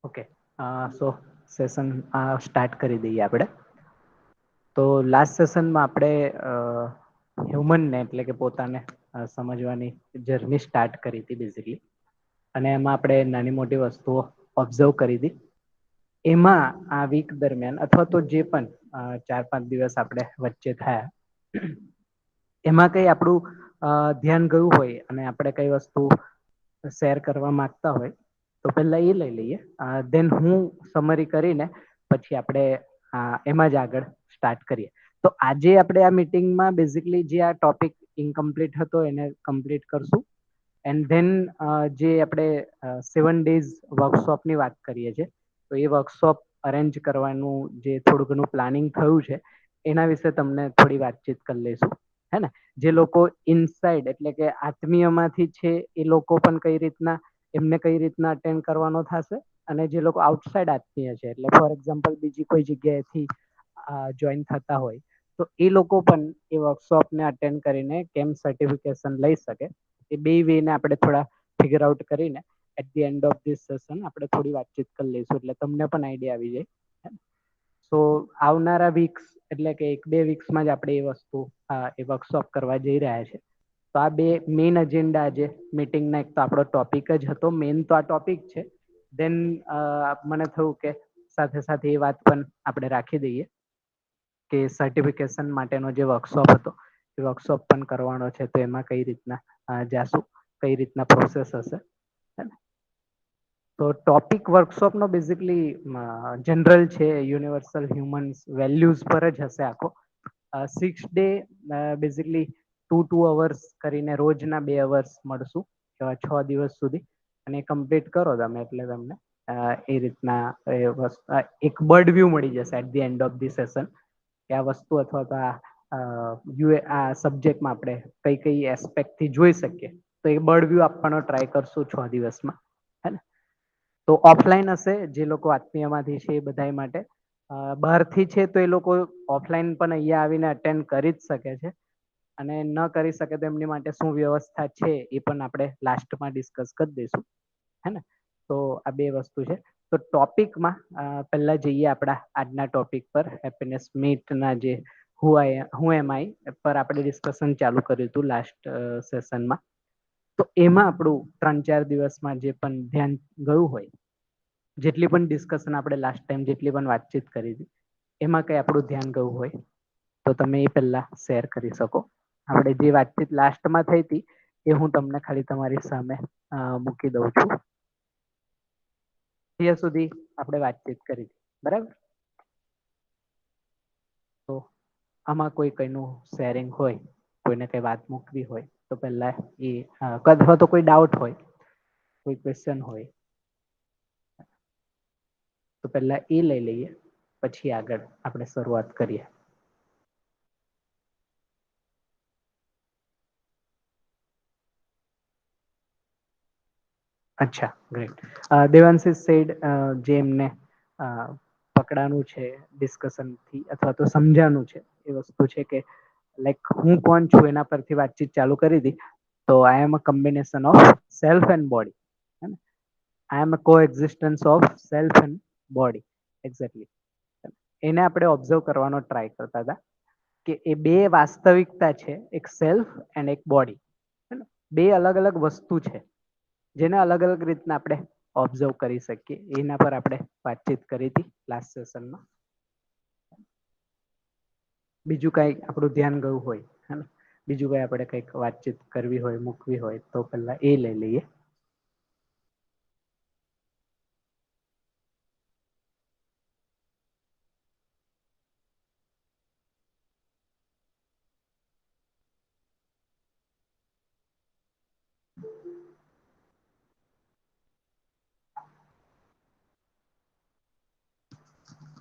Okay, સો session start કરી દઈએ આપણે. તો લાસ્ટ સેશનમાં આપણે હ્યુમનને એટલે કે પોતાને સમજવાની જર્ની સ્ટાર્ટ કરી હતી બેઝિકલી, અને એમાં આપણે નાની મોટી વસ્તુઓ ઓબ્ઝર્વ કરી હતી. એમાં આ વીક દરમિયાન અથવા તો જે પણ 4-5 દિવસ આપણે વચ્ચે થયા, એમાં કઈ આપણું ધ્યાન ગયું હોય અને આપણે કઈ વસ્તુ શેર કરવા માંગતા હોય તો પહેલા એ લઈ લઈએ. દેન હું સમરી કરીને પછી આપણે એમાં જ આગળ સ્ટાર્ટ કરીએ. તો આજે આપણે આ મીટિંગમાં બેઝિકલી જે આ ટોપિક ઇનકમ્પ્લીટ હતો એને કમ્પ્લીટ કરશું. એન્ડ ધેન જે આપણે 7 days વર્કશોપની વાત કરીએ છીએ, તો એ વર્કશોપ અરેન્જ કરવાનું જે થોડું ઘણું પ્લાનિંગ થયું છે એના વિશે તમને થોડી વાતચીત કરી લઈશું. હે ને, જે લોકો ઇનસાઇડ એટલે કે આત્મીયમાંથી છે એ લોકો પણ કઈ રીતના એમને કઈ રીતના અટેન્ડ કરવાનો થશે, અને જે લોકો આઉટસાઇડ આત્મીય છે એટલે ફોર એક્ઝામ્પલ બીજી કોઈ જગ્યાએથી જોઈન થતા હોય તો એ લોકો પણ એ વર્કશોપને અટેન્ડ કરીને કેમ સર્ટિફિકેશન લઈ શકે, એ બે વેને આપણે થોડા ફિગર આઉટ કરીને at the end of this session આપણે થોડી વાતચીત કરી લઈશું, એટલે તમને પણ આઈડિયા આવી જાય. સો આવનારા વીક્સ એટલે કે 1-2 વીક્સમાં જ આપણે એ વસ્તુ એ વર્કશોપ કરવા જઈ રહ્યા છે. તો આ બે મેઇન એજન્ડા આજે મીટિંગના, એક તો આપણો ટોપિક જ હતો, મેઇન તો આ ટોપિક છે. દેન મને થયું કે સાથે સાથે એ વાત પણ આપણે રાખી દઈએ કે સર્ટિફિકેશન માટેનો જે વર્કશોપ હતો એ વર્કશોપ પણ કરવાનો છે, તો એમાં કઈ રીતના જાશું, કઈ રીતના પ્રોસેસ હશે. તો ટોપિક વર્કશોપનો બેઝિકલી જનરલ છે, યુનિવર્સલ હ્યુમન્સ વેલ્યુઝ પર જ હશે આખો. 6 day બેઝિકલી 2-2 અવર્સ કરીને રોજના 2 અવર્સ મળશું 6 દિવસ સુધી, અને કમ્પ્લીટ કરો તમે એટલે તમને એ રીતના એક બર્ડ વ્યૂ મળી જશે at the end of the session, કે આ વસ્તુ અથવા તો આ સબ્જેક્ટમાં આપણે કઈ કઈ એસ્પેક્ટથી જોઈ શકીએ. તો એ બર્ડ વ્યૂ આપવાનો ટ્રાય કરશું 6 દિવસમાં. હે ને, તો ઓફલાઈન હશે, જે લોકો આત્મીયમાંથી છે એ બધા માટે. બહારથી છે તો એ લોકો ઓફલાઈન પણ અહીંયા આવીને અટેન્ડ કરી જ શકે છે, અને ન કરી શકે તો એમની માટે શું વ્યવસ્થા છે એ પણ આપણે લાસ્ટમાં ડિસ્કસ કરી દઈશું. હે ને, તો આ બે વસ્તુ છે. તો ટોપિકમાં પહેલા જઈએ આપણા આજના ટોપિક પર. હેપીનેસ મીટના જે હું એમ આઈ પર આપણે ડિસ્કશન ચાલુ કર્યું હતું લાસ્ટ સેશનમાં. તો એમાં આપણું 3-4 દિવસમાં જે પણ ધ્યાન ગયું હોય, જેટલી પણ ડિસ્કશન આપણે લાસ્ટ ટાઈમ જેટલી પણ વાતચીત કરી હતી એમાં કઈ આપણું ધ્યાન ગયું હોય તો તમે એ પહેલા શેર કરી શકો. આપણે જે વાતચીત લાસ્ટમાં થઈ હતી એ હું તમને ખાલી તમારી સામે મૂકી દઉં છું. ત્યાં સુધી આપણે વાતચીત કરી, બરાબર? તો આમાં કોઈ કઈનું શેરિંગ હોય, કોઈને કઈ વાત મૂકવી હોય તો પહેલા એ અથવા તો કોઈ ડાઉટ હોય, કોઈ ક્વેશ્ચન હોય તો પહેલા એ લઈ લઈએ, પછી આગળ આપણે શરૂઆત કરીએ. અચ્છા, ગ્રેટ. દેવાંશિસ સેડ જે એમને પકડાનું છે ડિસ્કશનથી અથવા તો સમજાનું છે એ વસ્તુ છે કે લાઈક હું કોણ છું એના પરથી વાતચીત ચાલુ કરી હતી. તો I am a combination of self and body. I am a coexistence of self and body. Exactly. એને આપણે ઓબ્ઝર્વ કરવાનો ટ્રાય કરતા હતા કે એ બે વાસ્તવિકતા છે, એક સેલ્ફ એન્ડ એક બોડી. બે અલગ અલગ વસ્તુ છે જેને અલગ અલગ રીતના આપણે ઓબ્ઝર્વ કરી શકીએ. એના પર આપણે વાતચીત કરી હતી લાસ્ટ સેશનમાં. બીજું કઈ આપણું ધ્યાન ગયું હોય, હે, બીજું કઈ આપણે કઈક વાતચીત કરવી હોય, મૂકવી હોય તો પહેલા એ લઈ લઈએ.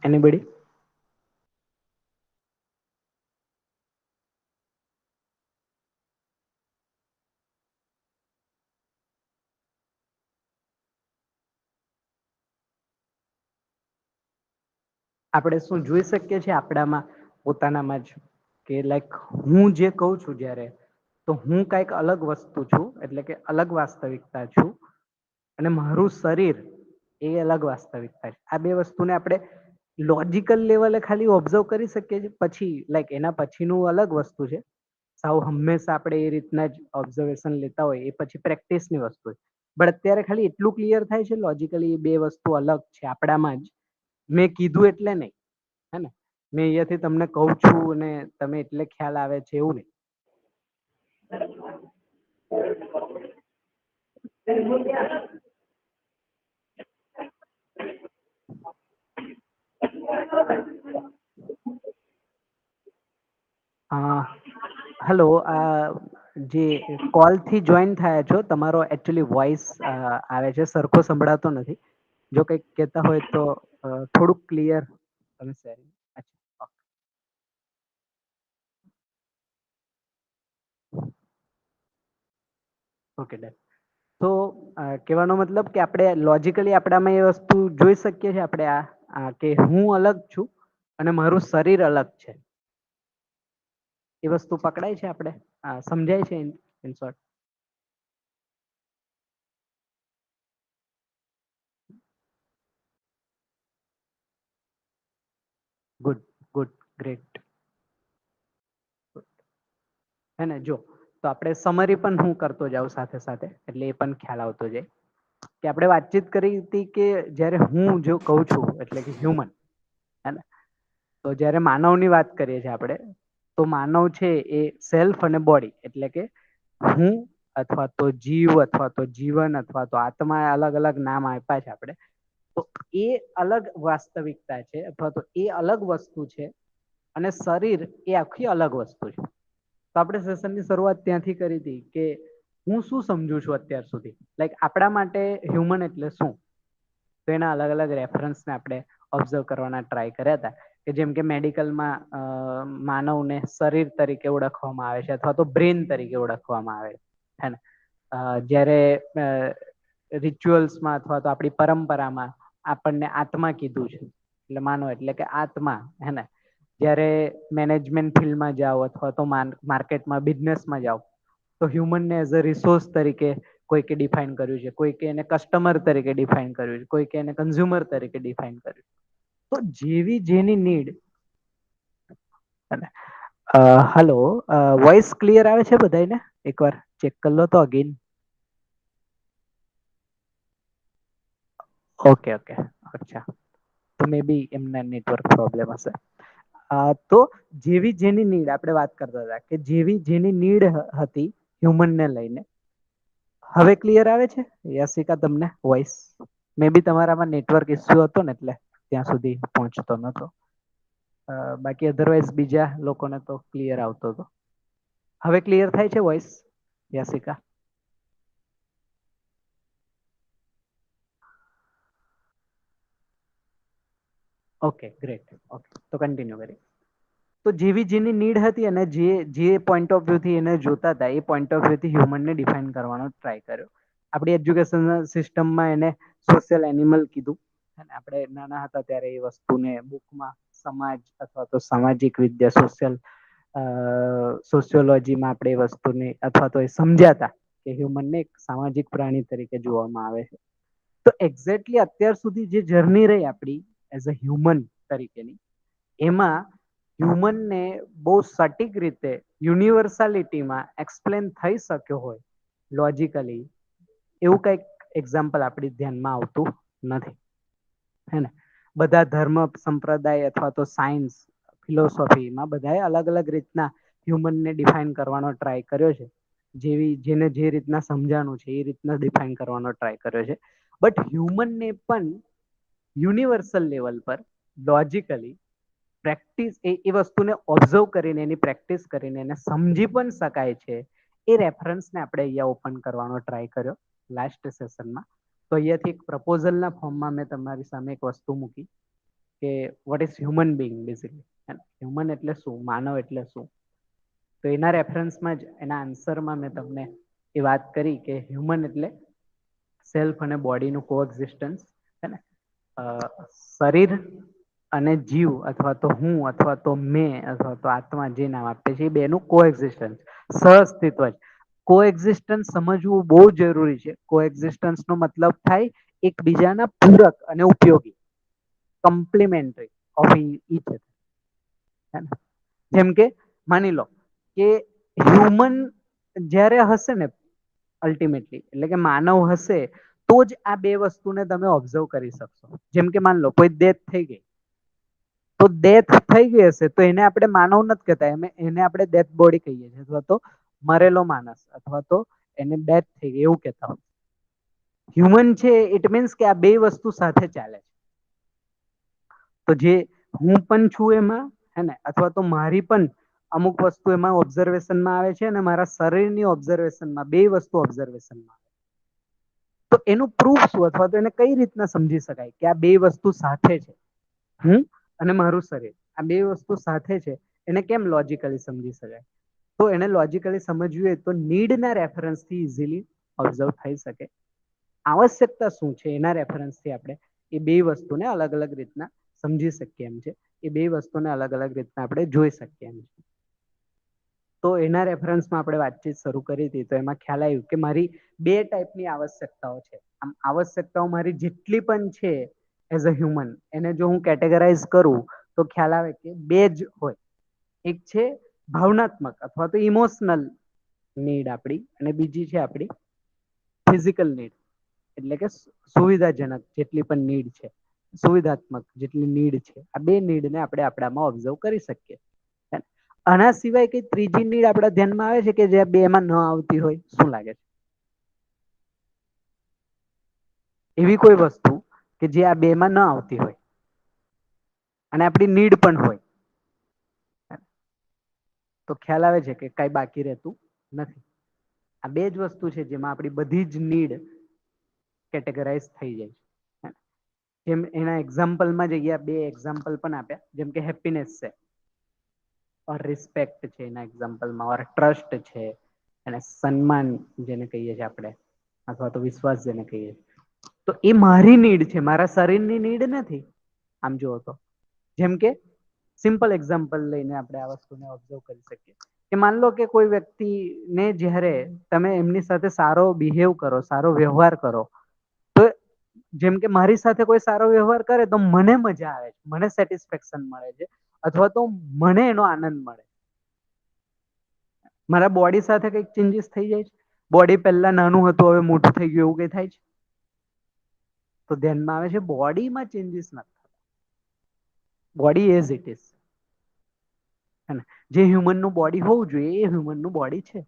Anybody? આપણે શું જોઈ શકીએ છીએ આપણામાં, પોતાનામાં જ, કે લાઈક હું જે કહું છું જ્યારે, તો હું કઈક અલગ વસ્તુ છું, એટલે કે અલગ વાસ્તવિકતા છું, અને મારું શરીર એ અલગ વાસ્તવિકતા છે. આ બે વસ્તુને આપણે લોજિકલ લેવલે ખાલી ઓબ્ઝર્વ કરી શકીએ છીએ, પછી લાઈક એના પછીનું અલગ વસ્તુ છે. સાવ હંમેશા આપણે એ રીતના જ ઓબ્ઝર્વેશન લેતા હોય એ પછી પ્રેક્ટિસની વસ્તુ છે. બટ અત્યારે ખાલી એટલું ક્લિયર થાય છે લોજિકલી એ બે વસ્તુ અલગ છે આપણામાં જ. મેં કીધું એટલે નહીં, હે ને? મેં અહીંયાથી તમને કહું છું અને તમે એટલે ખ્યાલ આવે છે એવું નહીં. હેલો, જે કોલથી જોઈન થયા છો તમારો એકચ્યુઅલી વોઇસ આવે છે, સરખો સંભળાતો નથી. જો કંઈક કહેતા હોય તો થોડુંક ક્લિયર તમે શેરિંગ. અચ્છા, ઓકે ડન. તો કહેવાનો મતલબ કે આપણે લોજિકલી આપણામાં એ વસ્તુ જોઈ શકીએ છીએ આપણે કે હું અલગ છું અને મારું શરીર અલગ છે. એ વસ્તુ પકડાય છે આપણે, સમજાય છે in short? Good, good, great. હે ને? જો તો આપણે સમરી પણ હું કરતો જાઉં સાથે સાથે, એટલે એ પણ ખ્યાલ આવતો જાય કે આપણે વાતચીત કરી હતી કે જ્યારે હું જો કહું છું એટલે કે હ્યુમન, હે ને? તો જ્યારે માનવની વાત કરીએ છીએ આપણે, તો માનવ છે એ સેલ્ફ અને બોડી એટલે કે હું અથવા તો જીવ અથવા તો જીવન અથવા તો આત્મા, અલગ અલગ નામ આપ્યા છે આપણે. તો એ અલગ વાસ્તવિકતા છે અથવા તો એ અલગ વસ્તુ છે અને શરીર એ આખી અલગ વસ્તુ છે. તો આપણે સેશનની શરૂઆત ત્યાંથી કરી હતી કે હું શું સમજુ છું અત્યાર સુધી, લાઈક આપણા માટે હ્યુમન એટલે શું? તો એના અલગ અલગ રેફરન્સને આપણે ઓબ્ઝર્વ કરવાના ટ્રાય કર્યા હતા. કે જેમ કે મેડિકલમાં માનવને શરીર તરીકે ઓળખવામાં આવે છે અથવા તો બ્રેન તરીકે ઓળખવામાં આવે છે ને. જ્યારે રિચ્યુઅલ્સમાં અથવા તો આપણી પરંપરામાં આપણને આત્મા કીધું છે, એટલે માનવ એટલે કે આત્મા, હે ને? જ્યારે મેનેજમેન્ટ ફિલ્ડમાં જાઓ અથવા તો માર્કેટમાં બિઝનેસમાં જાઓ તો હ્યુમનને એઝ અ રિસોર્સ તરીકે કોઈકે ડિફાઈન કર્યું છે, કોઈકે એને કસ્ટમર તરીકે ડિફાઈન કર્યું છે, કોઈકે એને કન્ઝ્યુમર તરીકે ડિફાઈન કર્યું છે. તો જેવી જેની નીડ. હલો, વોઇસ ક્લિયર આવે છે બધાને? એકવાર ચેક કરી લો તો અગેન. ઓકે, ઓકે, અચ્છા. તો મે બી એમના નેટવર્ક પ્રોબ્લેમ હશે. તો જેવી જેની નીડ, આપણે વાત કરતા હતા કે જેવી જેની નીડ હતી હ્યુમનને લઈને, હવે ક્લિયર આવે છે યાસિકા તમને વોઇસ? મે બી તમારામાં નેટવર્ક ઇસ્યુ હતો ને એટલે ત્યાં સુધી પહોંચતો નતો. બાકી અધરવાઈઝ બીજા લોકોને તો ક્લિયર આવતો હતો. હવે ક્લિયર થાય છે voice Yasika? Okay, great. Okay, તો કન્ટિન્યુ કરીએ. તો જેવી જેની નીડ હતી અને જે પોઈન્ટ ઓફ વ્યૂથી એને જોતા હતા એ પોઈન્ટ ઓફ વ્યૂથી હ્યુમનને ડિફાઈન કરવાનો ટ્રાય કર્યો. આપણી એજ્યુકેશન સિસ્ટમમાં એને સોશિયલ એનિમલ કીધું. આપણે નાના હતા ત્યારે એ વસ્તુને બુકમાં સમાજ અથવા તો સામાજિક વિદ્યા, સોશિયોલોજીમાં આપણે એ વસ્તુને અથવા તો એ સમજ્યા હતા કે હ્યુમનને એક સામાજિક પ્રાણી તરીકે જોવામાં આવે છે. તો એક્ઝેક્ટલી અત્યાર સુધી જે જર્ની રહી આપણી એઝ અ હ્યુમન તરીકેની, એમાં હ્યુમનને બહુ સટીક રીતે યુનિવર્સાલિટીમાં એક્સપ્લેન થઈ શક્યો હોય લોજિકલી, એવું કંઈક એક્ઝામ્પલ આપણી ધ્યાનમાં આવતું નથી, હે ને? બધા ધર્મ, સંપ્રદાય અથવા તો સાયન્સ, ફિલોસોફીમાં બધાએ અલગ અલગ રીતના હ્યુમનને ડિફાઈન કરવાનો ટ્રાય કર્યો છે. જેને જે રીતના સમજાણું છે એ રીતના ડિફાઈન કરવાનો ટ્રાય કર્યો છે. બટ હ્યુમનને પણ યુનિવર્સલ લેવલ પર લોજિકલી પ્રેક્ટિસ એ વસ્તુને ઓબ્ઝર્વ કરીને એની પ્રેક્ટિસ કરીને એને સમજી પણ શકાય છે. એ રેફરન્સને આપણે અહીંયા ઓપન કરવાનો ટ્રાય કર્યો લાસ્ટ સેશનમાં. તો અહીંયાથી એક પ્રપોઝલના ફોર્મમાં મેં તમારી સામે એક વસ્તુ મૂકી કે what is human being basically. Human એટલે શું? માનવ એટલે શું? તો એના રેફરન્સમાં જ એના આન્સરમાં મેં તમને એ વાત કરી કે હ્યુમન એટલે સેલ્ફ અને બોડીનું કો એક્ઝિસ્ટન્સ, હે ને? શરીર અને જીવ અથવા તો હું અથવા તો મેં અથવા તો આત્મા જે નામ આપીએ છીએ એ બેનું કો એક્ઝિસ્ટન્સ, સહઅસ્તિત્વ. કો એક્ઝિસ્ટન્સ સમજવું બહુ જરૂરી છે. કો એક્ઝિસ્ટન્સનો મતલબ થાય એકબીજાના પૂરક અને ઉપયોગી, કમ્પ્લિમેન્ટરી ઓફ ઈચ અધર. જેમ કે માની લો કે હ્યુમન જ્યારે હશે ને અલ્ટિમેટલી, એટલે કે માનવ હશે તો જ આ બે વસ્તુને તમે ઓબ્ઝર્વ કરી શકશો. જેમ કે માન લો કોઈ ડેથ થઈ ગઈ, તો ડેથ થઈ ગઈ હશે તો એને આપણે માનવ નથી કહેતા, એને આપણે ડેથ બોડી કહીએ છીએ, અથવા તો મરેલો માણસ, અથવા તો એને ડેથ થઈ ગઈ એવું કહેતા હોય. હ્યુમન છે ઇટ મીન્સ કે આ બે વસ્તુ સાથે ચાલે છે. તો જે હું પણ છું એમાં, હે ને, અથવા તો મારી પણ અમુક વસ્તુ એમાં ઓબ્ઝર્વેશનમાં આવે છે, અને મારા શરીરની ઓબ્ઝર્વેશનમાં, બે વસ્તુ ઓબ્ઝર્વેશનમાં આવે. તો એનું પ્રૂફ શું, અથવા તો એને કઈ રીતના સમજી શકાય કે આ બે વસ્તુ સાથે છે, હું અને મારું શરીર આ બે વસ્તુ સાથે છે, એને કેમ લોજિકલી સમજી શકાય? તો એને લોજિકલી સમજવું હોય તો નીડના રેફરન્સથી ઇઝીલી ઓબ્ઝર્વ થઈ શકે. આવશ્યકતા શું છે એના રેફરન્સથી આપણે એ બે વસ્તુને અલગ અલગ રીતના સમજી શકીએ એમ છે. એ બે વસ્તુને અલગ અલગ રીતના આપણે જોઈ શકીએ એમ છે. તો એના રેફરન્સમાં આપણે વાતચીત શરૂ કરી હતી, તો એમાં ખ્યાલ આવ્યું કે મારી બે ટાઈપની આવશ્યકતાઓ છે. આમ આવશ્યકતાઓ મારી જેટલી પણ છે એઝ અ હ્યુમન, એને જો હું કેટેગરાઈઝ કરું તો ખ્યાલ આવે કે બે જ હોય. એક છે ભાવનાત્મક અથવા તો ઇમોશનલ નીડ આપણી, અને બીજી છે આપણી ફિઝિકલ નીડ, એટલે કે સુવિધાજનક જેટલી પણ નીડ છે, સુવિધાત્મક જેટલી નીડ છે, આ બે નીડને આપણે આપણામાં ઓબ્ઝર્વ કરી શકીએ. આના સિવાય કઈ ત્રીજી નીડ આપણા ધ્યાનમાં આવે છે કે જે બે માં ન આવતી હોય? શું લાગે છે? એવી કોઈ વસ્તુ કે જે આ બે માં ન આવતી હોય અને આપણી નીડ પણ હોય, તો ખ્યાલ આવે છે કે કઈ બાકી રહેતું નથી. આ બે જ વસ્તુ છે જેમાં આપણી બધી જ નીડ કેટેગરાઈઝ થઈ જાય છે. જેમ એના એક્ઝામ્પલમાં જઈએ, બે એક્ઝામ્પલ પણ આપ્યા, જેમ કે હેપીનેસ છે, ઓર રિસ્પેક્ટ છે એના એક્ઝામ્પલમાં, ઓર ટ્રસ્ટ છે, અને સન્માન જેને કહીએ છીએ આપણે, અથવા તો વિશ્વાસ જેને કહીએ છીએ. તો એ મારી નીડ છે, મારા શરીરની નીડ નથી આમ જુઓ તો. જેમ કે સિમ્પલ એક્ઝામ્પલ લઈને આપણે આ વસ્તુને ઓબ્ઝર્વ કરી શકીએ કે માન લો કે કોઈ વ્યક્તિને જ્યારે તમે એમની સાથે સારો બિહેવ કરો, સારો વ્યવહાર કરો, તો જેમ કે મારી સાથે કોઈ સારો વ્યવહાર કરે તો મને મજા આવે છે, મને સેટિસ્ફેક્શન મળે છે, અથવા તો મને એનો આનંદ મળે. મારા બોડી સાથે કઈક ચેન્જીસ થઈ જાય છે. બોડી પહેલા નાનું હતું, હવે મોટું થઈ ગયું, એવું કઈ થાય છે? તો ધ્યાનમાં આવે છે બોડીમાં ચેન્જીસ નથી થતા. Body as it is. જે હ્યુમનનું બોડી હોવું જોઈએ એ હ્યુમનનું બોડી છે.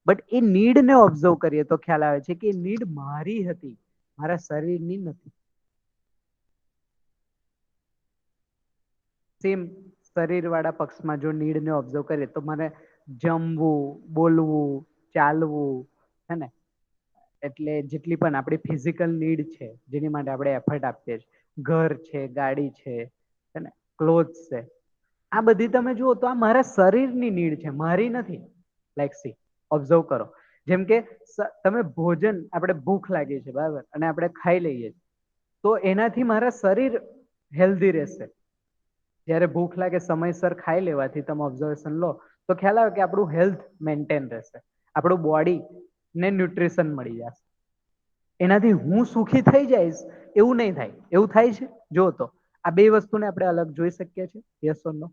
બટ એ નીડને ઓબ્ઝર્વ કરીએ તો ખ્યાલ આવે છે કે એ નીડ મારી હતી, મારા શરીરની નથી. સેમ શરીર વાળા પક્ષમાં જો નીડને ઓબ્ઝર્વ કરીએ તો મને જમવું, બોલવું, ચાલવું, હે ને, એટલે જેટલી પણ આપણી ફિઝિકલ નીડ છે જેની માટે આપણે એફર્ટ આપીએ છીએ, ઘર છે, ગાડી છે, ક્લોથ્સ છે, આ બધી તમે જુઓ તો આ મારા શરીરની નીડ છે, મારી નથી. લાઈક સી, ઓબ્ઝર્વ કરો. જેમ કે તમે ભોજન, આપણે ભૂખ લાગી છે બરાબર, અને આપણે ખાઈ લઈએ છીએ, તો એનાથી મારા શરીર હેલ્ધી રહેશે. જ્યારે ભૂખ લાગે સમયસર ખાઈ લેવાથી તમે ઓબ્ઝર્વેશન લો તો ખ્યાલ આવે કે આપણું હેલ્થ મેન્ટેન રહેશે, આપણું બોડીને ન્યુટ્રીશન મળી જશે. એનાથી હું સુખી થઈ જઈશ એવું નહીં થાય. એવું થાય છે? જો તો આ બે વસ્તુને આપણે અલગ જોઈ શકીએ છીએ. યસ ઓર નો?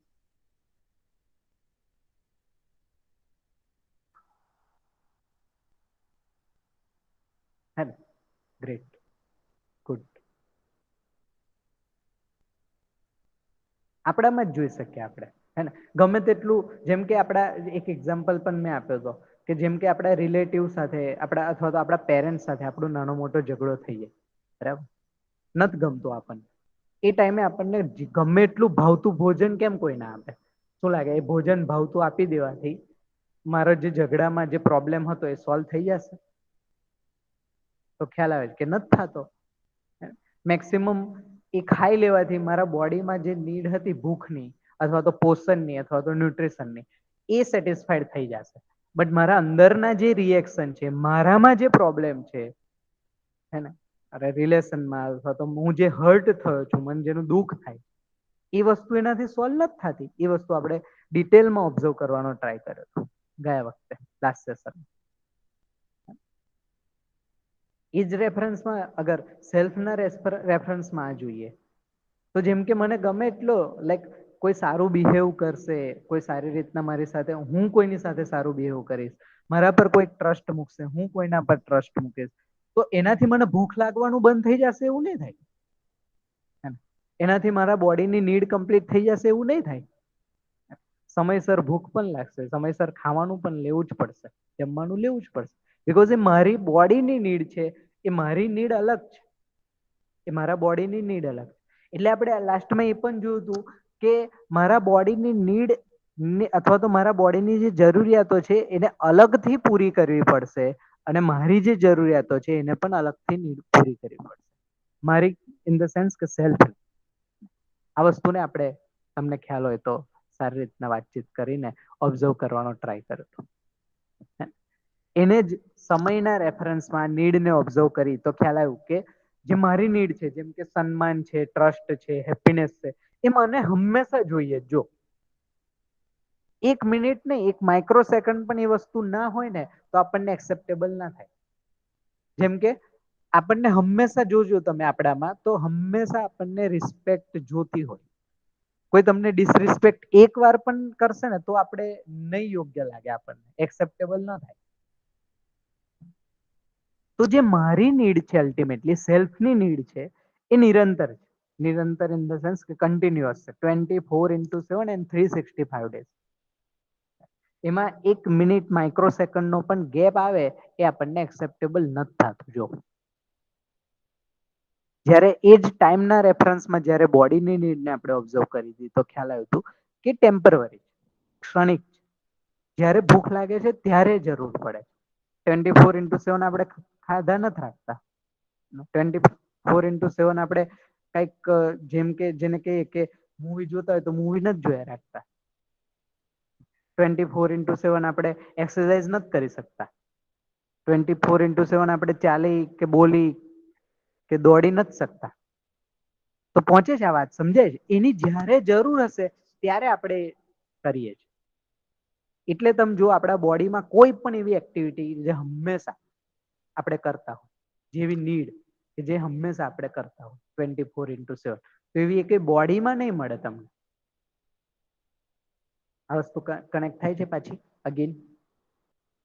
હે ને? Great, good. આપણામાં જ જોઈ શકીએ આપણે, હે ને? ગમે તેટલું, જેમ કે આપણા એક એક્ઝામ્પલ પણ મેં આપ્યો હતો કે જેમ કે આપણા રિલેટિવ સાથે, આપણા અથવા તો આપણા પેરેન્ટ્સ સાથે આપણો નાનો મોટો ઝઘડો થઈ જાય, બરાબર, નથી ગમતું આપણને, એ ટાઈમે આપણને ગમે એટલું ભાવતું ભોજન કેમ કોઈ ના આપે? શું લાગે એ ભોજન ભાવતું આપી દેવાથી મારો જે ઝઘડામાં જે પ્રોબ્લેમ હતો એ સોલ્વ થઈ જશે? તો ખ્યાલ આવે કે નથી થતો. મેક્સિમમ એ ખાઈ લેવાથી મારા બોડીમાં જે નીડ હતી ભૂખની, અથવા તો પોષણની, અથવા તો ન્યુટ્રીશનની, એ સેટિસ્ફાઈડ થઈ જશે. બટ મારા અંદરના જે રિએક્શન છે, મારામાં જે પ્રોબ્લેમ છે, હે ને, અરે રિલેશનમાં, અથવા તો હું જે હર્ટ થયો છું, મને જેનું દુઃખ થાય, એ વસ્તુ એનાથી સોલ્વ નથી થતી. એ વસ્તુ આપણે ડિટેલમાં ઓબ્ઝર્વ કરવાનો ટ્રાય કર્યો હતો ગયા વખતે, લાસ્ટ સેશન. એ જ રેફરન્સમાં અગર સેલ્ફના રેફરન્સમાં આ જોઈએ તો જેમ કે મને ગમે એટલો લાઈક કોઈ સારું બિહેવ કરશે, કોઈ સારી રીતના મારી સાથે, હું કોઈની સાથે સારું બિહેવ કરીશ, મારા પર કોઈ ટ્રસ્ટ મૂકશે, હું કોઈના પર ટ્રસ્ટ મૂકીશ, તો એનાથી મને ભૂખ લાગવાનું બંધ થઈ જશે એવું નહીં થાય. એનાથી મારા બોડીની નીડ કમ્પ્લીટ થઈ જશે એવું નહીં થાય. સમયસર ભૂખ પણ લાગશે, સમયસર ખાવાનું પણ લેવું જ પડશે, જમવાનું લેવું જ પડશે. બીકોઝ એ મારી બોડીની નીડ છે, એ મારી નીડ અલગ છે, એ મારા બોડીની નીડ અલગ. એટલે આપણે લાસ્ટમાં એ પણ જોયું હતું કે મારા બોડીની નીડ અથવા તો મારા બોડીની જે જરૂરિયાતો છે એને અલગથી પૂરી કરવી પડશે અને મારી જે જરૂરિયાતો છે એને પણ અલગથી નીડ પૂરી કરવી પડશે. મારી ઇન ધ સેન્સ કે સેલ્ફ. આ વસ્તુને આપણે તમને ખ્યાલ હોય તો સારી રીતના વાતચીત કરીને ઓબ્ઝર્વ કરવાનો ટ્રાય કરો. એને જ સમયના રેફરન્સમાં નીડને ઓબ્ઝર્વ કરી તો ખ્યાલ આવ્યું કે જે મારી નીડ છે, જેમ કે સન્માન છે, ટ્રસ્ટ છે, હેપીનેસ છે, એ મને હંમેશા જોઈએ. જો 1 મિનિટ ને 1 માઇક્રો સેકન્ડ પણ એ વસ્તુ ના હોય ને તો આપણને એક્સેપ્ટેબલ ના થાય. જેમ કે આપણને હંમેશા જોજો તમે આપણામાં તો હંમેશા આપણને રિસ્પેક્ટ જોતી હોય. કોઈ તમને ડિસરિસ્પેક્ટ એક વાર પણ કરશે ને તો આપણે નહીં યોગ્ય લાગે, આપણને એક્સેપ્ટેબલ ના થાય. તો જે મારી નીડ છે, અલ્ટિમેટલી સેલ્ફની નીડ છે, એ નિરંતર છે. નિરંતર ઇન ધ સેન્સ કે કન્ટિન્યુઅસ છે, 24/7 and 365 days. એમાં 1 મિનિટ માઇક્રો સેકન્ડનો પણ ગેપ આવે એ આપણને એક્સેપ્ટેબલ નથી થતું. જો જ્યારે એ જ ટાઈમના રેફરન્સમાં જ્યારે બોડીની નીડને આપણે ઓબ્ઝર્વ કરી હતી તો ખ્યાલ આવ્યું હતું કે ટેમ્પરરી, ક્ષણિક. જ્યારે ભૂખ લાગે છે ત્યારે જરૂર પડે. 24/7 આપણે ખાધા નથી રાખતા. 24/7 આપણે કંઈક જેમ કે જેને કહીએ કે મૂવી જોતા હોય તો મૂવી નથી જોયા રાખતા. 24/7 આપણે એક્સરસાઇઝ નથી કરી શકતા. 24/7 આપણે ચાલી કે બોલી કે દોડી નથી શકતા. તો પહોંચે છે આ વાત, સમજાય છે? એની જ્યારે જરૂર હશે ત્યારે આપણે કરીએ છીએ. એટલે તમે જો આપણા બોડીમાં કોઈ પણ એવી એક્ટિવિટી જે હંમેશા આપણે કરતા હોય, જેવી નીડ કે જે હંમેશા આપણે કરતા હોય 24/7, તો એવી એક બોડીમાં નહીં મળે તમને. આ વસ્તુ કનેક્ટ થાય છે પાછી અગેન?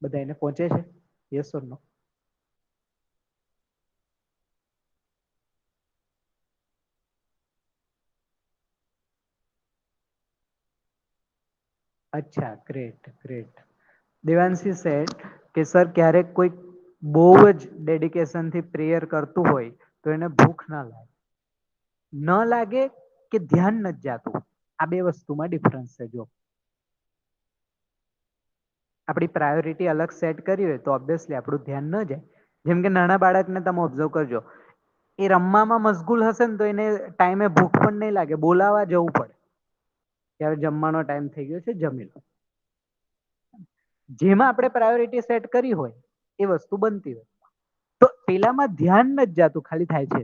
બધા એને પહોંચે છે? યસ ઓર નો? અચ્છા, ગ્રેટ ગ્રેટ. દેવાંશી સેડ કે સર ક્યારેક કોઈ બહુ જ ડેડિકેશનથી પ્રેયર કરતું હોય તો એને ભૂખ ના લાગે. ન લાગે કે ધ્યાન નથી જાતું. આ બે વસ્તુમાં ડિફરન્સ છે. જો આપણી પ્રાયોરિટી અલગ સેટ કરી હોય તો ઓબ્વિયસલી આપણું ધ્યાન ન જાય. જેમ કે નાના બાળકને તમે ઓબ્ઝર્વ કરજો, એ રમવામાં મશગુલ હશે ને તો એને ટાઈમે ભૂખ પણ નહીં લાગે, બોલાવા જવું પડે ત્યારે જમવાનો ટાઈમ થઈ ગયો છે, જમી લો. જેમાં આપણે પ્રાયોરિટી સેટ કરી હોય એ વસ્તુ બનતી હોય. તો પેલામાં ધ્યાન નથી જાતું, ખાલી થાય છે.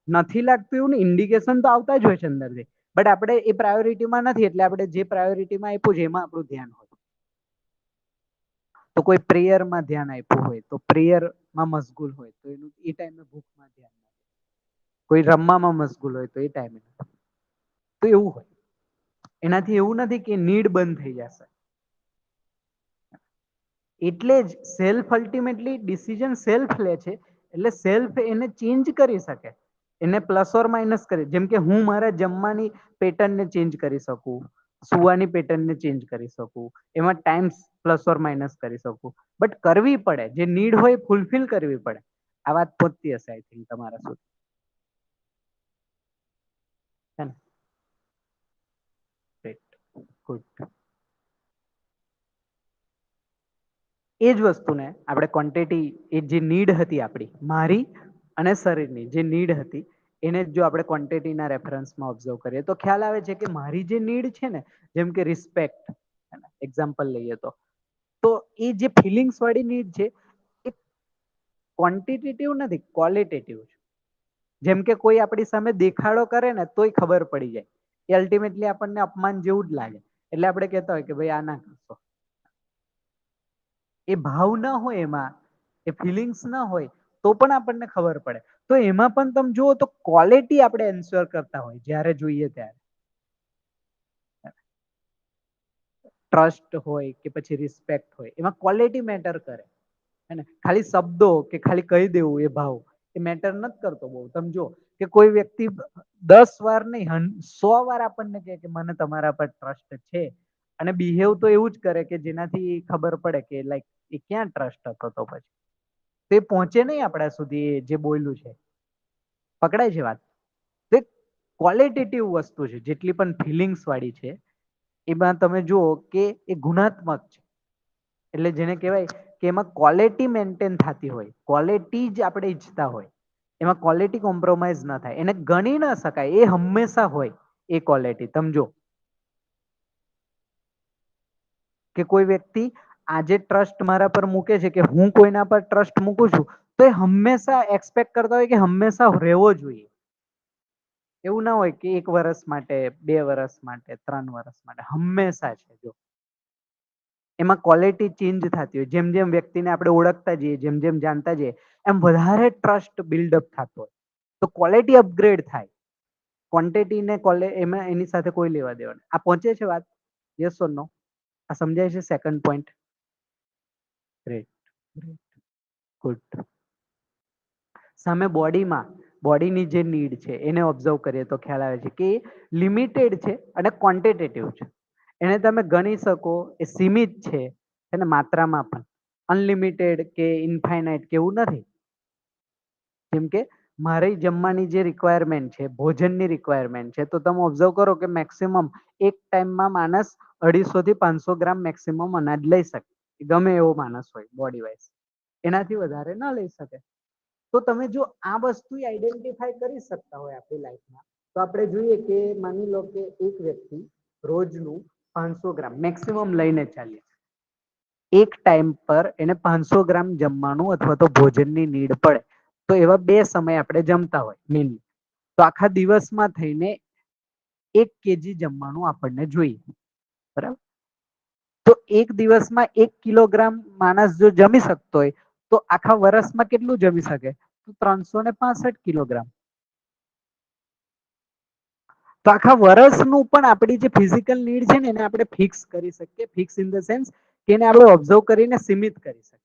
નથી લાગતું એવું ને, ઇન્ડિકેશન તો આવતા જ હોય છે અંદરથી, બટ આપણે એ પ્રાયોરિટીમાં નથી એટલે આપણે જે પ્રાયોરિટીમાં આપ્યું છે એમાં આપણું ધ્યાન હોય. તો કોઈ પ્રેયરમાં ધ્યાન આપ્યું હોય તો પ્રેયરમાં મશગુલ હોય તો એનું એ ટાઈમે ભૂખમાં ધ્યાન ના જાય. કોઈ રમવામાં મશગુલ હોય તો એ ટાઈમે. તો એવું હોય. એનાથી એવું નથી કે નીડ બંધ થઈ જશે. એટલે જ સેલ્ફ અલ્ટિમેટલી ડિસિઝન સેલ્ફ લે છે. એટલે સેલ્ફ એને ચેન્જ કરી શકે, એને પ્લસ ઓર માઇનસ કરી. જેમ કે હું મારા જમવાની પેટર્નને ચેન્જ કરી શકું, સુવાની પેટર્નને ચેન્જ કરી શકું, એમાં ટાઈમ્સ પ્લસ ઓર માઇનસ કરી શકું, બટ કરવી પડે. જે નીડ હોય ફૂલફિલ કરવી પડે. આ વાત પહોંચતી હશે આઈ થિંક તમારા સુધી. ગુડ. એ જ વસ્તુને આપણે ક્વોન્ટિટી, એ જે નીડ હતી આપણી, મારી અને શરીરની જે નીડ હતી, એને જો આપણે ક્વોન્ટિટીના રેફરન્સમાં ઓબ્ઝર્વ કરીએ તો ખ્યાલ આવે છે કે મારી જે નીડ છે ને, જેમ કે રિસ્પેક્ટ એક્ઝામ્પલ લઈએ તો એ જે ફિલિંગ્સ વાળી નીડ છે એ ક્વોન્ટિટેટિવ નથી, ક્વોલિટેટિવ છે. જેમ કે કોઈ આપણી સામે દેખાડો કરે ને તોય ખબર પડી જાય, એ અલ્ટિમેટલી આપણને અપમાન જેવું જ લાગે, એટલે આપણે કહેતા હોય કે ભાઈ આ ના કરશો. એ ભાવ ના હોય, એમાં એ ફિલિંગ્સ ના હોય તો પણ આપણને ખબર પડે. તો એમાં પણ તમે જુઓ તો ક્વોલિટી આપણે એન્શ્યોર કરતા હોય જ્યારે જોઈએ ત્યારે. ટ્રસ્ટ હોય કે પછી રિસ્પેક્ટ હોય, એમાં ક્વોલિટી મેટર કરે. હે ને? ખાલી શબ્દો કે ખાલી કહી દેવું એ ભાવ એ મેટર નથી કરતો બહુ. તમે જુઓ કે કોઈ વ્યક્તિ 10 વાર નહીં 100 વાર આપણને કહે કે મને તમારા પર ટ્રસ્ટ છે, અને બિહેવ તો એવું જ કરે કે જેનાથી ખબર પડે કે લાઈક એ ક્યાં ટ્રસ્ટ હતો. તો પછી તે પહોંચે નહીં આપણા સુધી જે બોલ્યું છે. પકડાય છે વાત? તે ક્વોલિટેટિવ વસ્તુ છે. જેટલી પણ ફિલિંગ્સ વાળી છે એમાં તમે જુઓ કે એ ગુણાત્મક છે. એટલે જેને કહેવાય કે એમાં ક્વોલિટી મેન્ટેન થતી હોય, ક્વોલિટી જ આપણે ઈચ્છતા હોય, એમાં ક્વોલિટી કોમ્પ્રોમાઇઝ ના થાય. એને ગણી ના શકાય, એ હંમેશા હોય એ ક્વોલિટી. સમજો કે કોઈ વ્યક્તિ આજે ટ્રસ્ટ મારા પર મૂકે છે, કે હું કોઈના પર ટ્રસ્ટ મૂકું છું, તો એ હંમેશા એક્સપેક્ટ કરતા હોય કે હંમેશા રહેવો જોઈએ. એવું ના હોય કે 1 વર્ષ માટે, 2 વર્ષ માટે, 3 વર્ષ માટે, હંમેશા છે. જો એમાં ક્વોલિટી ચેન્જ થતી હોય. જેમ જેમ વ્યક્તિને આપણે ઓળખતા જઈએ, જેમ જેમ જાણતા જઈએ, એમ વધારે ટ્રસ્ટ બિલ્ડઅપ થતો હોય. તો ક્વોલિટી અપગ્રેડ થાય. ક્વોન્ટિટી ને એમાં એની સાથે કોઈ લેવા દેવા નહીં. આ પહોંચે છે વાત? યસ ઓર નો? આ સમજાય છે સેકન્ડ પોઈન્ટ? Great, good. સામે બોડીની જે નીડ છે એને ઓબ્ઝર્વ કરીએ તો ખ્યાલ આવે છે કે લિમિટેડ છે અને ક્વોન્ટિટેટિવ છે. એને તમે ગણી શકો, એ સીમિત છે અને માત્રામાં પણ. અનલિમિટેડ કે ઇન્ફાઇનાઇટ કે એવું નથી. જેમ કે મારી જમવાની જે રિક્વાયરમેન્ટ છે, ભોજનની રિક્વાયરમેન્ટ છે, તો તમે ઓબ્ઝર્વ કરો કે મેક્સિમમ એક ટાઈમમાં માણસ 250 થી 500 ગ્રામ મેક્સિમમ અનાજ લઈ શકે. ગમે એવો માણસ હોય બોડી વાઇઝ, એનાથી વધારે ના લઈ શકે. તો તમે જો આ વસ્તુ આઈડેન્ટિફાઈ કરી શકતા હોય આપણી લાઈફમાં, તો આપણે જોઈએ કે માની લો કે એક વ્યક્તિ રોજનું 500 ગ્રામ મેક્સિમમ લઈને ચાલે. એક ટાઈમ પર એને 500 ગ્રામ જમવાનું અથવા તો ભોજનની નીડ પડે. તો એવા 2 સમય આપણે જમતા હોય મેનલી. તો આખા દિવસમાં થઈને 1 kg જમવાનું આપણને જોઈએ. બરાબર? તો એક દિવસમાં 1 કિલોગ્રામ માણસ જો જમી શકતો હોય, તો આખા વર્ષમાં કેટલું જમી શકે? તો 365 કિલોગ્રામ. તો આખા વર્ષનું પણ આપણી જે ફિઝિકલ નીડ છે ને એને આપણે ફિક્સ કરી શકીએ. ફિક્સ ઇન ધ સેન્સ કે એને આપણે ઓબ્ઝર્વ કરીને સીમિત કરી શકીએ.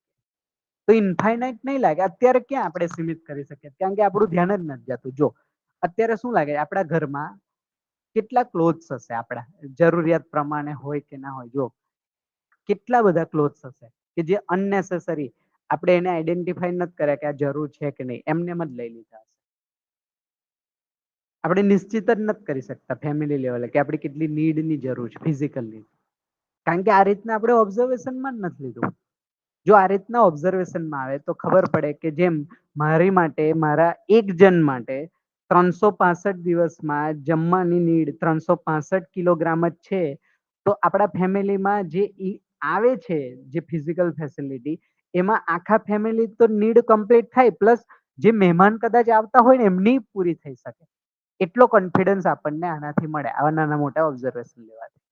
તો ઇન્ફાઇનાઇટ નહીં લાગે. અત્યારે ક્યાં આપણે સીમિત કરી શકીએ? કારણ કે આપણું ધ્યાન જ નથી જતું. જો અત્યારે શું લાગે, આપણા ઘરમાં કેટલા ક્લોથ્સ હશે? આપણા જરૂરિયાત પ્રમાણે હોય કે ના હોય. જો કેટલા બધા ક્લોથ્સ હશે કે જે અનનેસેસરી આપણે એને આઈડેન્ટિફાઈ નથી કર્યા કે આ જરૂર છે કે નહીં, એમને એમ જ લઈ લીધા હશે. આપણે નિશ્ચિત જ નથી કરી શકતા ફેમિલી લેવલે કે આપણી કેટલી નીડની જરૂર છે, ફિઝિકલ નીડ. કારણ કે આ રીતના આપણે ઓબ્ઝર્વેશનમાં જ નથી લીધું. જો આ રીતના ઓબ્ઝર્વેશનમાં આવે તો ખબર પડે કે જેમ મારી માટે, મારા એક જણ માટે 365 દિવસમાં જમવાની નીડ 365 કિલોગ્રામ જ છે, તો આપણા ફેમિલીમાં જે આવે છે જે ફિઝિકલ ફેસિલિટી, એમાં આખા ફેમિલી તો નીડ કમ્પ્લીટ થાય, પ્લસ જે મહેમાન કદાચ આવતા હોય ને એમની પૂરી થઈ શકે. એટલો કોન્ફિડન્સ આપણને આનાથી મળે, આવા નાના મોટા ઓબ્ઝર્વેશન લેવાથી.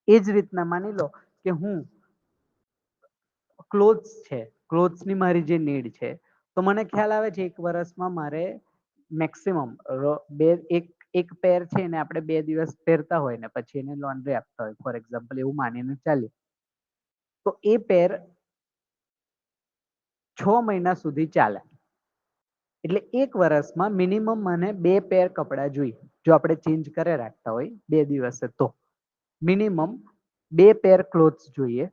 એ જ રીતના માની લો કે હું ક્લોથ્સ છે, ક્લોથ્સની મારી જે નીડ છે, તો મને ખ્યાલ આવે છે 1 વર્ષમાં મારે મેક્સિમમ એક પેર છે ને આપણે 2 દિવસ પહેરતા હોય ને પછી એને લોન્ડ્રી આપતા હોય, ફોર એક્ઝામ્પલ એવું માનીને ચાલીએ, તો એ પેર 6 મહિના સુધી ચાલે. એટલે 1 વર્ષમાં મિનિમમ મને 2 પેર કપડા જોઈએ. જો આપણે ચેન્જ કરે રાખતા હોય 2 દિવસે, તો મિનિમમ 2 પેર ક્લોથ્સ જોઈએ.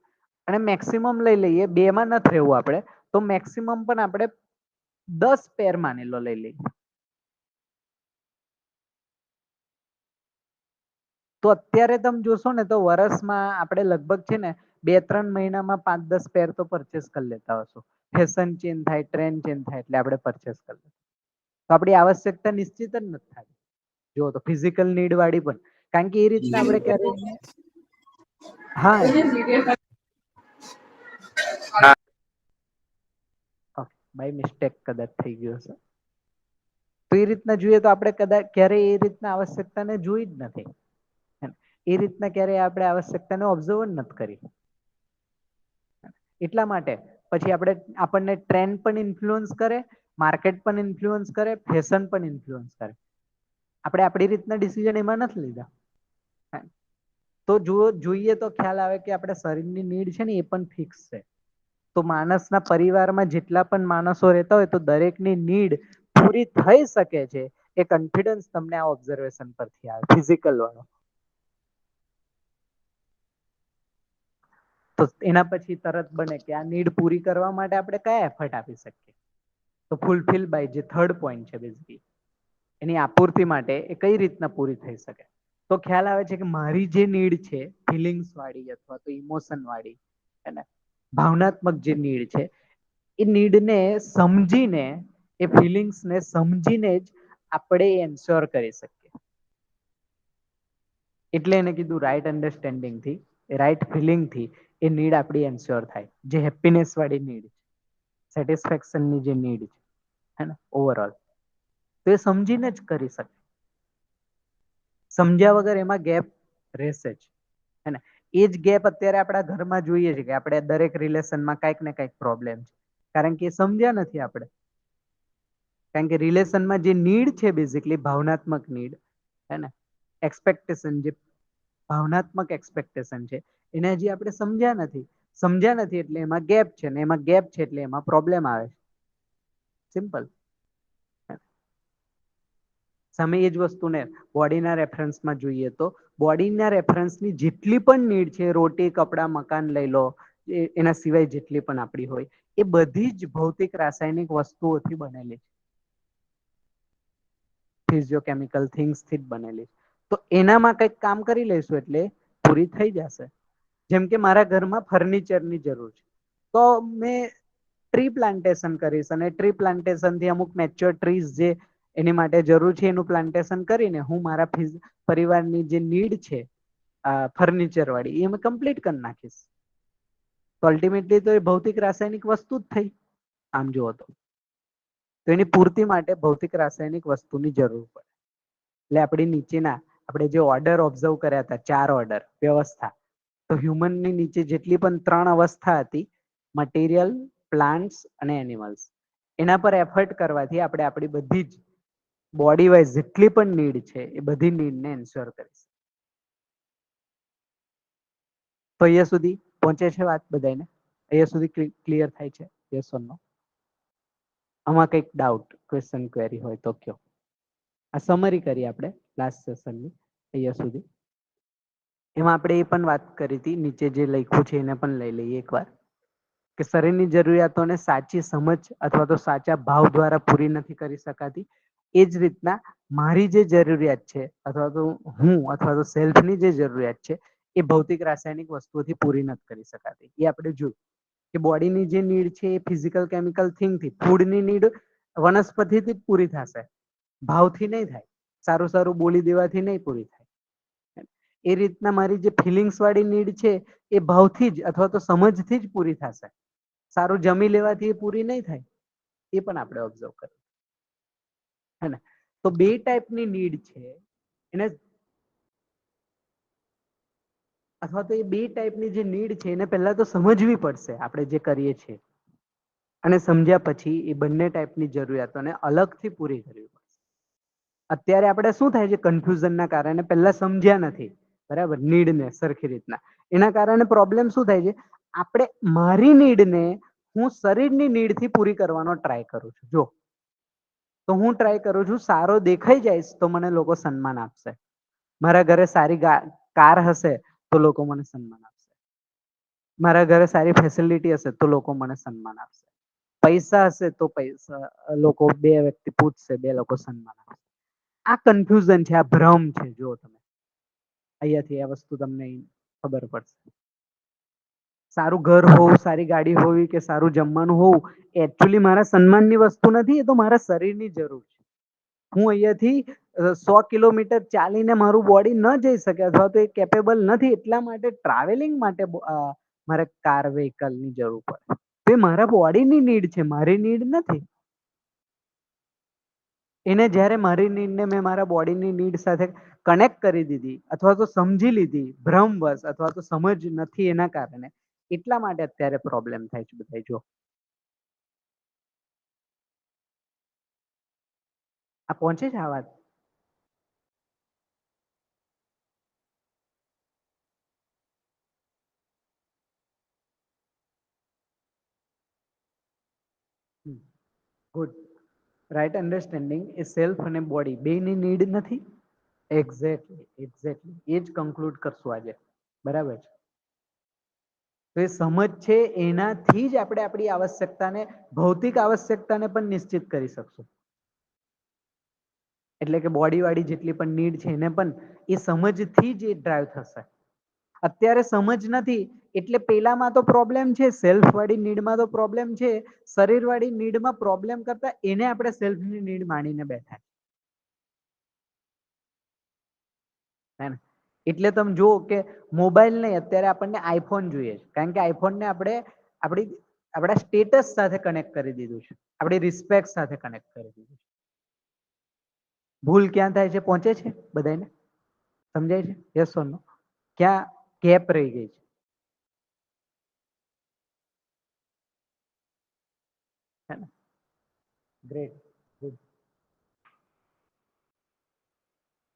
અને મેક્સિમમ લઈ લઈએ, 2 માં નથી રહેવું આપણે, તો મેક્સિમમ પણ આપણે 10 પેર માની લો લઈ લઈએ. તો અત્યારે તમે જોશો ને તો વર્ષમાં આપણે લગભગ છે ને 2-3 મહિનામાં 5-10 પેર તો પરચેસ કરી લેતા હશો. ફેશન ચેન્જ થાય, ટ્રેન્ડ ચેન્જ થાય એટલે આપણે પરચેસ કરી લઈએ. તો આપણી આવશ્યકતા નિશ્ચિત જ નથી થતી. જો તો ફિઝિકલ નીડ વાળી પણ, કારણ કે એ રીતના આપણે ક્યારે હા બાય મિસ્ટેક કદાચ થઈ ગયું હશે. તો એ રીતના જોઈએ તો આપણે કદાચ ક્યારેય એ રીતના આવશ્યકતાને જોઈ જ નથી. એ રીતના ક્યારેય આપણે આવશ્યકતાને ઓબ્ઝર્વ જ નથી કરી. એટલા માટે પછી આપણને ટ્રેન્ડ પણ ઇન્ફ્લુઅન્સ કરે, માર્કેટ પણ ઇન્ફ્લુઅન્સ કરે, ફેશન પણ ઇન્ફ્લુઅન્સ કરે. આપણે આપણી રીતના ડિસિઝન એમાં નથી લીધા. તો જોઈએ તો ખ્યાલ આવે કે આપણે શરીરની નીડ છે ને એ પણ ફિક્સ છે. તો માણસના પરિવારમાં જેટલા પણ માણસો રહેતા હોય તો દરેકની નીડ પૂરી થઈ શકે છે. એ કોન્ફિડન્સ તમને આ ઓબ્ઝર્વેશન પરથી આવે, ફિઝિકલ વાળો. તો એના પછી તરત બને કે આ નીડ પૂરી કરવા માટે આપણે કયા એફર્ટ આપી શકીએ? તો ફૂલફિલ બાય જે થર્ડ પોઈન્ટ છે બેઝિકલી, એની આપૂર્તિ માટે એ કઈ રીતના પૂરી થઈ શકે? તો ખ્યાલ આવે છે કે મારી જે નીડ છે ફિલિંગ્સ વાળી અથવા તો ઇમોશન વાળી, એને ભાવનાત્મક જે નીડ છે એ નીડને સમજીને, એ ફિલિંગ્સને સમજીને જ આપણે એન્શ્યોર કરી શકીએ. એટલે એને કીધું રાઈટ અન્ડરસ્ટેન્ડિંગ થી, રાઈટ ફિલિંગ થી એ નીડ આપણી એન્શ્યોર થાય. જે હેપીનેસ વાળી નીડ, સેટિસ્ફેક્શનની જે નીડ છે, હે ને, ઓવરઓલ તો એ સમજીને જ કરી શકે. સમજ્યા વગર એમાં ગેપ રહેશે જ, હે ને. એ જ ગેપ અત્યારે આપણા ઘરમાં જોઈએ છે કે આપણે દરેક રિલેશનમાં કંઈક ને કંઈક પ્રોબ્લેમ છે. કારણ કે સમજ્યા નથી આપણે. કારણ કે રિલેશનમાં જે નીડ છે બેઝિકલી ભાવનાત્મક નીડ, હે ને, એક્સપેક્ટેશન, જે ભાવનાત્મક એક્સપેક્ટેશન છે એને હજી આપણે સમજ્યા નથી. સમજ્યા નથી એટલે એમાં ગેપ છે, ને એમાં ગેપ છે એટલે એમાં પ્રોબ્લેમ આવે છે. સિમ્પલ. સામે એ જ વસ્તુને બોડીના રેફરન્સમાં જોઈએ તો બોડીના રેફરન્સની જેટલી પણ નીડ છે, રોટી, કપડાં, મકાન લઈ લો, એના સિવાય જેટલી પણ આપણી હોય, એ બધી જ ભૌતિક રાસાયણિક વસ્તુઓથી બનેલી છે. ફિઝિયોકેમિકલ થિંગ્સથી જ બનેલી. તો એનામાં કંઈક કામ કરી લઈશું એટલે પૂરી થઈ જશે. જેમ કે મારા ઘરમાં ફર્નિચરની જરૂર છે, તો મેં ટ્રી પ્લાન્ટેશન કરીશ, અને ટ્રી પ્લાન્ટેશનથી અમુક મેચ્યોર ટ્રીઝ જે એની માટે જરૂર છે એનું પ્લાન્ટેશન કરીને હું મારા પરિવારની જે નીડ છે ફર્નિચર વાળી, એ અમે કમ્પ્લીટ કરી નાખીશ. તો અલ્ટિમેટલી તો એ ભૌતિક રાસાયણિક વસ્તુ જ થઈ, આમ જુઓ તો. તો એની પૂર્તિ માટે ભૌતિક રાસાયણિક વસ્તુની જરૂર પડે. એટલે આપણી નીચેના આપણે જે ઓર્ડર ઓબ્ઝર્વ કર્યા હતા, 4 ઓર્ડર વ્યવસ્થા, તો હ્યુમનની નીચે જેટલી પણ 3 અવસ્થા હતી, મટીરિયલ, પ્લાન્ટ્સ અને એનિમલ્સ, એના પર એફર્ટ કરવાથી આપણે આપણી બધી જ બોડી વાઇઝ જેટલી પણ નીડ છે એ બધી નીડને એન્શ્યોર કરીશ. તો અહીંયા સુધી પહોંચે છે વાત બધાને? અહીંયા સુધી ક્લિયર થાય છે? યસ ઓર નો? આમાં કંઈક ડાઉટ, ક્વેશ્ચન, ક્વેરી હોય તો કયો. આ સમરી કરી આપણે લાસ્ટ સેશનની અહીંયા સુધી. એમાં આપણે એ પણ વાત કરી હતી, નીચે જે લખ્યું છે એને પણ લઈ લઈએ એકવાર, કે શરીરની જરૂરિયાતોને સાચી સમજ અથવા તો સાચા ભાવ દ્વારા પૂરી નથી કરી શકાતી. એ જ રીતના મારી જે જરૂરિયાત છે અથવા તો હું અથવા તો સેલ્ફની જે જરૂરિયાત છે એ ભૌતિક રાસાયણિક વસ્તુઓથી પૂરી નથી કરી શકાતી. એ આપણે જોયું કે બોડીની જે નીડ છે એ ફિઝિકલ કેમિકલ થિંગથી, ફૂડની નીડ વનસ્પતિથી પૂરી થશે, ભાવથી નહીં થાય. સારું સારું બોલી દેવાથી નહીં પૂરી થાય. એ રીતના મારી જે ફિલિંગ્સ વાળી નીડ છે એ ભાવથી જ અથવા તો સમજથી જ પૂરી થશે. સારું જમી લેવાથી એ પૂરી નહીં થાય. એ પણ આપણે ઓબ્ઝર્વ કરીએ. હે ને? તો 2 ટાઈપની નીડ છે એને, અથવા તો એ 2 ટાઈપની જે નીડ છે એને પહેલા તો સમજવી પડશે આપણે જે કરીએ છીએ, અને સમજ્યા પછી એ બંને ટાઈપની જરૂરિયાતોને અલગથી પૂરી કરવી પડશે. અત્યારે આપણે શું થાય છે, કન્ફ્યુઝનના કારણે પહેલા સમજ્યા નથી, બરાબર, નીડને સરખી રીતના. એના કારણે પ્રોબ્લેમ શું થાય છે, આપણે મારી નીડને હું શરીરની નીડથી પૂરી કરવાનો ટ્રાય કરું છું. જો તો હું ટ્રાય કરું છું સારો દેખાઈ જઈશ તો મને લોકો સન્માન આપશે, મારા ઘરે સારી કાર હશે તો લોકો મને સન્માન આપશે, મારા ઘરે સારી ફેસિલિટી હશે તો લોકો મને સન્માન આપશે, પૈસા હશે તો પૈસા લોકો, 2 વ્યક્તિ પૂછશે, 2 લોકો સન્માન આપશે. આ કન્ફ્યુઝન છે, આ ભ્રમ છે. જો તમે અહીંયાથી આ વસ્તુ તમને ખબર પડશે. સારું ઘર હોવું, સારી ગાડી હોવી કે સારું જમવાનું હોવું એ એકચ્યુઅલી મારા સન્માનની વસ્તુ નથી, એ તો મારા શરીરની જરૂર છે. હું અહીંયાથી 100 કિલોમીટર ચાલીને મારું બોડી ન જઈ શકે અથવા તો એ કેપેબલ નથી, એટલા માટે ટ્રાવેલિંગ માટે મારે કાર વ્હીકલની જરૂર પડે. તો એ મારા બોડીની નીડ છે, મારી નીડ નથી. એને જ્યારે મારી નીડને મેં મારા બોડીની નીડ સાથે કનેક્ટ કરી દીધી અથવા તો સમજી લીધી ભ્રમવશ અથવા તો સમજ નથી એના કારણે, એટલા માટે અત્યારે પ્રોબ્લેમ થાય છે બધા. જો આ પહોંચે છે આ વાત? ગુડ. રાઈટ અન્ડરસ્ટેન્ડિંગ એ સેલ્ફ અને બોડી બેની નીડ નથી. એક્ઝેક્ટલી એ જ કન્ક્લુડ કરશું આજે. બરાબર છે. તો એ સમજ છે, એનાથી જ આપણે આપણી આવશ્યકતાને, ભૌતિક આવશ્યકતાને પણ નિશ્ચિત કરી શકશું. એટલે કે બોડી વાળી જેટલી પણ નીડ છે એને પણ એ સમજથી જ એ ડ્રાઈવ થશે. અત્યારે સમજ નથી એટલે પેલામાં તો પ્રોબ્લેમ છે, સેલ્ફ વાળી નીડમાં તો પ્રોબ્લેમ છે. શરીર વાળી નીડમાં પ્રોબ્લેમ કરતા એને આપણે સેલ્ફની નીડ માનીને બેઠા. હે ને? એટલે તમે જુઓ કે મોબાઈલ નહીં, અત્યારે આપણને આઈફોન જોઈએ છે, કારણ કે આઈફોનને આપણે આપણા સ્ટેટસ સાથે કનેક્ટ કરી દીધું છે, આપણી રિસ્પેક્ટ સાથે કનેક્ટ કરી દીધું છે. ભૂલ ક્યાં થાય છે? પહોંચે છે બધાને? સમજાય છે? યસ ઓર નો? ક્યાં ગેપ રહી ગઈ છે? ગ્રેટ. ગુડ.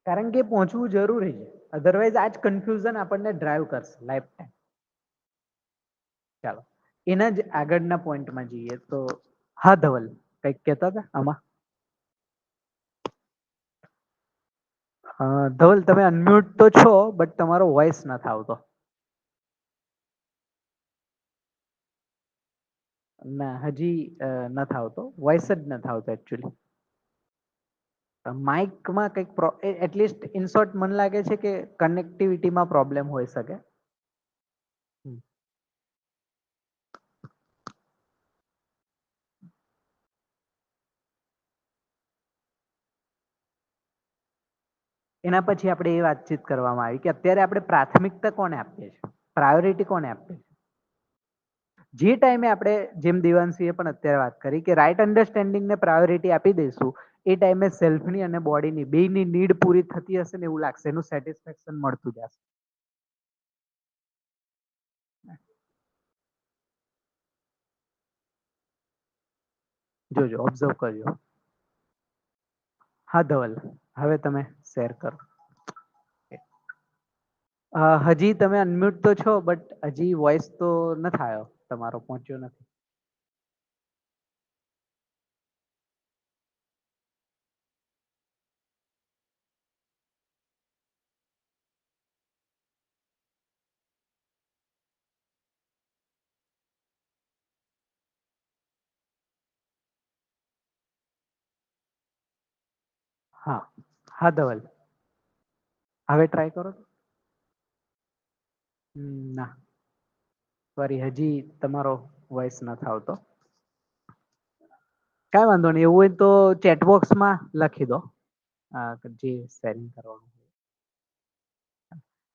કારણ કે પહોંચવું જરૂરી છે, અધરવાઇઝ આ જ કન્ફ્યુઝન આપણને ડ્રાઈવ કરશે લાઈફ ટાઈમ. ચાલો એના જ આગળના પોઈન્ટમાં જઈએ તો, હા ધવલ કંઈક કહેતા હતા આમાં? ધવલ તમે અનમ્યુટ તો છો, બટ તમારો વોઇસ નથી આવતો. ના, હજી નથી આવતો, વોઇસ જ નથી આવતો એકચ્યુઅલી. માઇકમાં કંઈક એટલીસ્ટ ઇન શોર્ટ મને લાગે છે કે કનેક્ટિવિટીમાં પ્રોબ્લેમ હોઈ શકે. એના પછી આપણે એ વાતચીત કરવામાં આવી કે અત્યારે આપણે પ્રાથમિકતા કોને આપીએ છીએ, પ્રાયોરિટી કોને આપીએ છીએ. જે ટાઈમે આપણે, જેમ દેવાંશીએ પણ અત્યારે વાત કરી કે રાઈટ અન્ડરસ્ટેન્ડિંગને પ્રાયોરિટી આપી દઈશું, એ ટાઈમે સેલ્ફની અને બોડીની બેયની નીડ પૂરી થતી હશે ને એવું લાગશે, એનું સેટિસ્ફેક્શન મળતું જશે. જોજો, ઓબ્ઝર્વ કરજો. હા ધવલ, હવે તમે શેર કરો. હજી તમે અનમ્યુટ તો છો, બટ હજી વોઇસ તો નથી આવ્યો તમારો, પહોંચ્યો નથી. હા, હા ધવલ, હવે ટ્રાય કરો. ના, સોરી, હજી તમારો વોઇસ નથી આવતો. કાંઈ વાંધો નહીં, એવું હોય તો ચેટબોક્સમાં લખી દો જે શેરિંગ કરવાનું,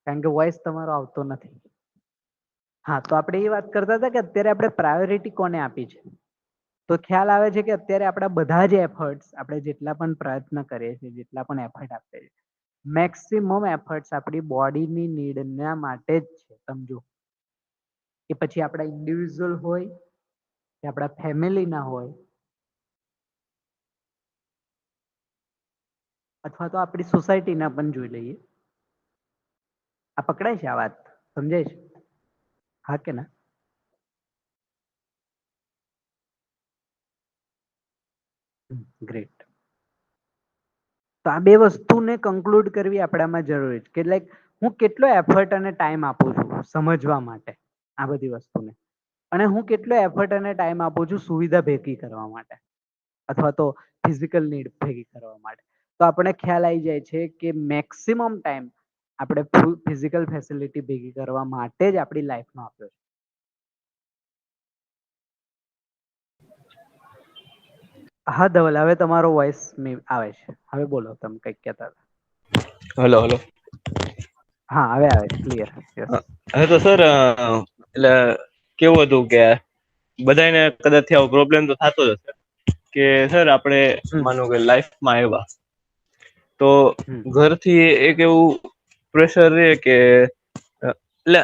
કારણ કે વોઇસ તમારો આવતો નથી. હા, તો આપણે એ વાત કરતા હતા કે અત્યારે આપણે પ્રાયોરિટી કોને આપી છે. તો ખ્યાલ આવે છે કે અત્યારે આપણા બધા જ એફર્ટ્સ, આપણે જેટલા પણ પ્રયત્ન કરીએ છીએ, જેટલા પણ એફર્ટ આપીએ છીએ, મેક્સિમમ એફર્ટ્સ આપણી બોડીની નીડના માટે જ છે. સમજો, એ પછી આપણા ઇન્ડિવિજ્યુઅલ હોય કે આપણા ફેમિલીના હોય, અથવા તો આપણી સોસાયટીના પણ જોઈ લઈએ. આ પકડાય છે? આ વાત સમજાય છે? હા કે ના? ગ્રેટ. તો આ બે વસ્તુને કન્ક્લુડ કરવી આપણામાં જરૂરી છે કે લાઈક હું કેટલો એફર્ટ અને ટાઈમ આપું છું સમજવા માટે આ બધી વસ્તુને, અને હું કેટલો એફર્ટ અને ટાઈમ આપું છું સુવિધા ભેગી કરવા માટે અથવા તો ફિઝિકલ નીડ ભેગી કરવા માટે. તો આપણે ખ્યાલ આવી જાય છે કે મેક્સિમમ ટાઈમ આપણે ફિઝિકલ ફેસિલિટી ભેગી કરવા માટે જ આપણી લાઈફનો આપ્યો છે. હા ધવલ, હવે તમારો વોઇસ આવે છે. હવે બોલો, તમે કંઈક કહેતા હતા. Hello hello. હા, હવે આવે છે ક્લિયર. યસ. હવે તો સર એટલે કેવું હતું કે બધાને કદાચ આવો પ્રોબ્લેમ તો થતો જ હશે કે સર આપણે માનો કે લાઈફમાં આવ્યા તો ઘરથી એક એવું પ્રેશર રે કે એટલે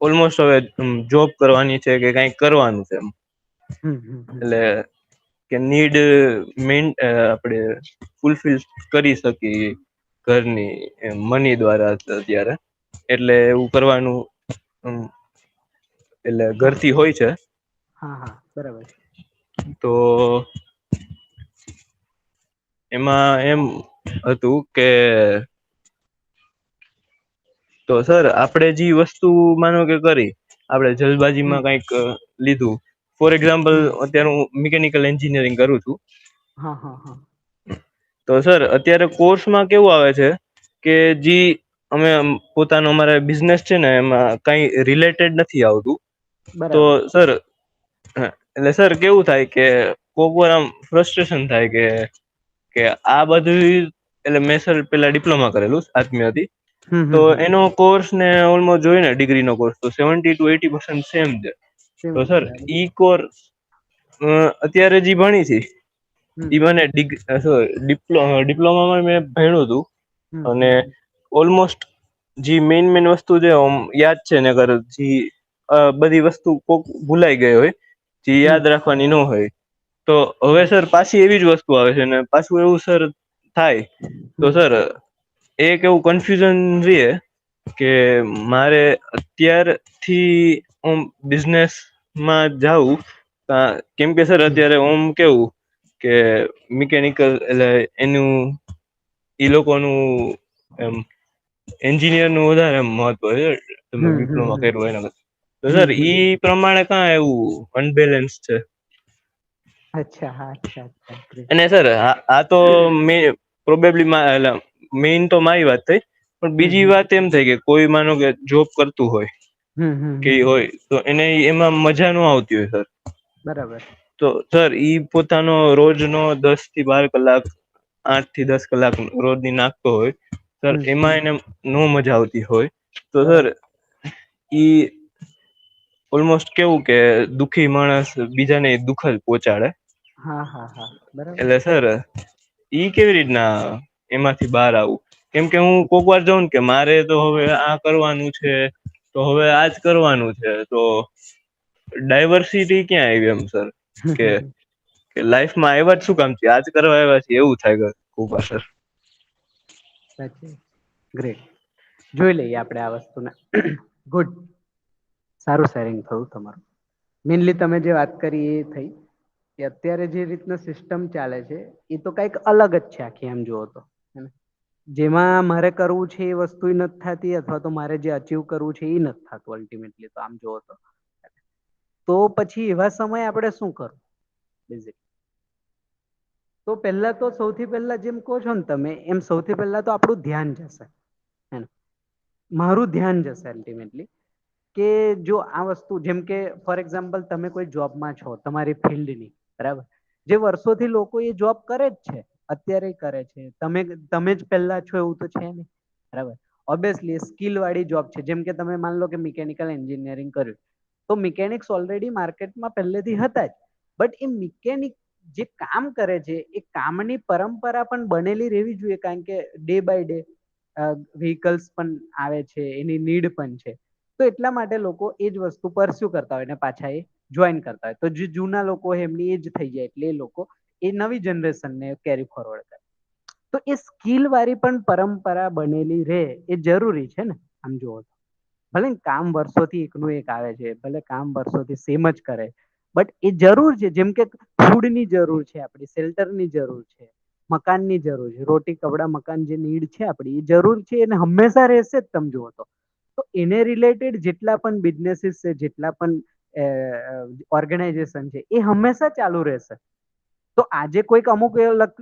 ઓલમોસ્ટ હવે જોબ કરવાની છે કે કઈક કરવાનું છે એમ. એટલે કે નીડ મેન આપણે ફૂલફિલ કરી શકીએ ઘરની મની દ્વારા અત્યારે, એટલે એવું કરવાનું એટલે ઘરથી હોય છે. હા હા બરાબર છે. તો એમાં એમ હતું કે તો સર આપડે જે વસ્તુ માનો કે કરી આપડે હમ જલબાજીમાં કઈક લીધું, ફોર એક્ઝામ્પલ હમ અત્યારે હું મિકેનિકલ એન્જિનિયરિંગ કરું છું. હા હા હા. તો સર અત્યારે કોર્સમાં કેવું આવે છે કે જે અમે પોતાનો અમારા બિઝનેસ છે ને એમાં કઈ રિલેટેડ નથી આવતું. તો બરાબર સર એટલે સર કેવું થાય કે કોક વાર આમ ફ્રસ્ટ્રેશન થાય કે આ બધું એટલે મેં સર પેલા ડિપ્લોમા કરેલું આત્મીયથી. તો એનો કોર્સ ને ઓલમોસ્ટ જોઈ ને ડિગ્રી નો કોર્સ તો 70-80% સેમ છે. તો સેમ સર બરાબર ઈ કોર અત્યારે જે ભણી છે હમ ઈ મને ડિપ્લોમામાં મેં ભણ્યું હતું અને ઓલમોસ્ટ જી મેન વસ્તુ છે યાદ છે ને અગર બધી વસ્તુ કોક ભૂલાઈ ગઈ હોય જે હમ યાદ રાખવાની ન હોય તો હવે સર પાછી એવી જ વસ્તુ આવે છે ને પાછું એવું સર થાય તો હમ સર એક એવું કન્ફ્યુઝન રે કે મારે અત્યારથી હું બિઝનેસમાં જાઉં કેમ કે સર અત્યારે ઓમ કેવું કે મિકેનિકલ એટલે એનું ઈ લોકોનું એમ એન્જિનિયર નું વધારે મહત્વ છે. તમે ડિપ્લોમા કર્યું હોય તો સર ઈ પ્રમાણે ક્યાં એવું અનબેલેન્સ છે. અચ્છા હા અચ્છા અચ્છા. અને સર આ તો મે પ્રોબેબલી મેઈન તો મારી વાત થઈ પણ બીજી વાત એમ થઈ કે કોઈ માનો કે જોબ કરતું હોય કે હોય તો એને એમાં મજા ન આવતી હોય સર. બરાબર. તો સર ઈ પોતાનો રોજ નો 10 થી 12 કલાક 8 થી 10 કલાક રોજની નાખતો હોય સર એમાં એને નો મજા આવતી હોય તો સર બરાબર ઈ ઓલમોસ્ટ કેવું કે દુખી માણસ બીજાને દુઃખ જ પહોંચાડે. હા હા હા બરાબર. એટલે સર ઈ કેવી રીતના એમાંથી બહાર આવું કેમ કે હું કોક વાર જાઉં ને કે મારે તો હવે આ કરવાનું છે તો હવે આજ કરવાનું છે તો ડાયવર્સિટી ક્યાં આવી એમ સર કે લાઈફમાં આવ્યા જ શું કામ છે આજ કરવા આવ્યા છે એવું થાય ખુબ સર. સાચી ગ્રેટ જોઈ લઈએ આપણેે આ વસ્તુને ગુડ. સારું શેરિંગ થયું તમારું. મેનલી તમે જે વાત કરી એ થઈ કે અત્યારે જે રીતના સિસ્ટમ ચાલે છે એ તો કઈક અલગ જ છે આખી એમ જુઓ તો. જેમાં મારે કરવું છે એ વસ્તુ નથી થતી અથવા તો મારે જે અચીવ કરવું છે એ નથી થતું અલ્ટિમેટલી તો આમ જોવો તો પછી એવા સમય આપણે શું કરવું બેઝિક તો પહેલા તો સૌથી પહેલા જેમ કહો છો ને તમે એમ સૌથી પહેલા તો આપણું ધ્યાન જશે. મારું ધ્યાન જશે અલ્ટિમેટલી કે જો આ વસ્તુ જેમ કે ફોર એક્ઝામ્પલ તમે કોઈ જોબમાં છો તમારી ફિલ્ડની બરાબર જે વર્ષોથી લોકો એ જોબ કરે જ છે અત્યારે કરે છે તમે જ પહેલા છો એવું તો છે નહી બરાબર ઓબ્વિયસલી સ્કીલ વાળી જોબ છે જેમ કે તમે માન લો કે મિકેનિકલ એન્જિનિયરિંગ કર્યું તો મિકેનિક્સ ઓલરેડી માર્કેટમાં પહેલેથી હતા જ બટ એ મિકેનિક જે કામ કરે છે એ કામની પરંપરા પણ બનેલી રહેવી જોઈએ કારણ કે ડે બાય ડે વ્હીકલ્સ પણ આવે છે એની નીડ પણ છે તો એટલા માટે લોકો એજ વસ્તુ પર શું કરતા હોય ને પાછા એ જોઈન કરતા હોય તો જે જૂના લોકો હોય એમની એજ થઈ જાય એટલે એ લોકો એ નવી જનરેશનને કેરી ફોરવર્ડ કરે તો એ સ્કીલ વાળી પણ પરંપરા બનેલી રે એ જરૂરી છે ને આમ જુઓ તો ભલે કામ વર્ષોથી એકનું એક આવે છે ભલે કામ વર્ષોથી સેમ જ કરે બટ એ જરૂર છે જેમ કે ફૂડની જરૂર છે આપડી શેલ્ટરની જરૂર છે મકાનની જરૂર છે રોટી કપડા મકાન જે નીડ છે આપડી એ જરૂર છે એને હંમેશા રહેશે જ તમે જુઓ તો એને રિલેટેડ જેટલા પણ બિઝનેસીસ છે જેટલા પણ ઓર્ગેનાઇઝેશન છે એ હંમેશા ચાલુ રહેશે તો આજે કોઈક અમુક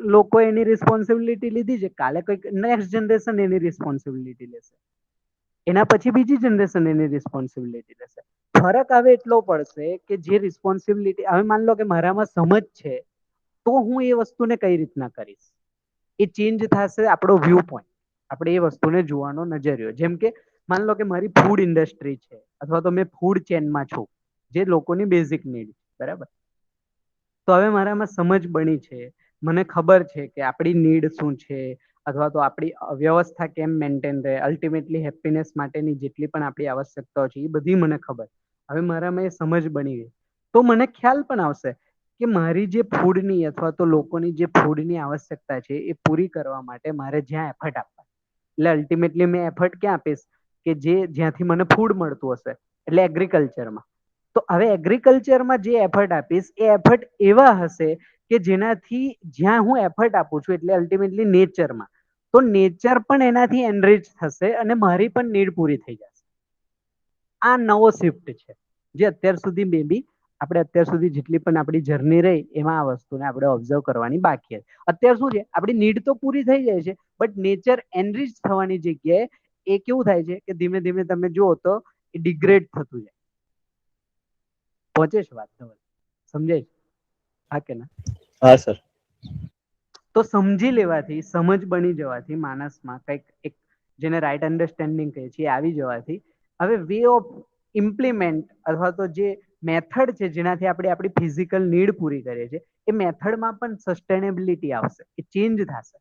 લોકો એની રિસ્પોન્સિબિલિટી લીધી છે કાલે કોઈક નેક્સ્ટ જનરેશન એની રિસ્પોન્સિબિલિટી લેશે એના પછી બીજી જનરેશન એની રિસ્પોન્સિબિલિટી લેશે ફરક હવે એટલો પડશે કે જે રિસ્પોન્સિબિલિટી હવે માન લો કે મારામાં સમજ છે તો હું એ વસ્તુને કઈ રીતના કરીશ એ ચેન્જ થશે આપણો વ્યૂ પોઈન્ટ આપણે એ વસ્તુને જોવાનો નજરયો જેમ કે માન લો કે મારી ફૂડ ઇન્ડસ્ટ્રી છે અથવા તો મેં ફૂડ ચેનમાં છું જે લોકોની બેઝિક નીડ બરાબર તો હવે મારામાં સમજ બની છે મને ખબર છે કે આપણી નીડ શું છે અથવા તો આપણી વ્યવસ્થા કેમ મેન્ટેન રહે, અલ્ટિમેટલી હેપીનેસ માટેની જેટલી પણ આપણી આવશ્યકતાઓ છે એ બધી મને ખબર. હવે મારામાં એ સમજ બની ગઈ તો મને ખ્યાલ પણ આવશે કે મારી જે ફૂડની અથવા તો લોકોની જે ફૂડની આવશ્યકતા છે એ પૂરી કરવા માટે મારે જ્યાં એફર્ટ આપવા, એટલે અલ્ટિમેટલી મેં એફર્ટ ક્યાં આપીશ કે જ્યાંથી મને ફૂડ મળતું હશે, એટલે એગ્રીકલ્ચરમાં. તો હવે એગ્રીકલ્ચરમાં જે એફર્ટ આપીશ એ એફર્ટ એવા હશે કે જેનાથી જ્યાં હું એફર્ટ આપું છું એટલે અલ્ટિમેટલી નેચરમાં, તો નેચર પણ એનાથી એનરીચ થશે અને મારી પણ નીડ પૂરી થઈ જશે. આ નવો શિફ્ટ છે જે અત્યાર સુધી મે બી આપણે અત્યાર સુધી જેટલી પણ આપણી જર્ની રહી એમાં આ વસ્તુને આપણે ઓબ્ઝર્વ કરવાની બાકી હતી. અત્યારે શું છે, આપણી નીડ તો પૂરી થઈ જાય છે, બટ નેચર એનરીચ થવાની જગ્યાએ એ કેવું થાય છે કે ધીમે ધીમે તમે જુઓ તો એ ડિગ્રેડ થતું જાય. પહોંચે છે વાત તમારી? સમજાય? હા કે ના? હા સર. તો સમજી લેવાથી, સમજ બની જવાથી માણસમાં કંઈક એક જેને રાઈટ અન્ડરસ્ટેન્ડિંગ કહે છે એ આવી જવાથી હવે વે ઓફ ઇમ્પ્લિમેન્ટ અથવા તો જે મેથડ છે જેનાથી આપણે આપણી ફિઝિકલ નીડ પૂરી કરીએ છીએ એ મેથડમાં પણ સસ્ટેનેબિલિટી આવશે, એ ચેન્જ થશે.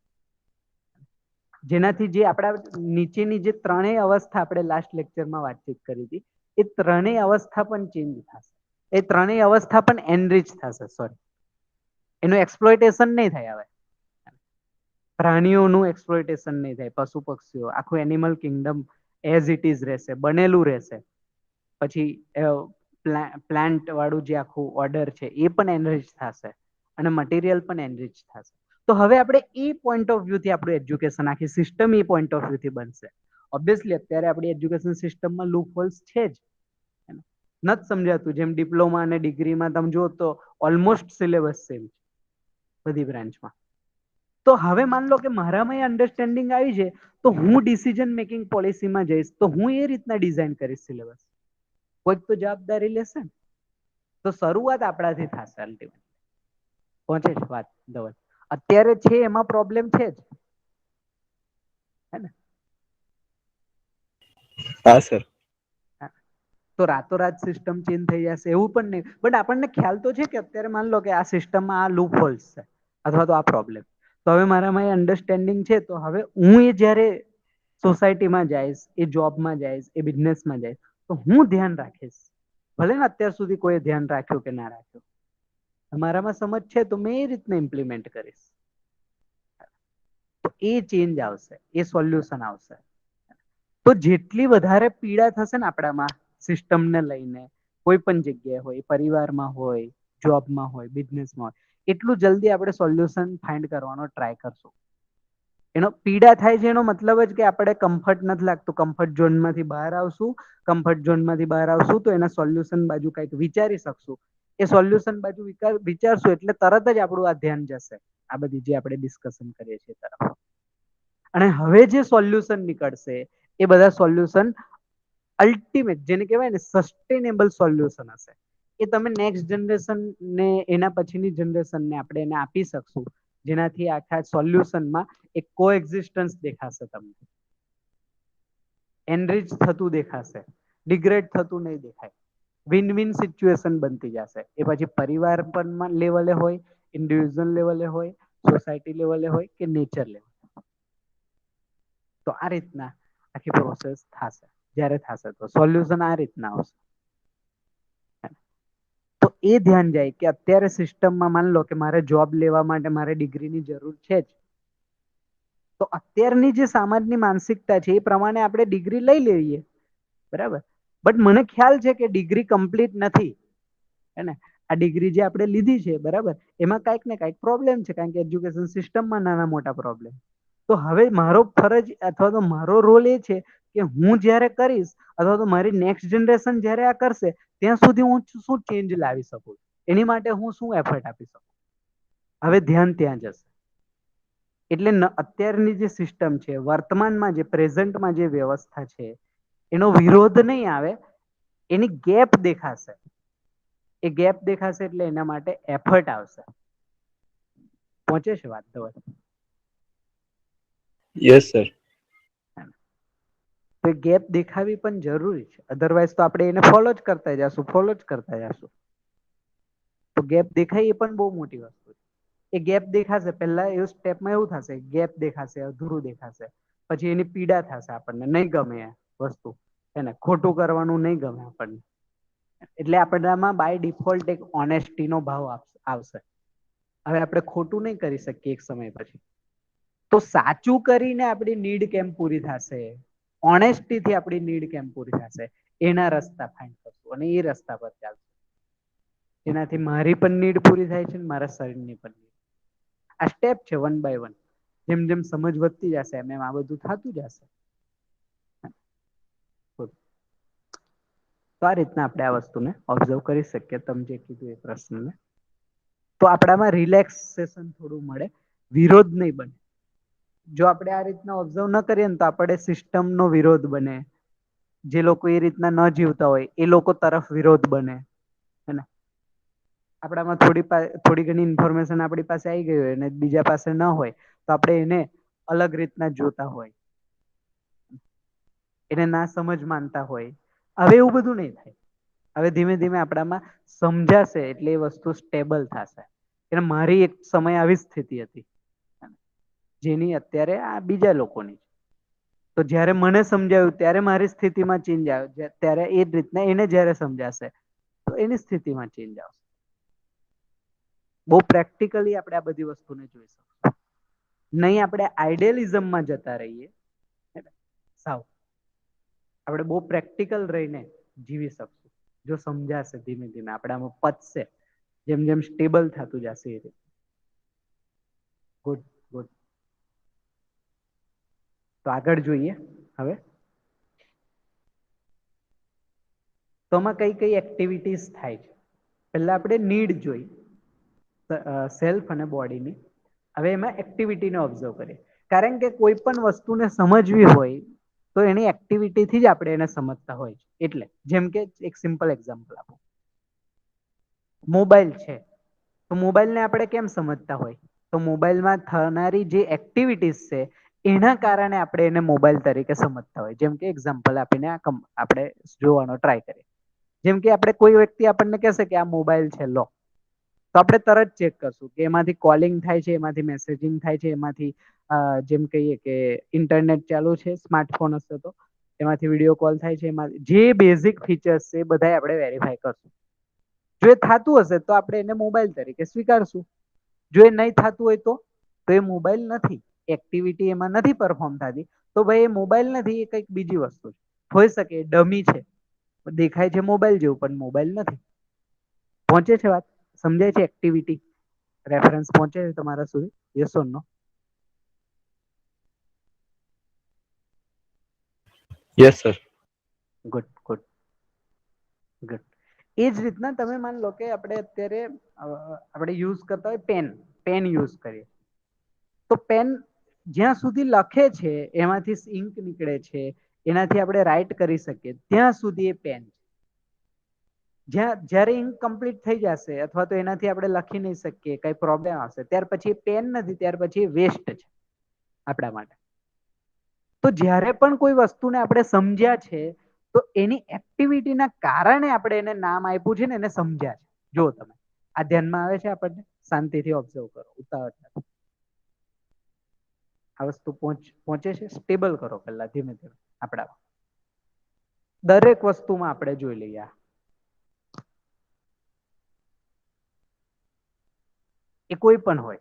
જેનાથી જે આપણા નીચેની જે ત્રણેય અવસ્થા આપણે લાસ્ટ લેક્ચરમાં વાતચીત કરી હતી એ ત્રણેય અવસ્થા પણ ચેન્જ થશે. એ ત્રણેય અવસ્થા પણ એનરીચ થશે. સોરી, એનું એક્સપ્લોઇટેશન નહીં થાય. હવે પ્રાણીઓનું એક્સપ્લોઇટેશન નહીં થાય, પશુ પક્ષીઓ, આખું animal Kingdom as it is રહેશે, બનેલું રહેશે. પછી પ્લાન્ટ વાળું જે આખું ઓર્ડર છે એ પણ એનરીચ થશે અને મટીરિયલ પણ એનરીચ થશે. તો હવે આપણે એ પોઈન્ટ ઓફ વ્યૂથી આપણું એજ્યુકેશન, આખી સિસ્ટમ એ પોઈન્ટ ઓફ વ્યૂથી બનશે. ઓબ્વિયસલી અત્યારે આપણી એજ્યુકેશન સિસ્ટમમાં લૂપ હોલ્સ છે જ. નથી સમજાતું, જેમ ડિપ્લોમા અને ડિગ્રીમાં તમે જુઓ તો ઓલમોસ્ટ સિલેબસ સેમ છે બધી બ્રાન્ચમાં. તો હવે માન લો કે મારામાં એ અન્ડરસ્ટેન્ડિંગ આવી છે તો હું ડિસિઝન મેકિંગ પોલિસીમાં જઈશ તો હું એ રીતના ડિઝાઇન કરીશ સિલેબસ. કોઈક તો જવાબદારી લેશે ને. તો શરૂઆત આપણાથી થશે. અલ્ટિમેટ પહોંચે છે વાત ધવલ? અત્યારે છે એમાં પ્રોબ્લેમ છે જ, હે ને? હા સર. તો રાતોરાત સિસ્ટમ ચેન્જ થઈ જશે એવું પણ નહીં, બટ આપણને ખ્યાલ તો છે કે અત્યારે માન લો કે આ સિસ્ટમમાં આ લૂપ હોલ્સ છે અથવા તો આ પ્રોબ્લેમ. તો હવે મારામાં એ અન્ડરસ્ટેન્ડિંગ છે તો હવે હું એ જ્યારે સોસાયટીમાં જઈશ, એ જોબમાં જઈશ, એ બિઝનેસમાં જઈશ તો હું ધ્યાન રાખીશ. ભલે ને અત્યાર સુધી કોઈ ધ્યાન રાખ્યું કે ના રાખ્યું, મારામાં સમજ છે તો મેં એ રીતના ઇમ્પ્લિમેન્ટ કરીશ. તો એ ચેન્જ આવશે, એ સોલ્યુશન આવશે. તો જેટલી વધારે પીડા થશે ને આપણામાં સિસ્ટમને લઈને, કોઈ પણ જગ્યાએ હોય, પરિવારમાં હોય, જોબમાં હોય, બિઝનેસમાં હોય, એટલું જલ્દી આપણે સોલ્યુશન ફાઈન્ડ કરવાનો ટ્રાય કરશું. એનો પીડા થાય છે એનો મતલબ જ કે આપણે કમ્ફર્ટ નથી લાગતું, કમ્ફર્ટ ઝોનમાંથી બહાર આવશું. કમ્ફર્ટ ઝોનમાંથી બહાર આવશું તો એના સોલ્યુશન બાજુ કંઈક વિચારી શકશું. એ સોલ્યુશન બાજુ વિચારશું એટલે તરત જ આપણું આ ધ્યાન જશે આ બધી જે આપણે ડિસ્કશન કરીએ છીએ તરફ. અને હવે જે સોલ્યુશન નીકળશે એ બધા સોલ્યુશન અલ્ટિમેટ, જેને કહેવાય ને સસ્ટેનેબલ સોલ્યુશન હશે. એ તમે નેક્સ્ટ જનરેશનને, એના પછીની જનરેશનને આપણે એને આપી શકશું. જેનાથી આખા સોલ્યુશનમાં એક કો એક્ઝિસ્ટન્સ દેખાશે તમને. એનરીચ થતું દેખાશે, ડિગ્રેડ થતું નહીં દેખાય. વિન વિન સિચ્યુએશન બનતી જશે. એ પછી પરિવાર પણ લેવલે હોય, ઇન્ડિવિજ્યુઅલ લેવલે હોય, સોસાયટી લેવલે હોય કે નેચર લેવલે. તો આ રીતના આખી પ્રોસેસ થશે. જ્યારે થશે તો સોલ્યુશન આ રીતના આવશે. તો એ ધ્યાન જાય કે અત્યારે સિસ્ટમમાં માન લો કે મારે જોબ લેવા માટે મારે ડિગ્રીની જરૂર છે જ. તો અત્યારની જે સમાજની માનસિકતા છે એ પ્રમાણે આપણે ડિગ્રી લઈ લઈએ. બરાબર, બટ મને ખ્યાલ છે કે ડિગ્રી કમ્પ્લીટ નથી. હે ને? આ ડિગ્રી જે આપણે લીધી છે બરાબર, એમાં કાંઈક ને કાંઈક પ્રોબ્લેમ છે, કારણ કે એજ્યુકેશન સિસ્ટમમાં નાના મોટા પ્રોબ્લેમ. તો હવે મારો ફરજ અથવા તો મારો રોલ એ છે કે હું જયારે કરીશ અથવા તો મારી નેક્સ્ટ જનરેશન જયારે આ કરશે ત્યાં સુધી હું શું ચેન્જ લાવી શકું, એની માટે હું શું એફર્ટ આપી શકું. હવે ધ્યાન ત્યાં જશે. એટલે અત્યારની જે સિસ્ટમ છે, વર્તમાનમાં જે પ્રેઝન્ટમાં જે વ્યવસ્થા છે એનો વિરોધ નહીં આવે, એની ગેપ દેખાશે. એ ગેપ દેખાશે એટલે એના માટે એફર્ટ આવશે. પહોંચે છે વાત ધવલ? Yes sir. તો ગેપ દેખાવી પણ જરૂરી છે, અધરવાઈઝ તો આપણે એને ફોલો જ કરતા જશું, ફોલો જ કરતા જશું. તો ગેપ દેખાય એ પણ બહુ મોટી વસ્તુ છે. એ ગેપ દેખાશે, પહેલા એ સ્ટેપમાં એવું થશે, ગેપ દેખાશે, અધૂરું દેખાશે, પછી એની પીડા થશે, આપણને નહીં ગમે એ વસ્તુ, એને ખોટું કરવાનું નહીં ગમે આપણને. એટલે આપણામાં બાય ડિફોલ્ટ એક ઓનેસ્ટીનો ભાવ આવશે. હવે આપણે ખોટું નહીં કરી શકીએ એક સમય પછી, તો સાચું કરીને આપણી નીડ કેમ પૂરી થશે, ઓનેસ્ટીથી આપણી નીડ કેમ પૂરી થશે, એના રસ્તા ફાઇન્ડ કરશું અને એ રસ્તા પર ચાલશું. એનાથી મારી પણ નીડ પૂરી થાય છે, મારા શરીરની પણ નીડ. આ સ્ટેપ છે, 1 by 1. જેમ જેમ સમજ વધતી જશે એમ આ બધું થતું જશે. તો આ રીતના આપણે આ વસ્તુને ઓબ્ઝર્વ કરી શકીએ, તમે જે કીધું એ પ્રશ્નને. તો આપણામાં રિલેક્સેશન થોડું મળે, વિરોધ નહીં બને. જો આપણે આ રીતના ઓબ્ઝર્વ ન કરીએ ને તો આપણે સિસ્ટમનો વિરોધ બને. જે લોકો એ રીતના ન જીવતા હોય એ લોકો તરફ વિરોધ બને. હેને? આપણામાં થોડી ઘણી ઇન્ફોર્મેશન આપણી પાસે આવી ગઈ હોય અને બીજા પાસે ન હોય, તો આપણે એને અલગ રીતના જોતા હોય, એને ના સમજ માનતા હોય. હવે એવું બધું નહીં થાય. હવે ધીમે ધીમે આપણામાં સમજાશે એટલે એ વસ્તુ સ્ટેબલ થશે. એટલે મારી એક સમય આવી સ્થિતિ હતી, જેની અત્યારે આ બીજા લોકોની. તો જ્યારે મને સમજાયું ત્યારે મારી સ્થિતિમાં ચેન્જ આવ્યો, ત્યારે એ જ રીતના એને જ્યારે સમજાશે તો એની સ્થિતિમાં ચેન્જ આવશે. બહુ પ્રેક્ટિકલી આપણે આ બધી વસ્તુને જોઈ શકીએ. નહીં આપણે આઈડિયલિઝમમાં જતા રહીએ, સાવ આપણે બહુ પ્રેક્ટિકલ રહીને જીવી શકશું. જો સમજાશે ધીમે ધીમે આપણામાં પચશે, જેમ જેમ સ્ટેબલ થતું જશે એ રીતે. Good good. તો આગળ જોઈએ હવે. તો આમાં કઈ કઈ એક્ટિવિટીઝ થાય છે. પહેલા આપણે નીડ જોઈ, સેલ્ફ અને બોડીની. હવે એમાં એક્ટિવિટીને ઓબ્ઝર્વ કરીએ. કારણ કે કોઈ પણ વસ્તુને સમજવી હોય તો એની એક્ટિવિટીથી જ આપણે એને સમજતા હોય છે. એટલે જેમ કે એક સિમ્પલ એક્ઝામ્પલ આપો, મોબાઈલ છે, તો મોબાઈલને આપણે કેમ સમજતા હોય, તો મોબાઈલમાં થનારી જે એક્ટિવિટીઝ છે એના કારણે આપણે એને મોબાઈલ તરીકે સમજતા હોય. જેમ કે એક્ઝામ્પલ આપીને આપણે જોવાનો ટ્રાય કરીએ. જેમ કે આપણે કોઈ વ્યક્તિ આપણને કહેશે કે આ મોબાઈલ છે લો, તો આપણે તરત ચેક કરશું કે એમાંથી કોલિંગ થાય છે, એમાંથી મેસેજિંગ થાય છે, એમાંથી જેમ કહીએ કે ઇન્ટરનેટ ચાલુ છે, સ્માર્ટફોન હશે તો એમાંથી વિડીયો કોલ થાય છે, એમાં જે બેઝિક ફીચર્સ છે એ બધા આપણે વેરીફાઈ કરશું. જો એ થતું હશે તો આપણે એને મોબાઈલ તરીકે સ્વીકારશું. જો એ નહીં થતું હોય તો એ મોબાઈલ નથી, એક્ટિવિટી એમાં નથી પરફોર્મ થતી, તો ભાઈ એ મોબાઈલ નથી, એ કંઈક બીજી વસ્તુ છે. હોઈ શકે ડમી છે, દેખાય છે મોબાઈલ જેવું પણ મોબાઈલ નથી. પહોંચે છે વાત? સમજાય છે? એક્ટિવિટી રેફરન્સ પહોંચે છે તમારા સુધી? Yes or no? Yes sir. Good good good. એ જ રીતના તમે માની લો કે આપણે અત્યારે આપણે યુઝ કરતા હોય પેન યુઝ કરીએ, તો પેન જ્યાં સુધી લખે છે એમાંથી ઇંક નીકળે છે, એનાથી આપણે રાઈટ કરી શકીએ ત્યાં સુધી એ પેન છે. જ્યારે ઇંક કમ્પ્લીટ થઈ જશે અથવા તો એનાથી આપણે લખી નહીં શકીએ, કઈ પ્રોબ્લેમ આવશે, ત્યાર પછી પેન નથી, ત્યાર પછી વેસ્ટ છે આપણા માટે. તો જ્યારે પણ કોઈ વસ્તુને આપણે સમજ્યા છે તો એની એક્ટિવિટીના કારણે આપણે એને નામ આપ્યું છે ને એને સમજ્યા છે. જો તમે આ ધ્યાનમાં આવે છે આપણને? શાંતિથી ઓબ્ઝર્વ કરો, ઉતાવળ નથી. આ વસ્તુ પહોંચે છે? સ્ટેબલ કરો પહેલા ધીમે ધીમે. આપણા દરેક વસ્તુમાં આપણે જોઈ લઈએ, એ કોઈ પણ હોય,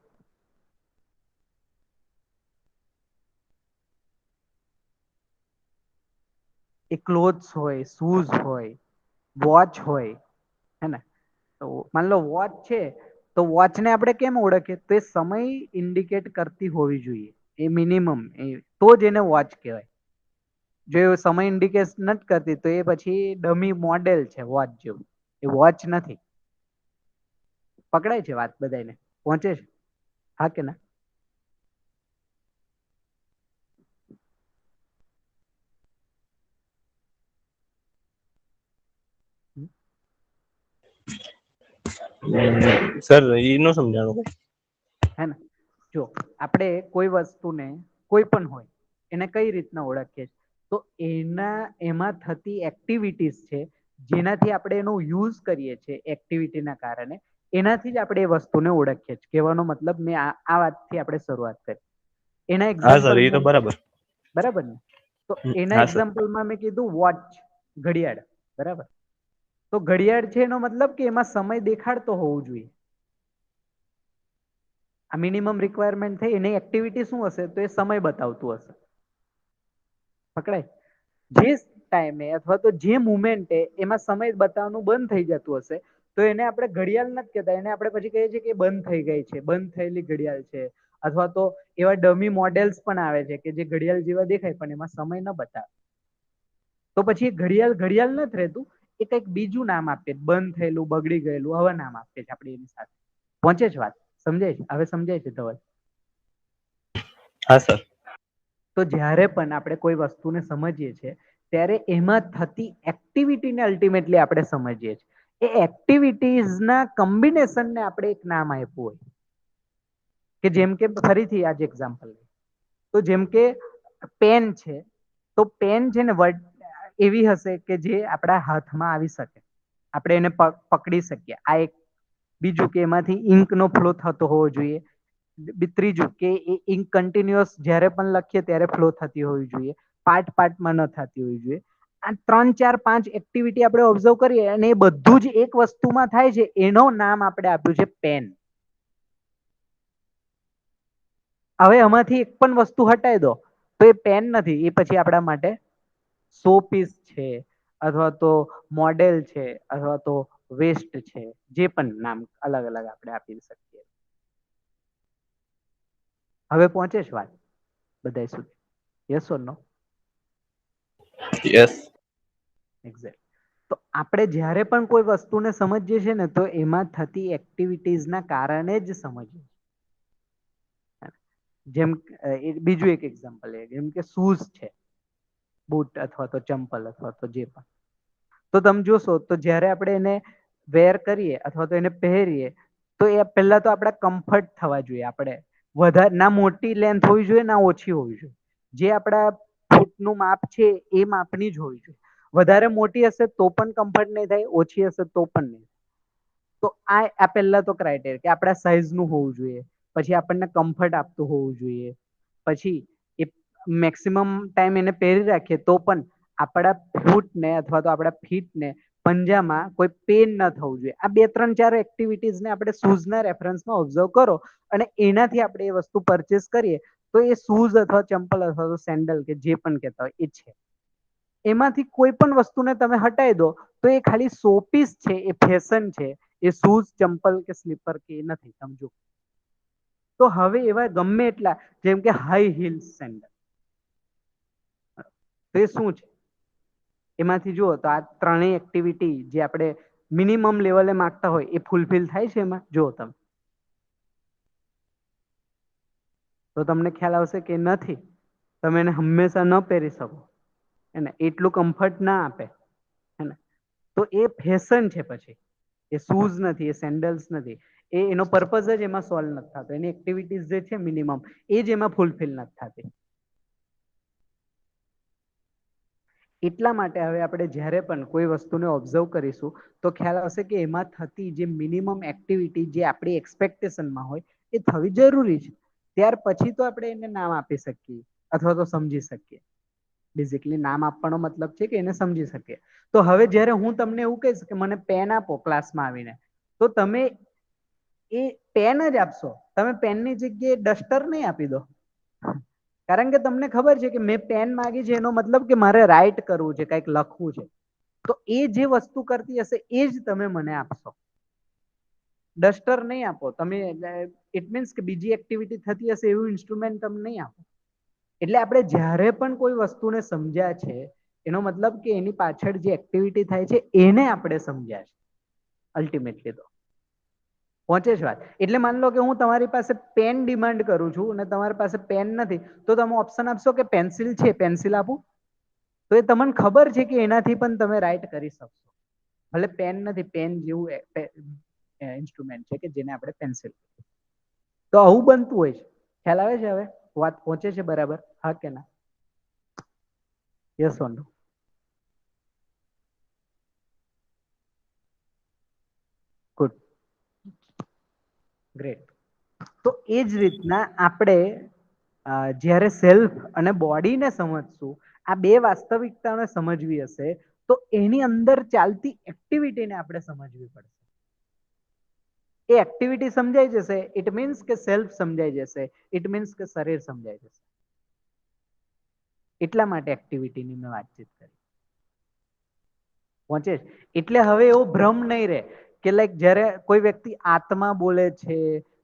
એ ક્લોથ્સ હોય, શૂઝ હોય, વોચ હોય, હે ને? તો માની લો વોચ છે, તો વોચને આપણે કેમ ઓળખીએ? તો એ સમય ઇન્ડિકેટ કરતી હોવી જોઈએ, એ મિનિમમ, તો જ એને વોચ કહેવાય. જો સમય ઇન્ડિકેટ નથી કરતી તો એ પછી ડમી મોડેલ છે વોચ જેવું, એ વોચ નથી. પકડાય છે વાત બધાને? પહોંચે છે? હા કે ના? સર એ ન સમજાણું. હે ને? જો આપણે કોઈ વસ્તુને, કોઈ પણ હોય, એને કઈ રીતના ઓળખીએ? તો એમાં થતી એક્ટિવિટીઝ છે જેનાથી આપણે એનો યુઝ કરીએ છીએ, એક્ટિવિટીના કારણે એનાથી જ આપણે એ વસ્તુને ઓળખીએ છીએ. કહેવાનો મતલબ મેં આ વાતથી આપણે શરૂઆત કરી. એના હા સર, એ તો એક્ઝામ્પલમાં બરાબર. બરાબર ને, તો એના હા સર. એક્ઝામ્પલમાં મેં કીધું વોચ, ઘડિયાળ, બરાબર. તો ઘડિયાળ છે એનો મતલબ કે એમાં સમય દેખાડતો હોવું જોઈએ. આ મિનિમમ રિક્વાયરમેન્ટ થઈ, એની એક્ટિવિટી શું હશે તો એ સમય બતાવતું હશે. પકડાય? જે ટાઈમે અથવા તો જે મુમેન્ટે એમાં સમય બતાવવાનું બંધ થઈ જતું હશે તો એને આપણે ઘડિયાળ નથી કહેતા, એને આપણે પછી કહીએ છીએ કે બંધ થઈ ગઈ છે, બંધ થયેલી ઘડિયાળ છે. અથવા તો એવા ડમી મોડેલ્સ પણ આવે છે કે જે ઘડિયાળ જેવા દેખાય પણ એમાં સમય ન બતાવે. તો પછી ઘડિયાળ ઘડિયાળ નથી રહેતું, એ કંઈક બીજું નામ આપીએ, બંધ થયેલું, બગડી ગયેલું, આવા નામ આપીએ છીએ આપણે એની સાથે. પહોંચે છે વાત? સમજાય છે? હવે સમજાય છે ધવલ? હા સર. તો જ્યારે પણ આપણે કોઈ વસ્તુને સમજીએ છીએ ત્યારે એમાં થતી એક્ટિવિટીને અલ્ટિમેટલી આપણે સમજીએ છીએ. એ એક્ટિવિટીઝના કોમ્બિનેશનને આપણે એક નામ આપ્યું હોય. કે જેમ કે ફરીથી આ જ એક્ઝામ્પલ, તો જેમ કે પેન છે, તો પેન છે ને એવી હશે કે જે આપણા હાથમાં આવી શકે, આપણે એને પકડી શકીએ. આ એક. બીજું કે એમાંથી ઇંકનો ફ્લો થતો હોવો જોઈએ. ત્રીજું કે એ ઇંક કન્ટિન્યુઅસ જ્યારે પણ લખીએ ત્યારે ફ્લો થતી હોવી જોઈએ, પાર્ટમાં ન થતી હોવી જોઈએ. આ 3, 4, 5 એક્ટિવિટી આપણે ઓબ્ઝર્વ કરીએ અને એ બધું જ એક વસ્તુમાં થાય છે, એનું નામ આપણે આપ્યું છે પેન. હવે આમાંથી એક પણ વસ્તુ હટાવી દો તો એ પેન નથી, એ પછી આપણા માટે સો પીસ છે, અથવા તો મોડેલ છે, અથવા તો વેસ્ટ છે, જે પણ નામ અલગ અલગ આપણે આપી શકીએ. હવે પહોંચે છે વાત બધા સુધી? Yes or no? Yes. Exact. તો આપણે જ્યારે પણ કોઈ વસ્તુને સમજીએ છીએ ને તો એમાં થતી એક્ટિવિટીઝના કારણે જ સમજીએ. જેમ બીજું એક એક્ઝામ્પલ, જેમ કે શૂઝ છે, બૂટ અથવા તો ચંપલ અથવા તો જે પણ. તો તમે જોશો તો જ્યારે આપણે એને વેર કરીએ અથવા તો એને પહેરીએ તો એ પહેલા તો આપણા કમ્ફર્ટ થવા જોઈએ. આપણે વધારે ના મોટી લેન્થ હોવી જોઈએ ના ઓછી હોવી જોઈએ. જે આપણા ફૂટનું માપ છે એ માપની જ હોવી જોઈએ. વધારે મોટી હશે તો પણ કમ્ફર્ટ નહીં થાય, ઓછી હશે તો પણ નહીં. તો આ પહેલા તો ક્રાઇટેરિયા કે આપણા સાઈઝનું હોવું જોઈએ. પછી આપણને કમ્ફર્ટ આપતું હોવું જોઈએ. પછી એ મેક્સિમમ ટાઈમ એને પહેરી રાખીએ તો પણ આપણા ફૂટને અથવા તો આપણા ફીટને પંજામાં કોઈ પેન ન થવું જોઈએ. આ 2, 3, 4 એક્ટિવિટીઝને આપણે શૂઝના રેફરન્સમાં ઓબ્ઝર્વ કરો અને એનાથી આપણે એ વસ્તુ પરચેસ કરીએ તો એ શૂઝ અથવા ચંપલ અથવા તો સેન્ડલ કે જે પણ કહેતા હોય એ છે. એમાંથી કોઈ પણ વસ્તુને તમે હટાવી દો તો એ ખાલી સો પીસ છે, એ ફેશન છે. એ શૂઝ, ચંપલ કે સ્લીપર કે એ નથી. સમજો? તો હવે એવા ગમે એટલા, જેમ કે હાઈ હીલ્સ સેન્ડલ, તો એ શું છે? એમાંથી જુઓ તો આ ત્રણેય એક્ટિવિટી જે આપણે મિનિમમ લેવલે માંગતા હોય એ ફૂલફિલ થાય છે એમાં? જુઓ તમે તો તમને ખ્યાલ આવશે કે નથી. તમે એને હંમેશા ન પહેરી શકો, એને એટલું કમ્ફર્ટ ના આપે, હેને? તો એ ફેશન છે. પછી એ શૂઝ નથી, એ સેન્ડલ્સ નથી. એનો પર્પઝ જ એમાં સોલ્વ નથી થતો. એની એક્ટિવિટીઝ જે છે મિનિમમ એ જ એમાં ફૂલફિલ નથી થતી. એટલા માટે હવે આપણે જ્યારે પણ કોઈ વસ્તુને ઓબ્ઝર્વ કરીશું તો ખ્યાલ આવશે કે એમાં થતી જે મિનિમમ એક્ટિવિટી જે આપણી એક્સપેક્ટેશનમાં હોય એ થવી જરૂરી છે. ત્યાર પછી તો આપણે એને નામ આપી શકીએ અથવા તો સમજી શકીએ. બેઝિકલી નામ આપવાનો મતલબ છે કે એને સમજી શકીએ. તો હવે જ્યારે હું તમને એવું કહીશ કે મને પેન આપો ક્લાસમાં આવીને, તો તમે એ પેન જ આપશો. તમે પેનની જગ્યાએ ડસ્ટર નહીં આપી દો. કારણ કે તમને ખબર છે કે મેં પેન માંગી છે એનો મતલબ કે મારે રાઈટ કરવું છે, કંઈક લખવું છે. તો એ જે વસ્તુ કરતી હશે એ જ તમે મને આપશો. ડસ્ટર નહીં આપો તમે. ઇટ મીન્સ કે બીજી એક્ટિવિટી થતી હશે એવું ઇન્સ્ટ્રુમેન્ટ તમે નહીં આપો. એટલે આપણે જ્યારે પણ કોઈ વસ્તુને સમજ્યા છે એનો મતલબ કે એની પાછળ જે એક્ટિવિટી થાય છે એને આપણે સમજ્યા છે અલ્ટિમેટલી. તો પહોંચે છે વાત? એટલે માની લો કે હું તમારી પાસે પેન ડિમાન્ડ કરું છું અને તમારી પાસે પેન નથી, તો તમે ઓપ્શન આપશો કે પેન્સિલ છે, પેન્સિલ આપું? તો એ તમને ખબર છે કે એનાથી પણ તમે રાઈટ કરી શકશો. ભલે પેન નથી, પેન જેવું ઇન્સ્ટ્રુમેન્ટ છે કે જેને આપણે પેન્સિલ. તો આવું બનતું હોય છે. ખ્યાલ આવે છે? હવે વાત પહોંચે છે બરાબર? હા કે ના? Yes or no? Good. Great. તો એ જ રીતના આપણે જ્યારે સેલ્ફ અને બોડીને સમજશું, આ બે વાસ્તવિકતાને સમજવી હશે, તો એની અંદર ચાલતી એક્ટિવિટીને આપણે સમજવી પડશે. એ એક્ટિવિટી સમજાઈ જશે, ઇટ મીન્સ કે સેલ્ફ સમજાઈ જશે, ઇટ મીન્સ કે શરીર સમજાઈ જશે. એટલા માટે એક્ટિવિટીની મેં વાતચીત કરી. પહોંચે. એટલે હવે એવો ભ્રમ નહીં રહે કે લાઈક જ્યારે કોઈ વ્યક્તિ આત્મા બોલે છે,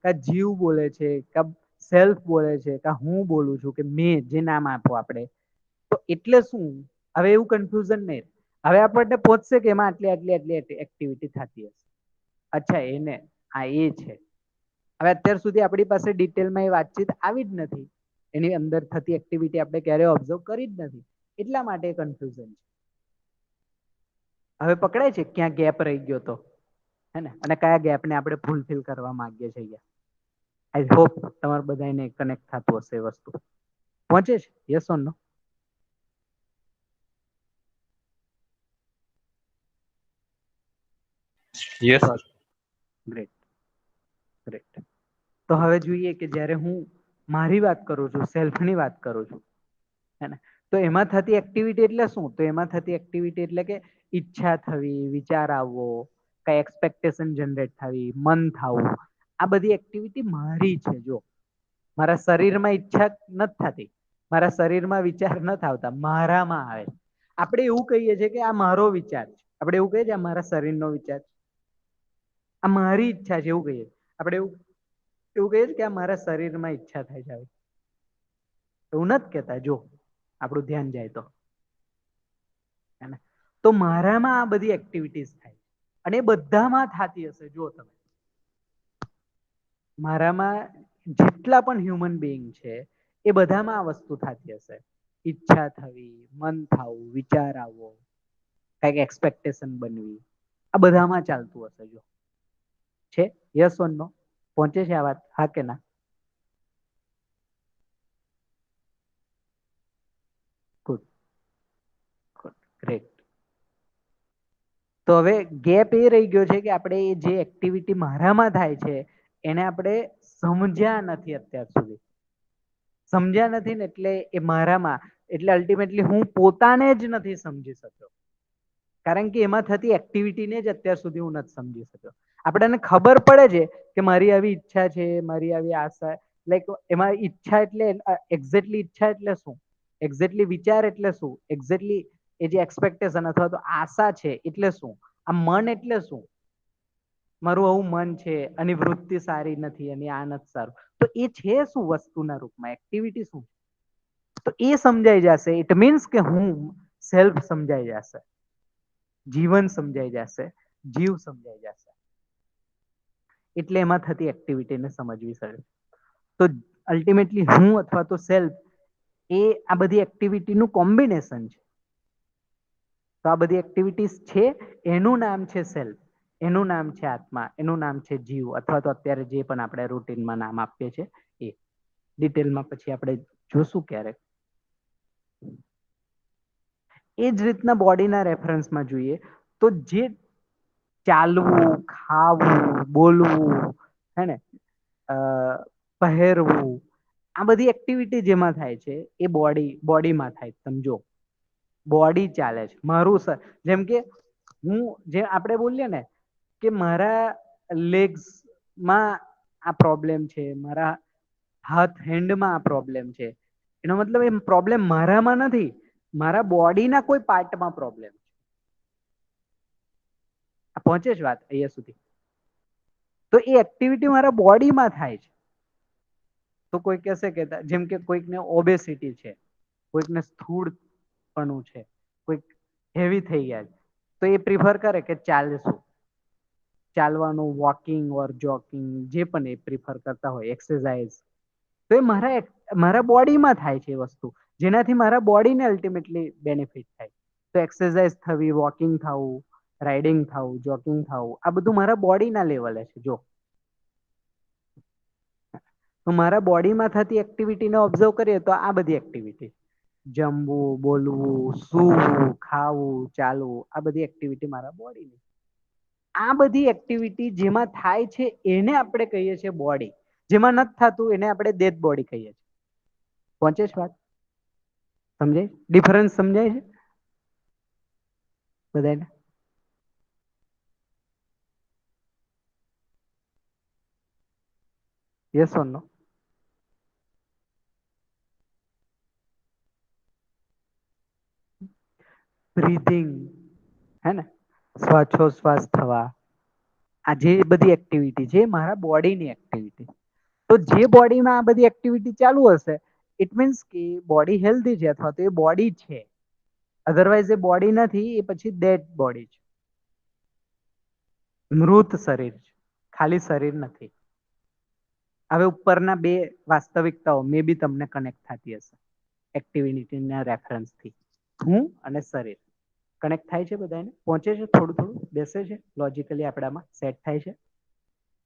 કા જીવ બોલે છે, કા સેલ્ફ બોલે છે, કા હું બોલું છું, કે મેં જે નામ આપો આપણે, તો એટલે શું? હવે એવું કન્ફ્યુઝન નહીં. હવે આપણને પહોંચશે કે એમાં આટલી આટલી આટલી એક્ટિવિટી થતી હશે. અચ્છા, એને આ એ છે. હવે અત્યાર સુધી આપણી પાસે ડિટેલમાં એ વાતચીત આવી જ નથી. એની અંદર થતી એક્ટિવિટી આપણે ક્યારેય ઓબ્ઝર્વ કરી જ નથી. એટલા માટે કન્ફ્યુઝન છે. હવે પકડાય છે ક્યાં ગેપ રહી ગયો તો, હે ને? અને કયા ગેપને આપણે ફૂલફિલ કરવા માંગીએ છીએ. આઈ હોપ તમારે બધાને કનેક્ટ થતું હશે એ વસ્તુ. પહોંચે છે? Yes or no? Yes. Great great. તો હવે જોઈએ કે જ્યારે હું મારી વાત કરું છું, સેલ્ફની વાત કરું છું, હે ને, તો એમાં થતી એક્ટિવિટી એટલે શું? તો એમાં થતી એક્ટિવિટી એટલે કે ઈચ્છા થવી, વિચાર આવવો, કઈ એક્સપેક્ટેશન જનરેટ થવી, મન થવું, આ બધી એક્ટિવિટી મારી છે. જો મારા શરીરમાં ઈચ્છા નથી થતી, મારા શરીરમાં વિચાર નથી આવતા, મારામાં આવે. આપણે એવું કહીએ છીએ કે આ મારો વિચાર છે. આપણે એવું કહીએ છીએ આ મારા શરીરનો વિચાર છે, આ મારી ઈચ્છા છે, એવું કહીએ. આપણે એવું કહીએ કે આ મારા શરીરમાં ઈચ્છા થાય છે. એવું નથી કહેતા. જો આપણું ધ્યાન જાય તો મારામાં આ બધી એક્ટિવિટીઝ થાય, અને એ બધામાં થતી હશે. જો તમે મારામાં જેટલા પણ હ્યુમન બીઈંગ છે એ બધામાં આ વસ્તુ થતી હશે. ઈચ્છા થવી, મન થવું, વિચાર આવવો, કઈક એક્સપેક્ટેશન બનવી, આ બધામાં ચાલતું હશે. જો છે. યસ ઓર નો? પહોંચે છે આ વાત? હા કે ના? Good good great. તો હવે ગેપ એ રહી ગયો છે કે આપણે જે એક્ટિવિટી મારામાં થાય છે એને આપણે સમજ્યા નથી અત્યાર સુધી. સમજ્યા નથી ને એટલે એ મારામાં, એટલે અલ્ટિમેટલી હું પોતાને જ નથી સમજી શક્યો. કારણ કે એમાં થતી એક્ટિવિટીને જ અત્યાર સુધી હું નથી સમજી શક્યો. આપણને ખબર પડે છે કે મારી આવી ઈચ્છા છે, મારી આવી આશા, લાઈક એમાં ઈચ્છા એટલે એક્ઝેક્ટલી ઈચ્છા એટલે શું, એક્ઝેક્ટલી વિચાર એટલે શું, એક્ઝેક્ટલી એ જે એક્સપેક્ટેશન અથવા તો આશા છે એટલે શું, આ મન એટલે શું, મારું આવું મન છે, અને વૃત્તિ સારી નથી, અને આ નથી સારું, તો એ છે શું વસ્તુના રૂપમાં, એક્ટિવિટી શું? તો એ સમજાઈ જશે. ઇટ મીન્સ કે હું સેલ્ફ સમજાઈ જશે, જીવન સમજાઈ જશે, જીવ સમજાઈ જશે. એટલે એમાં થતી એક્ટિવિટીને સમજવી સરળ. તો અલ્ટિમેટલી હું અથવા તો સેલ્ફ એ આ બધી એક્ટિવિટીનું કોમ્બિનેશન છે. તો આ બધી એક્ટિવિટીઝ છે, એનું નામ છે સેલ્ફ, એનું નામ છે આત્મા, એનું નામ છે જીવ, અથવા તો અત્યારે જે પણ આપણે રૂટીનમાં નામ આપીએ છીએ એ. ડિટેલમાં પછી આપણે જોશું ક્યારેક. એ જ રીતના બોડીના રેફરન્સમાં જોઈએ તો જે ચાલવું, ખાવું, બોલવું, હે ને, પહેરવું, આ બધી એક્ટિવિટી જેમાં થાય છે એ બોડીમાં થાય. સમજો બોડી ચાલે છે મારું, જેમ કે હું જે આપણે બોલીએ ને કે મારા લેગ્સમાં આ પ્રોબ્લેમ છે, મારા હાથ હેન્ડમાં આ પ્રોબ્લેમ છે, એનો મતલબ એ પ્રોબ્લેમ મારામાં નથી, મારા બોડીના કોઈ પાર્ટમાં પ્રોબ્લેમ છે. આ પહોંચે છે વાત અહીંયા સુધી? તો એ એક્ટિવિટી મારા બોડીમાં થાય છે. તો કોઈ કહેશે કે જેમ કે કોઈકને ઓબેસિટી છે, કોઈકને સ્થૂળપણું છે, કોઈક હેવી થઈ ગયા છે, તો એ પ્રિફર કરે કે ચાલશું, ચાલવાનું, વોકિંગ ઓર જોકિંગ, જે પણ એ પ્રિફર કરતા હોય, એક્સરસાઇઝ. તો એ મારા બોડીમાં થાય છે એ વસ્તુ, જેનાથી મારા બોડીને અલ્ટિમેટલી બેનિફિટ થાય. તો એક્સરસાઇઝ થવી, વોકિંગ થવું, રાઇડિંગ થવું, જોકિંગ થવું, આ બધું મારા બોડીના લેવલે છે. જો તો મારા બોડીમાં થતી એક્ટિવિટીને ઓબ્ઝર્વ કરીએ તો આ બધી એક્ટિવિટી, જમવું, બોલવું, સૂવું, ખાવું, ચાલવું, આ બધી એક્ટિવિટી મારા બોડીની. આ બધી એક્ટિવિટી જેમાં થાય છે એને આપણે કહીએ છીએ બોડી, જેમાં નથી થતું એને આપણે ડેડ બોડી કહીએ છીએ. પહોંચે છે વાત? સમજાય? ડિફરન્સ સમજાય છે બધાને? Yes or no? બ્રીથિંગ, હે ને, શ્વાસોશ્વાસ થવા, આ જે બધી એક્ટિવિટી છે મારા બોડીની એક્ટિવિટી. તો જે બોડીમાં આ બધી એક્ટિવિટી ચાલુ હશે, ઇટ મીન્સ કે બોડી હેલ્ધી છે અથવા તો એ બોડી છે. અધરવાઇઝ એ બોડી નથી, એ પછી ડેડ બોડી છે, મૃત શરીર છે, ખાલી શરીર નથી. હવે ઉપરના બે વાસ્તવિકતાઓ મે બી તમને કનેક્ટ થતી હશે એક્ટિવિટીના રેફરન્સથી. હું અને શરીર કનેક્ટ થાય છે બધાને? પહોંચે છે? થોડું થોડું બેસે છે લોજિકલી, આપણામાં સેટ થાય છે?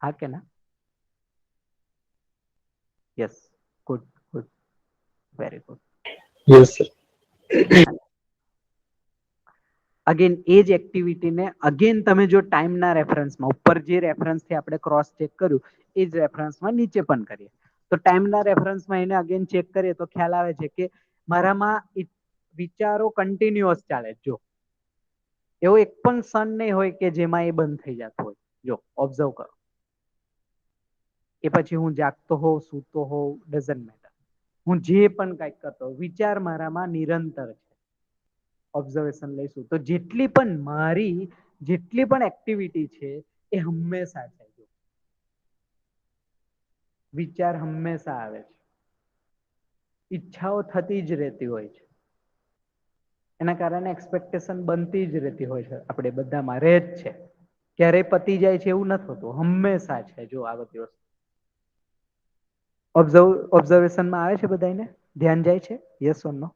હા કે ના? Yes, good good, very good. Yes sir. Again એ જ એક્ટિવિટીને અગેન તમે જો ટાઈમના રેફરન્સમાં ઉપર જે રેફરન્સથી આપણે ક્રોસ ચેક કર્યું એ જ રેફરન્સમાં નીચે પણ કરીએ, તો ટાઈમના રેફરન્સમાં એને અગેન ચેક કરીએ તો ખ્યાલ આવે છે કે મારામાં વિચારો કન્ટિન્યુઅસ ચાલે. જો એવો એક પણ ક્ષણ નહીં હોય કે જેમાં એ બંધ થઈ જતો હોય. જો ઓબ્ઝર્વ કરો, એ પછી હું જાગતો હોઉં, સૂતો હોઉં, ડઝન્ટ મેટર, હું જે પણ કંઈક કરતો વિચાર મારામાં નિરંતર છે. ઓબ્ઝર્વેશન લઈશું તો જેટલી પણ મારી જેટલી પણ એક્ટિવિટી છે એ હંમેશા છે. વિચાર હંમેશા આવે છે, ઈચ્છાઓ થતી જ રહેતી હોય છે, એના કારણે એક્સપેક્ટેશન બનતી જ રહેતી હોય છે, આપણે બધામાં રહે જ છે. ક્યારેય પતી જાય છે એવું નથી હોતું, હંમેશા છે. જો આ બધી વસ્તુ ઓબ્ઝર્વેશનમાં આવે છે બધાને? ધ્યાન જાય છે? યસ ઓર નો?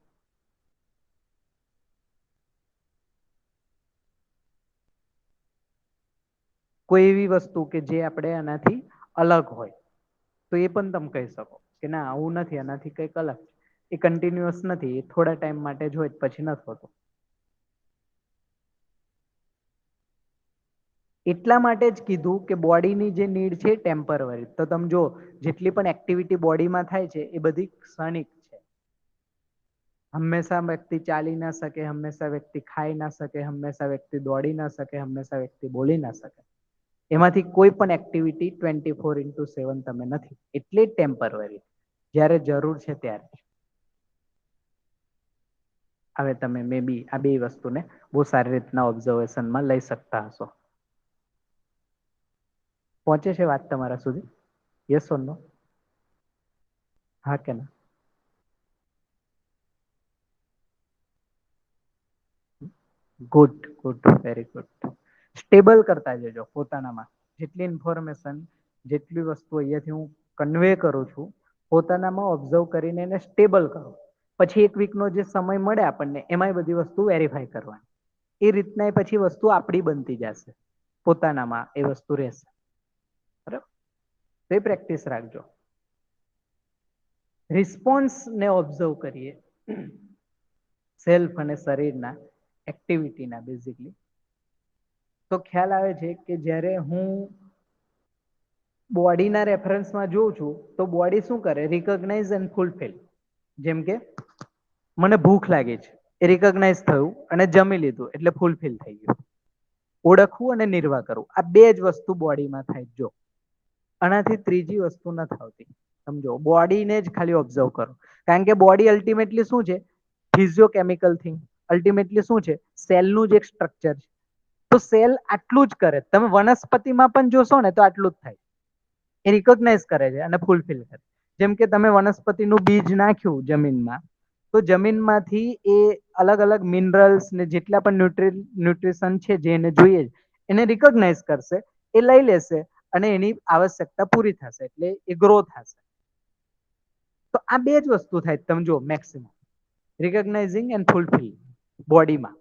કોઈ એવી વસ્તુ કે જે આપણે આનાથી અલગ હોય તો એ પણ તમે કહી શકો કે ના આવું નથી, આનાથી કંઈક અલગ. એ કન્ટિન્યુઅસ નથી, એ થોડા ટાઈમ માટે જ હોય પછી નથી હોતું. એટલા માટે જ કીધું કે બોડીની જે નીડ છે ટેમ્પરરી. તો તમે જો જેટલી પણ એક્ટિવિટી બોડીમાં થાય છે એ બધી ક્ષણિક છે. હંમેશા વ્યક્તિ ચાલી ના શકે, હંમેશા વ્યક્તિ ખાઈ ના શકે, હંમેશા વ્યક્તિ દોડી ના શકે, હંમેશા વ્યક્તિ બોલી ના શકે. એમાંથી કોઈ પણ એક્ટિવિટી 24/7 તમે નથી, એટલે જ ટેમ્પરરી. જ્યારે જરૂર છે ત્યારે. હવે તમે મે બી આ બે વસ્તુને બહુ સારી રીતના ઓબ્ઝર્વેશનમાં લઈ શકતા હશો. પહોંચે છે વાત તમારા સુધી? યસ ઓર નો? હા કે ના? Good good, very good. Stable કરતા જજો પોતાનામાં. જેટલી ઇન્ફોર્મેશન, જેટલી વસ્તુ અહીંયાથી હું કન્વે કરું છું, પોતાનામાં ઓબ્ઝર્વ કરીને એને સ્ટેબલ કરો. પછી એક વીકનો જે સમય મળે આપણને એમાં બધી વસ્તુ વેરીફાઈ કરવાની. એ રીતના પછી વસ્તુ આપણી બનતી જશે, પોતાનામાં એ વસ્તુ રહેશે. બરાબર? તો એ પ્રેક્ટિસ રાખજો. રિસ્પોન્સને ઓબ્ઝર્વ કરીએ સેલ્ફ અને શરીરના એક્ટિવિટીના બેઝિકલી, તો ખ્યાલ આવે છે કે જ્યારે હું બોડીના રેફરન્સમાં જોઉં છું તો બોડી શું કરે? Recognise and fulfil. જેમ કે મને ભૂખ લાગી છે, એ રિકોગ્નાઇઝ થયું અને જમી લીધું એટલે ફૂલફિલ થઈ ગયું. ઓળખવું અને નિર્વાહ કરવું, આ બે જ વસ્તુ બોડીમાં થાય. જો આનાથી ત્રીજી વસ્તુ નથી આવતી. સમજો, બોડીને જ ખાલી ઓબ્ઝર્વ કરો. કારણ કે બોડી અલ્ટિમેટલી શું છે? ફિઝિયોકેમિકલ થિંગ. અલ્ટિમેટલી શું છે? સેલનું જ એક સ્ટ્રક્ચર છે. તો સેલ આટલું જ કરે. તમે વનસ્પતિમાં પણ જોશો ને તો આટલું જ થાય. એ રિકોગ્નાઇઝ કરે છે અને ફૂલફિલ કરે. જેમ કે તમે વનસ્પતિનું બીજ નાખ્યું જમીનમાં, તો જમીનમાંથી એ અલગ અલગ મિનરલ્સ ને જેટલા પણ ન્યુટ્રીશન છે જે એને જોઈએ એને રિકોગ્નાઇઝ કરશે, એ લઈ લેશે અને એની આવશ્યકતા પૂરી થશે એટલે એ ગ્રો થશે. તો આ બે જ વસ્તુ થાય. તમે જો મેક્સિમમ રિકોગ્નાઇઝિંગ એન્ડ ફૂલફિલિંગ બોડીમાં.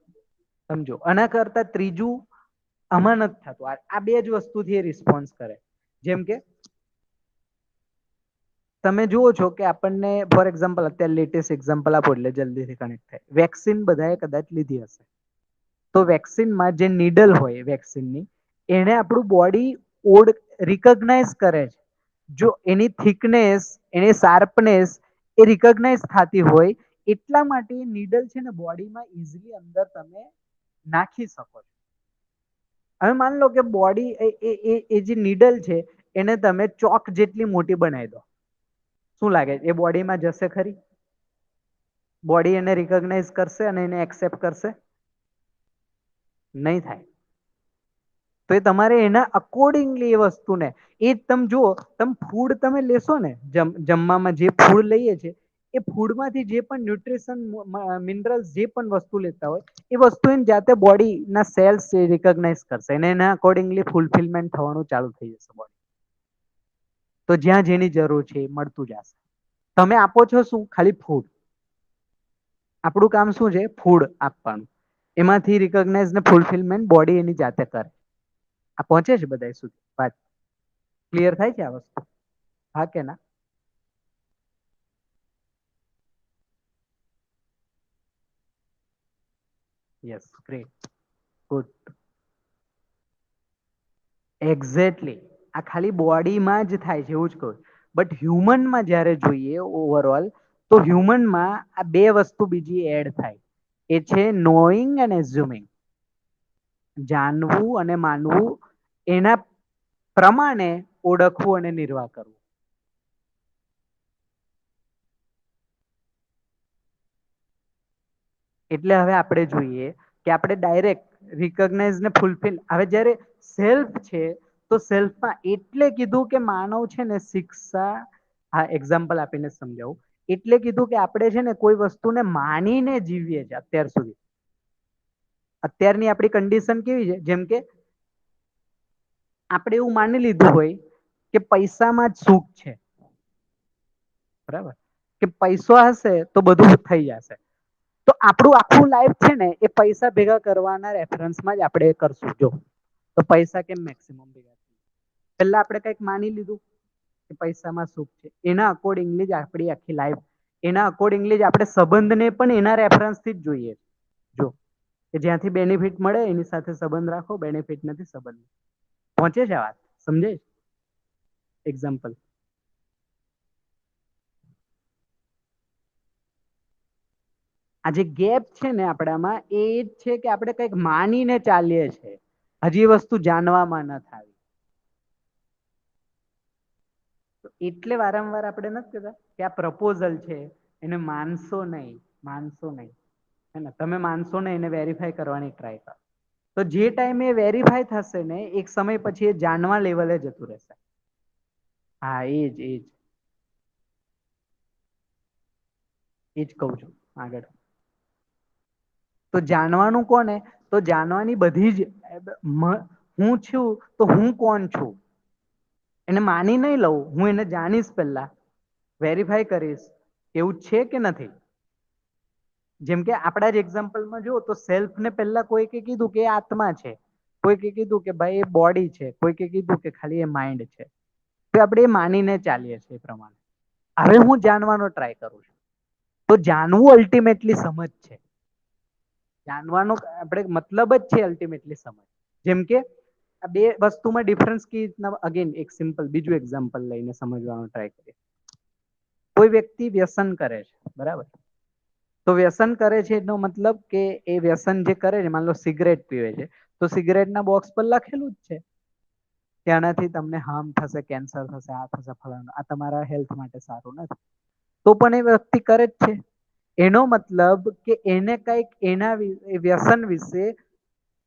સમજો, આના કરતા ત્રીજું આમાં નથી થતું. આ બે જ વસ્તુથી રિસ્પોન્સ કરે. જેમ કે તમે જુઓ છો કે આપણને ફોર એક્ઝામ્પલ અત્યારે લેટેસ્ટ એક્ઝામ્પલ આપો એટલે જલ્દીથી કનેક્ટ થાય. વેક્સિન બધાએ કદાચ લીધી હશે, તો વેક્સિનમાં જે નીડલ હોય વેક્સિનની એને આપણું બોડી રિકગ્નાઇઝ કરે છે. જો એની થિકનેસ, એની શાર્પનેસ એ રિકગ્નાઇઝ થતી હોય એટલા માટે નીડલ છે ને બોડીમાં ઇઝીલી અંદર તમે નાખી શકો છો. હવે માની લો કે બોડી એ જે નીડલ છે એને તમે ચોક જેટલી મોટી બનાવી દો, શું લાગે એ બોડીમાં જશે ખરી? બોડી એને રિકોગ્નાઇઝ કરશે અને એને એક્સેપ્ટ કરશે? નહીં થાય. તો એ તમારે એના અકોર્ડિંગલી એ વસ્તુને, એ તમે જુઓ, તમે ફૂડ તમે લેશો ને, જમવામાં જે ફૂડ લઈએ છે એ ફૂડમાંથી જે પણ ન્યુટ્રીશન મિનરલ્સ જે પણ વસ્તુ લેતા હોય એ વસ્તુ એની જાતે બોડીના સેલ્સ રિકોગ્નાઇઝ કરશે અને એના અકોર્ડિંગલી ફૂલફિલમેન્ટ થવાનું ચાલુ થઈ જશે બોડી. તો જ્યાં જેની જરૂર છે એ મળતું જશે. તમે આપો છો શું? ખાલી ફૂડ. આપણું કામ શું છે? ફૂડ આપવાનું. એમાંથી રિકોગ્નાઇઝ ને ફૂલફિલમેન્ટ બોડી એની જાતે કરે. આ પહોંચે છે બધા સુધી? વાત ક્લિયર થાય છે આ વસ્તુ? હા કે ના? Yes, great, good. એક્ઝેક્ટલી. આ ખાલી બોડીમાં જ થાય છે એવું જ કહું. બટ હ્યુમનમાં જ્યારે જોઈએ ઓવરઓલ, તો હ્યુમનમાં આ બે વસ્તુ બીજી એડ થાય. એ છે નોઈંગ એન્ડ એઝ્યુમિંગ. જાણવું અને માનવું, એના પ્રમાણે ઓળખવું અને નિર્વાહ કરવું. એટલે હવે આપણે જોઈએ કે આપણે ડાયરેક્ટ રિકોગ્નાઇઝ ને ફૂલફિલ, હવે જ્યારે સેલ્ફ છે તો સેલ્ફમાં એટલે કીધું કે માનવ છે ને શિક્ષા, હા એક્ઝામ્પલ આપીને સમજાવું, એટલે કીધું કે આપણે છે ને કોઈ વસ્તુને માનીને જીવીએ છીએ અત્યાર સુધી. અત્યારની આપણી કન્ડિશન કેવી છે? જેમ કે આપણે એવું માની લીધું હોય કે પૈસામાં જ સુખ છે. બરાબર? કે પૈસો હશે તો બધું થઈ જશે. તો આપણું આખું લાઈફ છે ને એ પૈસા ભેગા કરવાના રેફરન્સમાં જ આપણે કરશું. જો તો પૈસા કેમ મેક્સિમમ ભેગા થાય? પહેલા આપણે કંઈક માની લીધું કે પૈસામાં સુખ છે, એના અકોર્ડિંગલી જ આપણી આખી લાઈફ, એના અકોર્ડિંગલી જ આપણે સંબંધને પણ એના રેફરન્સથી જ જોઈએ. જો કે જ્યાંથી બેનિફિટ મળે એની સાથે સંબંધ રાખો, બેનિફિટ નથી સંબંધ. પહોંચે છે વાત? સમજે? એક્ઝામ્પલ. આ જે ગેપ છે ને આપણામાં, એ જ છે કે આપણે કંઈક માનીને ચાલીએ છીએ. હજી વસ્તુ જાણવામાં નથી આવી. એટલે વારંવાર આપણે નથી કહેતા કે આ પ્રપોઝલ છે, એને માનશો નહીં, માનશો નહીં. હે ને? તમે માનશો નહીં, એને વેરીફાઈ કરવાની ટ્રાય કરો. તો જે ટાઈમે વેરીફાઈ થશે ને, એક સમય પછી એ જાણવા લેવલે જતું રહેશે. હા, એ જ કહું છું આગળ. તો જાણવાનું કોને? તો જાણવાની બધી જ, હું છું તો હું કોણ છું એને માની નહીં લઉં, હું એને જાણીશ, પહેલા વેરીફાઈ કરીશ એવું છે કે નથી. જેમ કે આપણા જ એક્ઝામ્પલમાં જુઓ તો સેલ્ફને પહેલા કોઈકે કીધું કે એ આત્મા છે, કોઈકે કીધું કે ભાઈ એ બોડી છે, કોઈકે કીધું કે ખાલી એ માઇન્ડ છે. તો આપણે એ માનીને ચાલીએ છીએ એ પ્રમાણે. હવે હું જાણવાનો ટ્રાય કરું છું. તો જાણવું અલ્ટિમેટલી સમજ છે. જાણવાનો આપણે મતલબ જ છે અલ્ટિમેટલી સમજ. જેમ કે આ બે વસ્તુમાં ડિફરન્સ કેવી રીતના, અગેન એક સિમ્પલ બીજું એક્ઝામ્પલ લઈને સમજવાનો ટ્રાય કરીએ. કોઈ વ્યક્તિ વ્યસન કરે છે, બરાબર? તો વ્યસન કરે છે એનો મતલબ કે એ વ્યસન જે કરે છે, માન લો સિગરેટ પીવે છે, તો સિગરેટના બોક્સ પર લખેલું જ છે કે આનાથી તમને હાર્મ થશે, કેન્સર થશે, આ થશે, ફલાણું, આ તમારા હેલ્થ માટે સારું નથી. તો પણ એ વ્યક્તિ કરે જ છે. એનો મતલબ કે એને કંઈક એના વ્યસન વિશે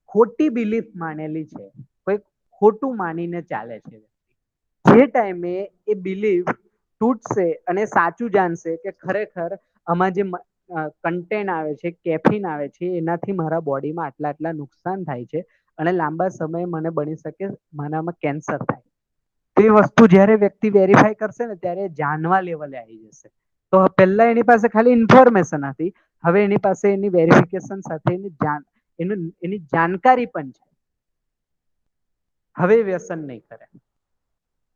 ખોટી બિલીફ માનેલી છે, કોઈ ખોટું માનીને ચાલે છે. જે ટાઈમે એ બિલીફ તૂટશે અને સાચું જાણશે કે ખરેખર આમાં જે કન્ટેન્ટ આવે છે, કેફીન આવે છે, એનાથી મારા બોડીમાં આટલા આટલા નુકસાન થાય છે અને લાંબા સમયે મને બની શકે મારામાં કેન્સર થાય. તો એ વસ્તુ જ્યારે વ્યક્તિ વેરીફાઈ કરશે ને ત્યારે જાણવા લેવલે આવી જશે. તો પહેલા એની પાસે ખાલી ઇન્ફોર્મેશન હતી, હવે એની પાસે એની વેરિફિકેશન સાથે એની જાણકારી પણ છે. હવે વ્યસન નહીં કરે,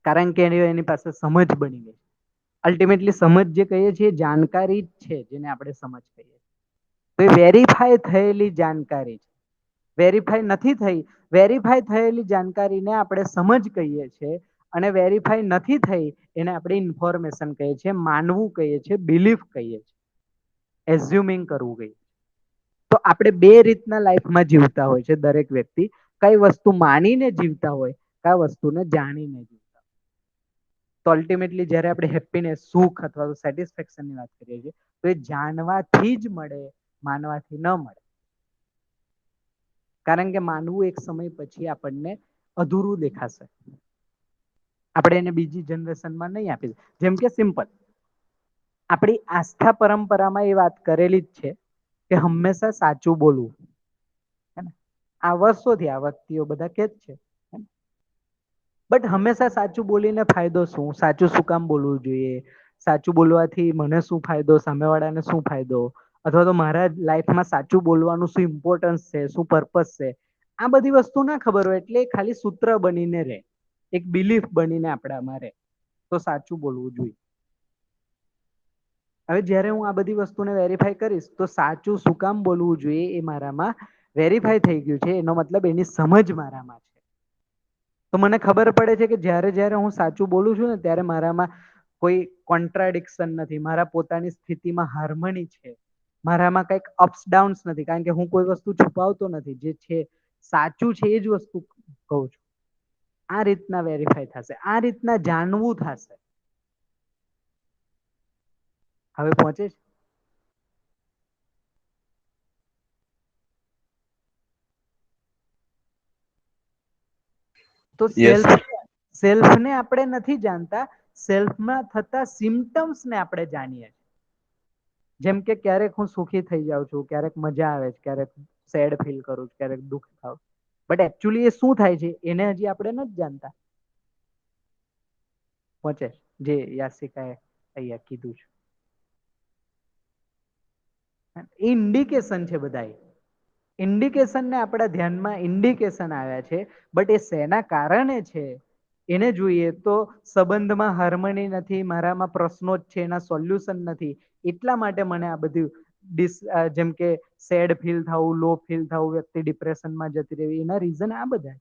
કારણ કે એની પાસે સમજ બની ગઈ. અલ્ટિમેટલી સમજ જે કહીએ છીએ જાણકારી જ છે, જેને આપણે સમજ કહીએ. તો એ વેરીફાઈ થયેલી જાણકારી છે. વેરીફાઈ નથી થઈ. વેરીફાઈ થયેલી જાણકારીને આપણે સમજ કહીએ છીએ, અને વેરીફાઈ નથી થઈ એને આપણે ઇન્ફોર્મેશન કહીએ છીએ, માનવું કહીએ છીએ, બિલીફ કહીએ છીએ, એઝ્યુમિંગ કરવું કહીએ. તો આપણે બે રીતના લાઈફમાં જીવતા હોય છે દરેક વ્યક્તિ. કઈ વસ્તુ માનીને જીવતા હોય, કઈ વસ્તુને જાણીને જીવતા હોય. તો અલ્ટિમેટલી જ્યારે આપણે હેપીનેસ, સુખ અથવા તો સેટિસ્ફેક્શનની વાત કરીએ છીએ, તો એ જાણવાથી જ મળે, માનવાથી ન મળે. કારણ કે માનવું એક સમય પછી આપણને અધૂરું દેખાશે. આપણે એને બીજી જનરેશનમાં નહીં આપી. જેમ કે સિમ્પલ, આપણી આસ્થા પરંપરામાં એ વાત કરેલી જ છે કે હંમેશા સાચું બોલવું. આ વર્ષોથી આ વ્યક્તિઓ બધા કે જ છે. બટ હંમેશા સાચું બોલીને ફાયદો શું? સાચું શું કામ બોલવું જોઈએ? સાચું બોલવાથી મને શું ફાયદો, સામેવાળાને શું ફાયદો, અથવા તો મારા લાઈફમાં સાચું બોલવાનું શું ઇમ્પોર્ટન્સ છે, શું પર્પસ છે, આ બધી વસ્તુ ના ખબર હોય એટલે ખાલી સૂત્ર બનીને રહે, એક બિલીફ બનીને આપણામાં રહે. તો સાચું બોલવું જોઈએ. હવે જ્યારે હું આ બધી વસ્તુને વેરીફાઈ કરીશ તો સાચું શું કામ બોલવું જોઈએ એ મારામાં વેરીફાઈ થઈ ગયું છે. એનો મતલબ એની સમજ મારામાં છે. તો મને ખબર પડે છે કે જ્યારે જ્યારે હું સાચું બોલું છું ને ત્યારે મારામાં કોઈ કોન્ટ્રાડિક્શન નથી, મારા પોતાની સ્થિતિમાં હાર્મની છે, મારામાં કંઈક અપ્સ ડાઉન્સ નથી. કારણ કે હું કોઈ વસ્તુ છુપાવતો નથી, જે છે સાચું છે એ જ વસ્તુ કહું છું. આ રીતના વેરીફાઈ થશે, આ રીતના જાણવું થશે. હવે પહોંચે છે? તો યસ સેલ્ફને આપણે નથી જાણતા, સેલ્ફમાં થતા સિમ્ટમ્સને આપણે જાણીએ. જેમ કે ક્યારેક હું સુખી થઈ જાઉં છું, ક્યારેક મજા આવે છે, ક્યારેક સેડ ફીલ કરું છું, ક્યારેક દુઃખ થાવ. બટ એકચ્યુઅલી એ શું થાય છે એને હજી આપણે નથી જાણતા. પહોંચે જે યાસિકાએ અહીંયા કીધું છે. એ ઇન્ડિકેશન છે બધા. ઇન્ડિકેશનને આપણા ધ્યાનમાં ઇન્ડિકેશન આવ્યા છે, બટ એ શેના કારણે છે એને જોઈએ તો સંબંધમાં હાર્મની નથી, મારામાં પ્રશ્નો જ છે, એના સોલ્યુશન નથી. એટલા માટે મને આ બધું જેમ કે સેડ ફીલ થવું, લો ફીલ થવું, વ્યક્તિ ડિપ્રેશનમાં જતી રહેવી, એના રીઝન આ બધા.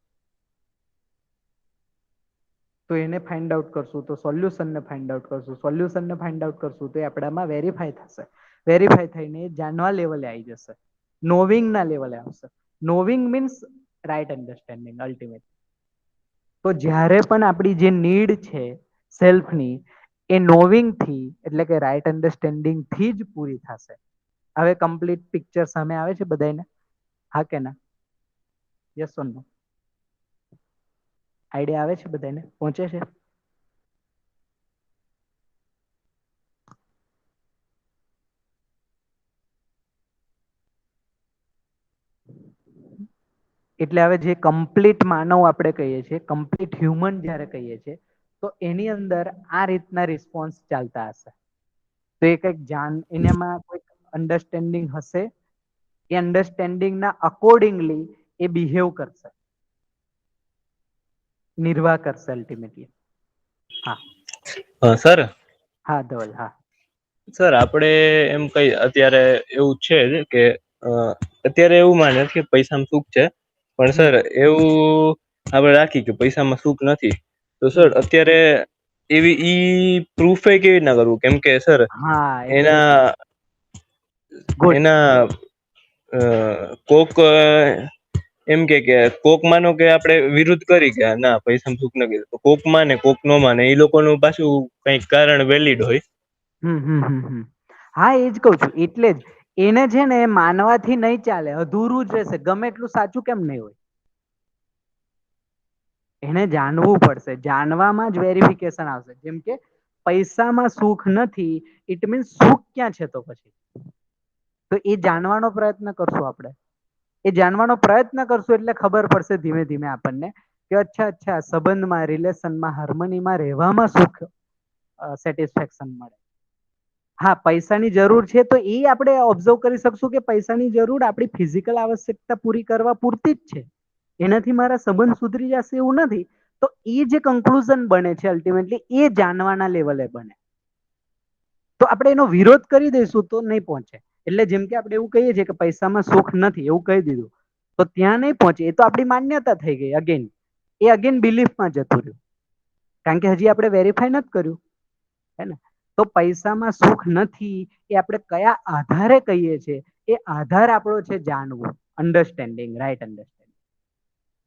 તો એને ફાઇન્ડ આઉટ કરશું તો સોલ્યુશનને ફાઇન્ડ આઉટ કરશું, સોલ્યુશનને ફાઇન્ડ આઉટ કરશું તો એ આપણામાં વેરીફાઈ થશે. વેરીફાઈ થઈને જાણવા લેવલે આવી જશે, નોવિંગના લેવલે આવશે. Knowing means right understanding ultimate. તો જ્યારે પણ આપણી જે નીડ છે સેલ્ફની, એ નોવિંગથી એટલે કે રાઈટ અન્ડરસ્ટેન્ડિંગથી જ પૂરી થશે. હવે કમ્પ્લીટ પિક્ચર સામે આવે છે બધાને? હા કે ના? Yes or no? આઈડિયા આવે છે બધાને? પહોંચે છે? એટલે હવે જે કમ્પ્લીટ માનવ આપણે કહીએ છીએ, કમ્પ્લીટ હ્યુમન જ્યારે કહીએ છીએ, તો એની અંદર આ રીતના રિસ્પોન્સ ચાલતા હશે. તો એ કંઈક એનામાં કોઈક અન્ડરસ્ટેન્ડિંગ હશે, એ અન્ડરસ્ટેન્ડિંગના અકોર્ડિંગલી એ બિહેવ કરશે, નિર્વાહ કરશે અલ્ટિમેટલી. હા સર. હા ધવલ, હા. સર આપણે એમ કઈ અત્યારે એવું છે જ કે અત્યારે એવું માને કે પૈસામાં સુખ છે, પણ હમ સર એવું આપણે રાખી કે પૈસામાં સુખ નથી. તો સર હમ અત્યારે એવી પ્રૂફ કેવી રીતના કરવું? કેમ કે સર હા એટલે એના ગુડ. એના કોક એમ કે કોક માનો કે આપણે વિરુદ્ધ કરી કે ના પૈસામાં સુખ નથી, તો કોક માને કોક નો માને, એ લોકોનું પાછું કઈક કારણ વેલીડ હોય. હા એ જ કઉ છું. એટલે જ એને છે ને માનવાથી નહીં ચાલે, અધૂરું જ રહેશે ગમે એટલું સાચું કેમ નહીં હોય. એને જાણવું પડશે, જાણવામાં જ વેરિફિકેશન આવશે. જેમ કે પૈસામાં સુખ નથી, ઇટ મીન્સ સુખ ક્યાં છે? તો પછી તો એ જાણવાનો પ્રયત્ન કરશું આપણે. એ જાણવાનો પ્રયત્ન કરશું એટલે ખબર પડશે ધીમે ધીમે આપણને કે અચ્છા સંબંધમાં, રિલેશનમાં, હાર્મનીમાં રહેવામાં સુખ સેટિસ્ફેક્શન મળે. હા પૈસાની જરૂર છે તો એ આપણે ઓબ્ઝર્વ કરી શકશું કે પૈસાની જરૂર આપણી ફિઝિકલ આવશ્યકતા પૂરી કરવા પૂરતી જ છે, એનાથી મારા સંબંધ સુધરી જશે એવું નથી. તો એ જે કન્ક્લુઝન બને છે અલ્ટિમેટલી એ જાણવાના લેવલે બને. તો આપણે એનો વિરોધ કરી દઈશું તો નહીં પહોંચે. એટલે જેમ કે આપણે એવું કહીએ છીએ કે પૈસામાં સુખ નથી એવું કહી દીધું, તો ત્યાં નહીં પહોંચે. એ તો આપણી માન્યતા થઈ ગઈ. અગેન એ અગેન બિલીફમાં જતું રહ્યું, કારણ કે હજી આપણે વેરીફાઈ નથી કર્યું, હે ને? તો પૈસામાં સુખ નથી એ આપણે કયા આધારે કહીએ છીએ? એ આધાર આપણો છે જાણવું, અન્ડરસ્ટેન્ડિંગ, રાઈટ અન્ડરસ્ટેન્ડિંગ.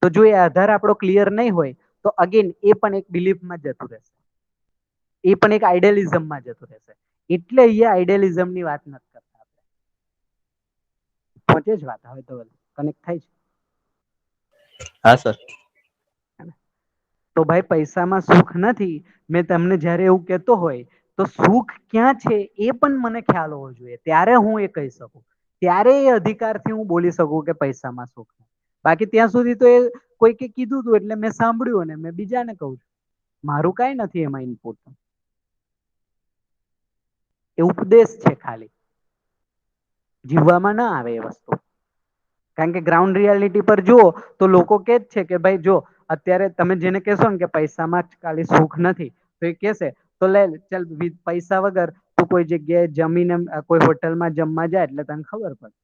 તો જો એ આધાર આપણો ક્લિયર નહીં હોય તો અગેન એ પણ એક બિલીફમાં જતું રહેશે, એ પણ એક આઈડિયલિઝમમાં જતું રહેશે. એટલે અહીંયા આઈડિયલિઝમની વાત નથી કરતા આપણે. પહોંચે જ વાત? હવે તો કનેક્ટ થાય છે? હા સર. તો ભાઈ પૈસામાં સુખ નથી. મેં તમને જ્યારે એવું કહેતો હોય તો સુખ ક્યાં છે એ પણ મને ખ્યાલ હોવો જોઈએ, ત્યારે હું એ કહી શકું, ત્યારે એ અધિકારથી હું બોલી શકું કે પૈસામાં સુખ. બાકી ત્યાં સુધી તો એ કોઈકે કીધું હતું એટલે મેં સાંભળ્યું અને મેં બીજાને કહું છું. મારું કાંઈ નથી એમાં ઇનપુટ. એ ઉપદેશ છે ખાલી, જીવવામાં ના આવે એ વસ્તુ. કારણ કે ગ્રાઉન્ડ રિયાલિટી પર જુઓ તો લોકો કે જ છે કે ભાઈ જો અત્યારે તમે જેને કહેશો ને કે પૈસામાં જ ખાલી સુખ નથી, તો એ કહેશે તો લે ચાલ પૈસા વગર તું કોઈ જગ્યાએ જમીને કોઈ હોટલમાં જમવા જાય એટલે તને ખબર પડે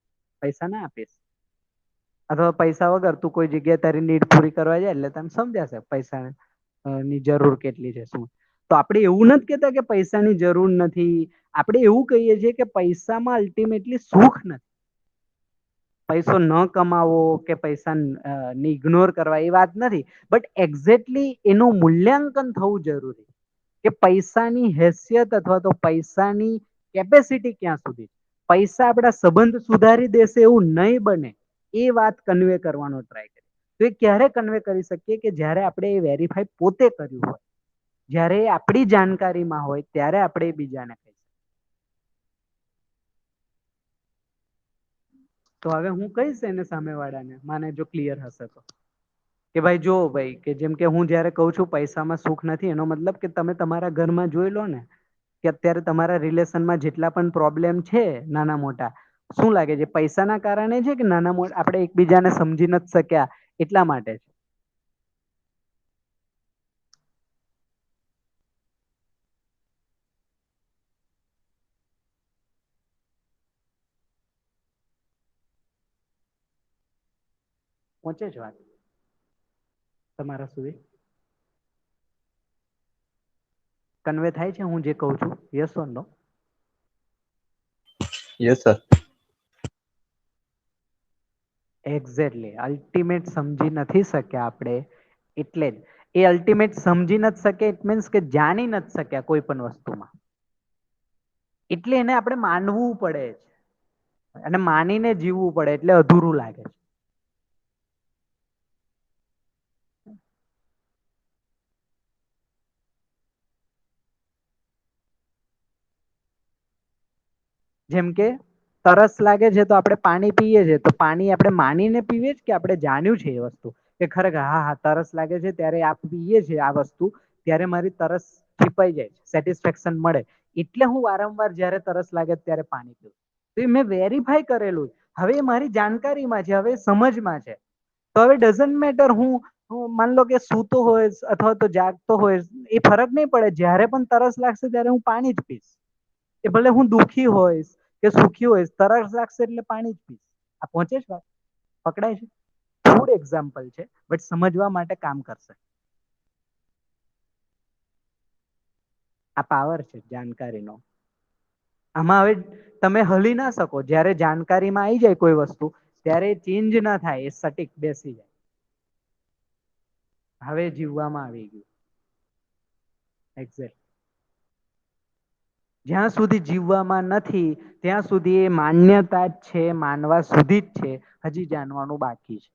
પૈસા ના આપીશ. અથવા પૈસા વગર તું કોઈ જગ્યાએ તારી નીડ પૂરી કરવા જાય એટલે તને સમજાશે પૈસા ની જરૂર કેટલી છે શું. તો આપણે એવું નથી કહેતા કે પૈસાની જરૂર નથી, આપણે એવું કહીએ છીએ કે પૈસામાં અલ્ટિમેટલી સુખ નથી. પૈસો ન કમાવો કે પૈસા ઇગ્નોર કરવા એ વાત નથી, બટ એક્ઝેક્ટલી એનું મૂલ્યાંકન થવું જરૂરી કે પૈસાની હેસિયત અથવા તો પૈસાની કેપેસિટી ક્યાં સુધી. પૈસા આપણા સંબંધ સુધારી દેશે એવું નહીં બને, એ વાત કન્વે કરવાનો ટ્રાય કરીએ. તો એ ક્યારે કન્વે કરી શકીએ કે જ્યારે આપણે એ વેરીફાઈ પોતે કર્યું હોય, જ્યારે આપણી જાણકારીમાં હોય ત્યારે આપણે બીજાને કહીએ. તો હવે હું કહીશ એને સામેવાળાને, માને જો ક્લિયર હશે તો, કે ભાઈ જો ભાઈ કે જેમ કે હું જયારે કહું છું પૈસામાં સુખ નથી, એનો મતલબ કે તમે તમારા ઘરમાં જોઈ લો ને કે અત્યારે તમારા રિલેશનમાં જેટલા પણ પ્રોબ્લેમ છે નાના મોટા, શું લાગે છે પૈસાના કારણે છે કે નાના મોટા આપણે એકબીજાને સમજી નથી શક્યા એટલા માટે છે? પહોંચે જ વાત તમારા સુધી? કન્વે થાય છે હું જે કહું છું? Yes or no? Yes sir. Exactly ultimate સમજી નથી શક્યા આપણે, એટલે જ એ અલ્ટિમેટ સમજી નથી શકે ઇટ મીન્સ કે જાણી નથી શક્યા કોઈ પણ વસ્તુમાં, એટલે એને આપણે માનવું પડે છે અને માનીને જીવવું પડે એટલે અધૂરું લાગે છે. જેમ કે તરસ લાગે છે તો આપણે પાણી પીએ છીએ, તો પાણી આપણે માનીને પીએ કે આપણે જાણ્યું છે એ વસ્તુ કે ખરેખર હા હા તરસ લાગે છે ત્યારે આ પીએ છીએ આ વસ્તુ, ત્યારે મારી તરસ છીપાઈ જાય, સેટિસ્ફેક્શન મળે, એટલે હું વારંવાર જ્યારે તરસ લાગે ત્યારે પાણી પીવું. તો એ મેં વેરીફાઈ કરેલું. હવે મારી જાણકારીમાં છે, હવે સમજમાં છે. તો હવે ડઝન્ટ મેટર હું માન લો કે સૂતો હોય અથવા તો જાગતો હોય, એ ફરક નહીં પડે. જ્યારે પણ તરસ લાગશે ત્યારે હું પાણી જ પીશ. એ ભલે હું દુઃખી હોઈશ કે સુખી હોઈશ, તરસ લાગશે એટલે પાણી જ પીશ. આ પહોંચે છે વાત? પકડાય છે? ફૂડ એક્ઝામ્પલ છે બટ સમજવા માટે કામ કરશે. આ પાવર છે જાણકારીનો. આમાં હવે તમે હલી ના શકો. જ્યારે જાણકારીમાં આવી જાય કોઈ વસ્તુ ત્યારે ચેન્જ ના થાય, એ સટીક બેસી જાય. હવે જીવવામાં આવી ગયું. એક્ઝેક્ટ. જ્યાં સુધી જીવવામાં નથી ત્યાં સુધી એ માન્યતા જ છે, માનવા સુધી જ છે. હજી જાણવાનું બાકી છે.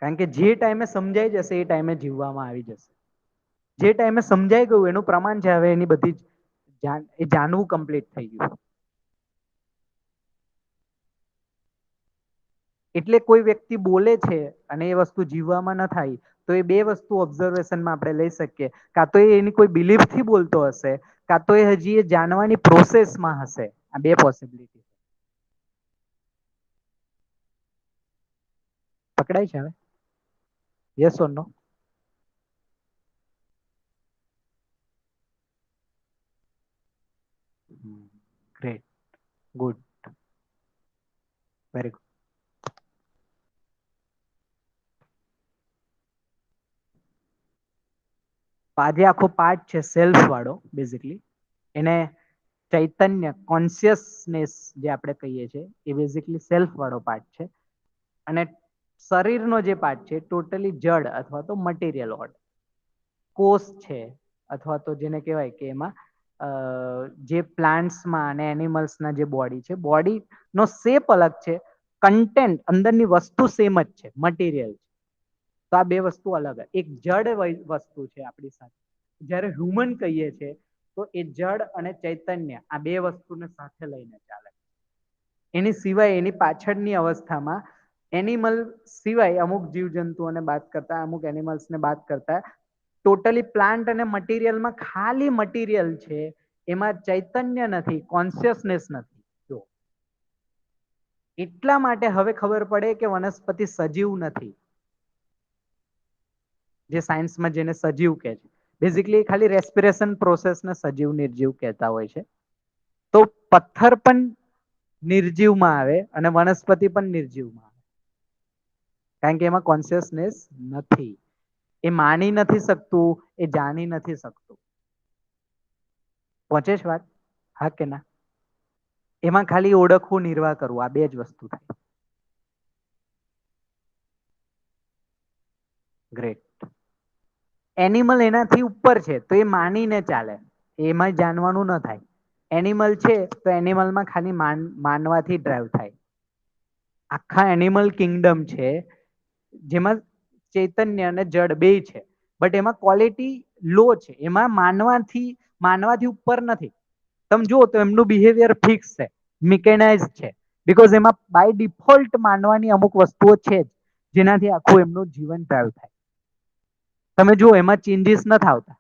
કારણ કે જે ટાઈમે સમજાઈ જશે એ ટાઈમે જીવવામાં આવી જશે. જે ટાઈમે સમજાઈ ગયું એનું પ્રમાણ છે હવે એની બધી એ જાણવું કમ્પ્લીટ થઈ ગયું. એટલે કોઈ વ્યક્તિ બોલે છે અને એ વસ્તુ જીવવામાં ન થાય તો એ બે વસ્તુ ઓબ્ઝર્વેશનમાં આપણે લઈ શકીએ. કાં તો એ એની કોઈ બિલીફથી બોલતો હશે, કાં તો એ હજી એ જાણવાની પ્રોસેસમાં હશે. આ બે પોસિબિલિટી. પકડાય છે હવે? Yes or no? Great, good. Very good. આજે આખો પાર્ટ છે સેલ્ફ વાળો, બેઝિકલી એને ચૈતન્ય કોન્શિયસનેસ જે આપણે કહીએ છીએ એ બેઝિકલી સેલ્ફ વાળો પાર્ટ છે. અને શરીરનો જે પાર્ટ છે ટોટલી જડ અથવા તો મટીરિયલ હોય, કોષ છે અથવા તો જેને કહેવાય કે એમાં જે પ્લાન્ટ્સમાં અને એનિમલ્સના જે બોડી છે, બોડીનો શેપ અલગ છે, કન્ટેન્ટ અંદરની વસ્તુ સેમ જ છે, મટીરિયલ. તો આ બે વસ્તુ અલગ, એક જડ વસ્તુ છે આપણી સાથે. જ્યારે હ્યુમન કહીએ છીએ તો એ જડ અને ચૈતન્ય આ બે વસ્તુને સાથે લઈને ચાલે. એની સિવાય એની પાછળની અવસ્થામાં એનિમલ સિવાય અમુક જીવજંતુઓને બાદ કરતા, અમુક એનિમલ્સને બાદ કરતા ટોટલી પ્લાન્ટ અને મટીરિયલમાં ખાલી મટીરિયલ છે, એમાં ચૈતન્ય નથી, કોન્શિયસનેસ નથી. જો એટલા માટે હવે ખબર પડે કે વનસ્પતિ સજીવ નથી, જે સાયન્સમાં જેને સજીવ કહે છે. બેઝિકલી ખાલી રેસ્પિરેશન પ્રોસેસને સજીવ નિર્જીવ કહેતા હોય છે. તો પથ્થર પણ નિર્જીવમાં આવે અને વનસ્પતિ પણ નિર્જીવમાં આવે, કારણ કે એમાં કોન્શિયસનેસ નથી. એ માની નથી શકતું, એ જાણી નથી શકતું. પહોંચે છે વાત? હા કે ના? એમાં ખાલી ઓળખવું, નિર્વાહ કરવું, આ બે જ વસ્તુ થાય. ગ્રેટ. એનિમલ એનાથી ઉપર છે તો એ માનીને ચાલે, એમાં જાણવાનું ન થાય. એનિમલ છે તો એનિમલમાં ખાલી માનવાથી ડ્રાઈવ થાય. આખા એનિમલ કિંગડમ છે જેમાં ચૈતન્ય અને જડ બે છે, બટ એમાં ક્વોલિટી લો છે, એમાં માનવાથી ઉપર નથી. તમે જુઓ તો એમનું બિહેવિયર ફિક્સ છે, મિકેનાઇઝ છે, બીકોઝ એમાં બાય ડિફોલ્ટ માનવાની અમુક વસ્તુઓ છે જ જેનાથી આખું એમનું જીવન ડ્રાઈવ થાય. તમે જુઓ એમાં ચેન્જીસ નથી આવતા.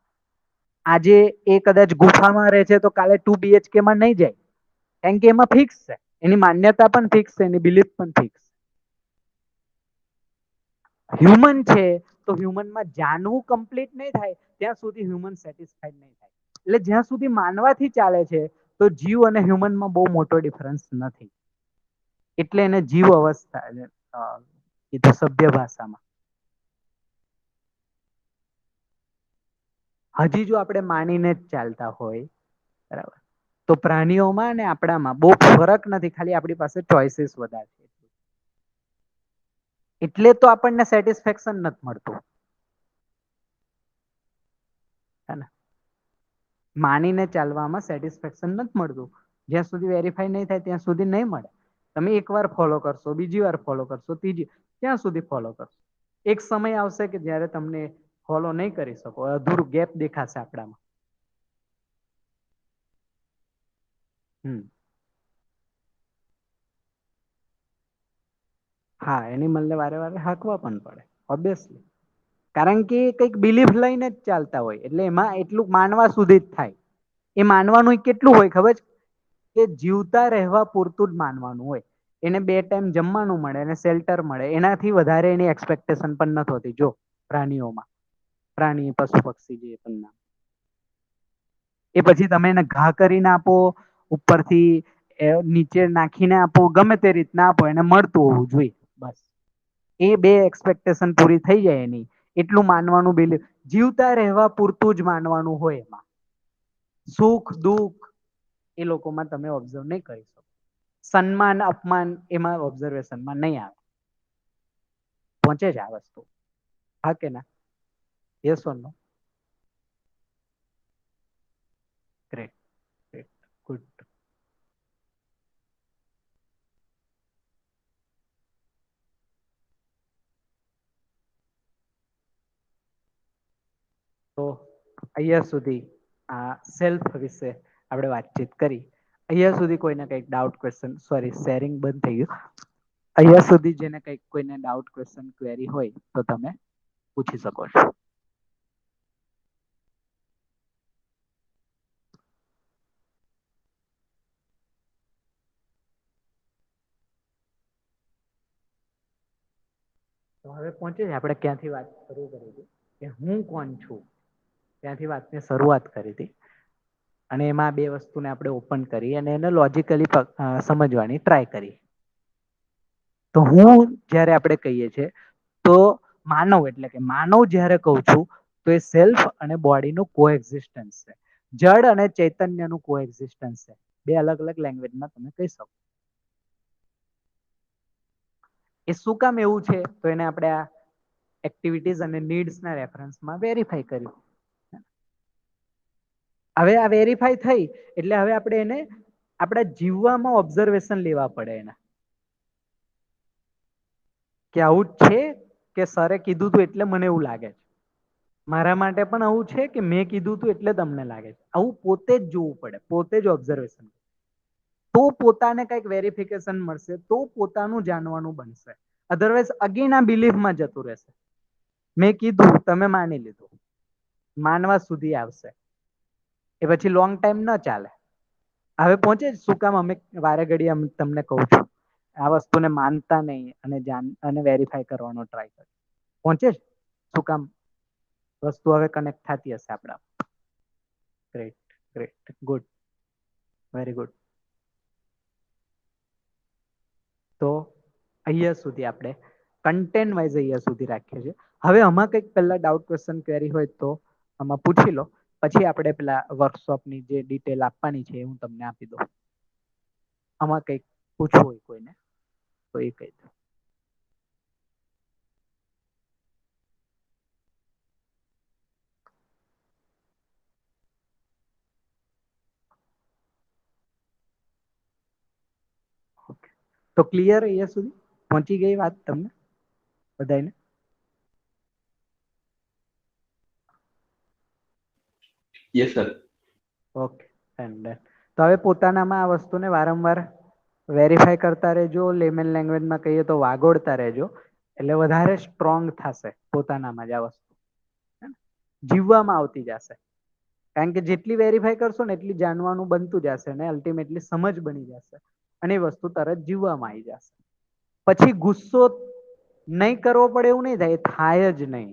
આજે એ કદાચ ગુફામાં રહે છે તો કાલે 2 BHK માં નહીં જાય, કારણ કે એમાં ફિક્સ છે, એની માન્યતા પણ ફિક્સ છે, એની બિલીફ પણ ફિક્સ. હ્યુમન છે તો હ્યુમનમાં જાણવું કમ્પ્લીટ નહીં થાય ત્યાં સુધી હ્યુમન સેટિસ્ફાઈડ નહીં થાય. એટલે જ્યાં સુધી માનવાથી ચાલે છે તો જીવ અને હ્યુમનમાં બહુ મોટો ડિફરન્સ નથી. એટલે એને જીવ અવસ્થા કીધું સભ્ય ભાષામાં. હજી જો આપણે માનીને જ ચાલતા હોય, બરાબર, તો પ્રાણીઓમાં ને આપણામાં બહુ ફરક નથી, ખાલી આપણી પાસે ચોઇસીસ વધારે છે. એટલે તો આપણને સેટિસ્ફેક્શન નથી મળતું. માનીને ચાલવામાં સેટિસ્ફેક્શન નથી મળતું. જ્યાં સુધી વેરીફાઈ નહીં થાય ત્યાં સુધી નહીં મળે. તમે એકવાર ફોલો કરશો, બીજી વાર ફોલો કરશો, ત્રીજી, ત્યાં સુધી ફોલો કરશો. એક સમય આવશે કે જ્યારે તમને ફોલો નહીં કરી શકો, અધૂરું ગેપ દેખાશે આપણામાં. હા, એનિમલને વારે વારે હાંકવા પણ પડે, ઓબ્વિયસલી. કારણ કે કંઈક બિલીફ લઈને જ ચાલતા હોય, એટલે એમાં એટલું માનવા સુધી જ થાય. એ માનવાનું કેટલું હોય ખબર છે? કે જીવતા રહેવા પૂરતું જ માનવાનું હોય. એને 2 ટાઈમ જમવાનું મળે અને શેલ્ટર મળે, એનાથી વધારે એની એક્સપેક્ટેશન પણ નથી હોતી. જો પ્રાણીઓમાં, પ્રાણી, પશુ પક્ષી જે પણ નામ, એ પછી તમે એને ઘા કરીને આપો, ઉપરથી નીચે નાખીને આપો, ગમે તે રીતના આપો, એને મળતું હોવું જોઈએ, બસ. એ 2 એક્સપેક્ટેશન પૂરી થઈ જાય એની, એટલું માનવાનું બિલીફ, જીવતા રહેવા પૂરતું જ માનવાનું હોય એમાં. સુખ દુઃખ એ લોકોમાં તમે ઓબ્ઝર્વ નહીં કરી શકો. સન્માન અપમાન એમાં ઓબ્ઝર્વેશનમાં નહીં આવે. પહોંચે છે આ વસ્તુ? હા કે ના? Yes or no? Great, great, good. તો અહીંયા સુધી આ સેલ્ફ વિશે આપણે વાતચીત કરી. અહીંયા સુધી કોઈને કંઈક ડાઉટ, ક્વેશ્ચન, સોરી શેરિંગ બંધ થઈ ગયું. અહીંયા સુધી જેને કંઈક કોઈને ડાઉટ, ક્વેશ્ચન, ક્વેરી હોય તો તમે પૂછી શકો છો. તો હવે પહોંચે છે આપણે ક્યાંથી વાત શરૂ કરી હતી કે હું કોણ છું, ત્યાંથી વાતની શરૂઆત કરી હતી. અને એમાં 2 વસ્તુને આપણે ઓપન કરી અને એને લોજિકલી સમજવાની ટ્રાય કરી. તો હું જ્યારે આપણે કહીએ છીએ તો માનવ એટલે કે માનવ જ્યારે કહું છું તો એ સેલ્ફ અને બોડીનું કો એક્ઝિસ્ટન્સ છે. જડ અને ચૈતન્યનું કો એક્ઝિસ્ટન્સ છે. બે અલગ અલગ લેંગ્વેજમાં તમે કહી શકો. એ શું કામ એવું છે તો એને આપણે આ એક્ટિવિટીઝ અને નીડ્સના રેફરન્સમાં વેરીફાઈ કર્યું. હવે આ વેરીફાઈ થઈ એટલે હવે આપણે એને આપણા જીવવામાં ઓબ્ઝર્વેશન લેવા પડે એના કે આવું જ છે કે સરે કીધું તું એટલે મને એવું લાગે છે. મારા માટે પણ આવું છે કે મેં કીધું તું એટલે તમને લાગે છે. આવું પોતે જ જોવું પડે, પોતે જ ઓબ્ઝર્વેશન. તો પોતાને કંઈક વેરિફિકેશન મળશે, તો પોતાનું જાણવાનું બનશે. અધરવાઇઝ અગેન આ બિલીફમાં જતું રહેશે. મેં કીધું તમે માની લીધું, માનવા સુધી આવશે. એ પછી લોંગ ટાઈમ ન ચાલે. હવે પહોંચે શું કામ અમે વારે ઘડી તમને કહું છું. આ વસ્તુને માનતા નહીં અને વેરીફાઈ કરવાનો ટ્રાય કરે. પહોંચે જ શું કામ વસ્તુ હવે કનેક્ટ થતી હશે આપણા. Great great good very good. તો અહીંયા સુધી આપણે કન્ટેન્ટ વાઇઝ અહીંયા સુધી રાખીએ છીએ. હવે આમાં કંઈક પહેલા ડાઉટ ક્વેશ્ચન ક્વેરી હોય તો આમાં પૂછી લો. પછી આપણે પેલા વર્કશોપની જે ડિટેલ આપવાની છે એ હું તમને આપી દઉં. આમાં કંઈક પૂછવું હોય કોઈને તો એ કહી દો. તો ક્લિયર અહીંયા સુધી પહોંચી ગઈ વાત તમને બધાને? Yes sir. ઓકે તો હવે પોતાનામાં આ વસ્તુને વારંવાર વેરીફાઈ કરતા રહેજો. લેમેન લેંગ્વેજમાં કહીએ તો વાગોડતા રહેજો. એટલે વધારે સ્ટ્રોંગ થશે પોતાનામાં જ આ વસ્તુ. જીવવામાં આવતી જશે. કારણ કે જેટલી વેરીફાઈ કરશો ને એટલી જાણવાનું બનતું જશે ને અલ્ટિમેટલી સમજ બની જશે. અને એ વસ્તુ તરત જીવવામાં આવી જશે. પછી ગુસ્સો નહીં કરવો પડે એવું નહીં થાય, થાય જ નહીં.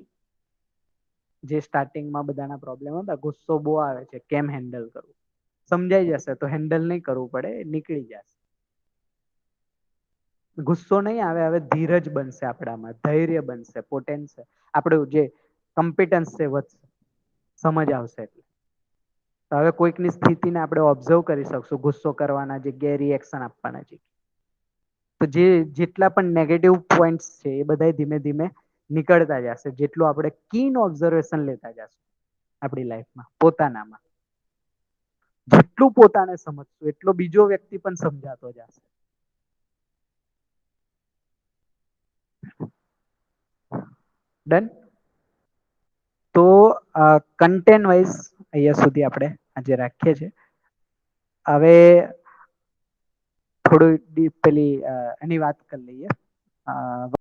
જે સ્ટાર્ટિંગમાં બધાના પ્રોબ્લેમ હતા, ગુસ્સો બહુ આવે છે, કેમ હેન્ડલ કરવું? સમજાઈ જશે તો હેન્ડલ નહીં કરવું પડે, નીકળી જશે. ગુસ્સો નહીં આવે, હવે ધીરજ બનશે આપણામાં, ધૈર્ય બનશે, પોટેન્સ આપણું જે કોમ્પિટન્સ છે વધશે, સમજ આવશે. તો હવે કોઈકની સ્થિતિને આપણે ઓબ્ઝર્વ કરી શકશું, ગુસ્સો કરવાના જગ્યાએ રિએક્શન આપવાના જગ્યાએ. તો જેટલા પણ નેગેટિવ પોઈન્ટ્સ છે એ બધા ધીમે ધીમે નીકળતા જશે. જેટલું આપણે કીન ઓબ્ઝર્વેશન લેતા જશું આપણી લાઈફમાં પોતાનામાં. જેટલું પોતાને સમજશું એટલો બીજો વ્યક્તિ પણ સમજાતો જશે. ડન. તો કન્ટેન્ટ વાઇઝ અહીંયા સુધી આપણે આજે રાખીએ છીએ. હવે થોડું ડીપ પેલી એની વાત કરી લઈએ.